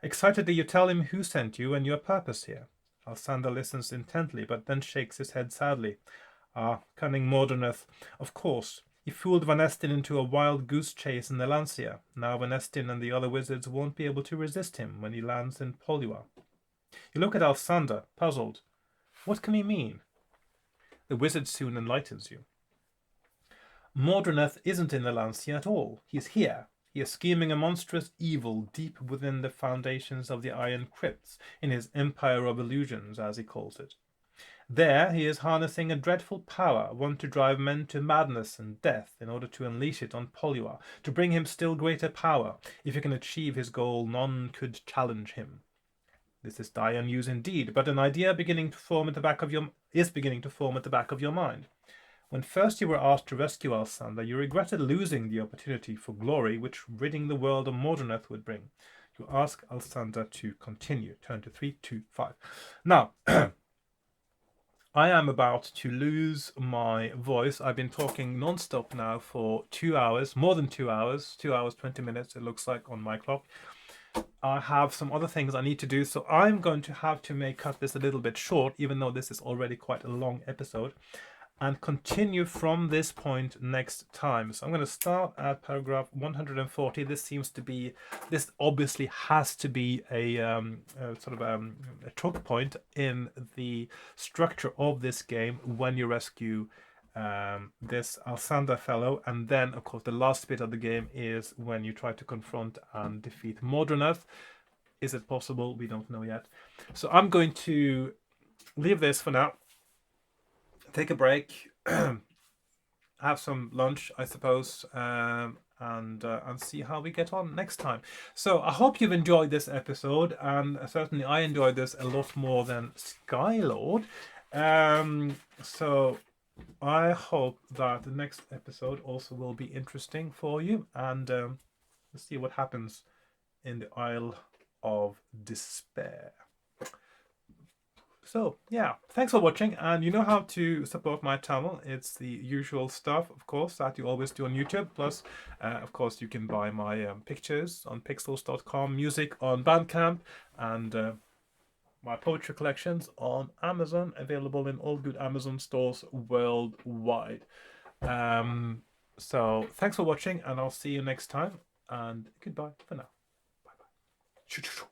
Excitedly you tell him who sent you and your purpose here. Alsander listens intently, but then shakes his head sadly. Ah, cunning Mordrednath, of course. He fooled Van Estin into a wild goose chase in Elancia. Now Van Estin and the other wizards won't be able to resist him when he lands in Polua. You look at Alsander, puzzled. What can he mean? The wizard soon enlightens you. Mordrednath isn't in Elancia at all. He's here. He is scheming a monstrous evil deep within the foundations of the Iron Crypts, in his Empire of Illusions, as he calls it. There he is harnessing a dreadful power, one to drive men to madness and death in order to unleash it on Polua, to bring him still greater power. If he can achieve his goal, none could challenge him. This is dire news indeed, but an idea is beginning to form at the back of your mind. When first you were asked to rescue Alsander, you regretted losing the opportunity for glory which ridding the world of Mordrednath would bring. You ask Alsander to continue. Turn to 325. Now, I am about to lose my voice. I've been talking non-stop now for 2 hours, more than 2 hours, 2 hours, 20 minutes, it looks like on my clock. I have some other things I need to do, so I'm going to have to cut this a little bit short, even though this is already quite a long episode, and continue from this point next time. So I'm going to start at paragraph 140. This obviously has to be a choke point in the structure of this game when you rescue this Alsander fellow, and then of course the last bit of the game is when you try to confront and defeat Mordrednath. Is it possible? We don't know yet. So I'm going to leave this for now. Take a break, have some lunch, I suppose, and see how we get on next time. So I hope you've enjoyed this episode, and certainly I enjoyed this a lot more than Skylord. So I hope that the next episode also will be interesting for you, and let's see what happens in the Isle of Despair. So, yeah, thanks for watching, and you know how to support my channel. It's the usual stuff, of course, that you always do on YouTube. Plus, of course, you can buy my pictures on pixels.com, music on Bandcamp, and my poetry collections on Amazon, available in all good Amazon stores worldwide. So thanks for watching, and I'll see you next time. And goodbye for now. Bye bye.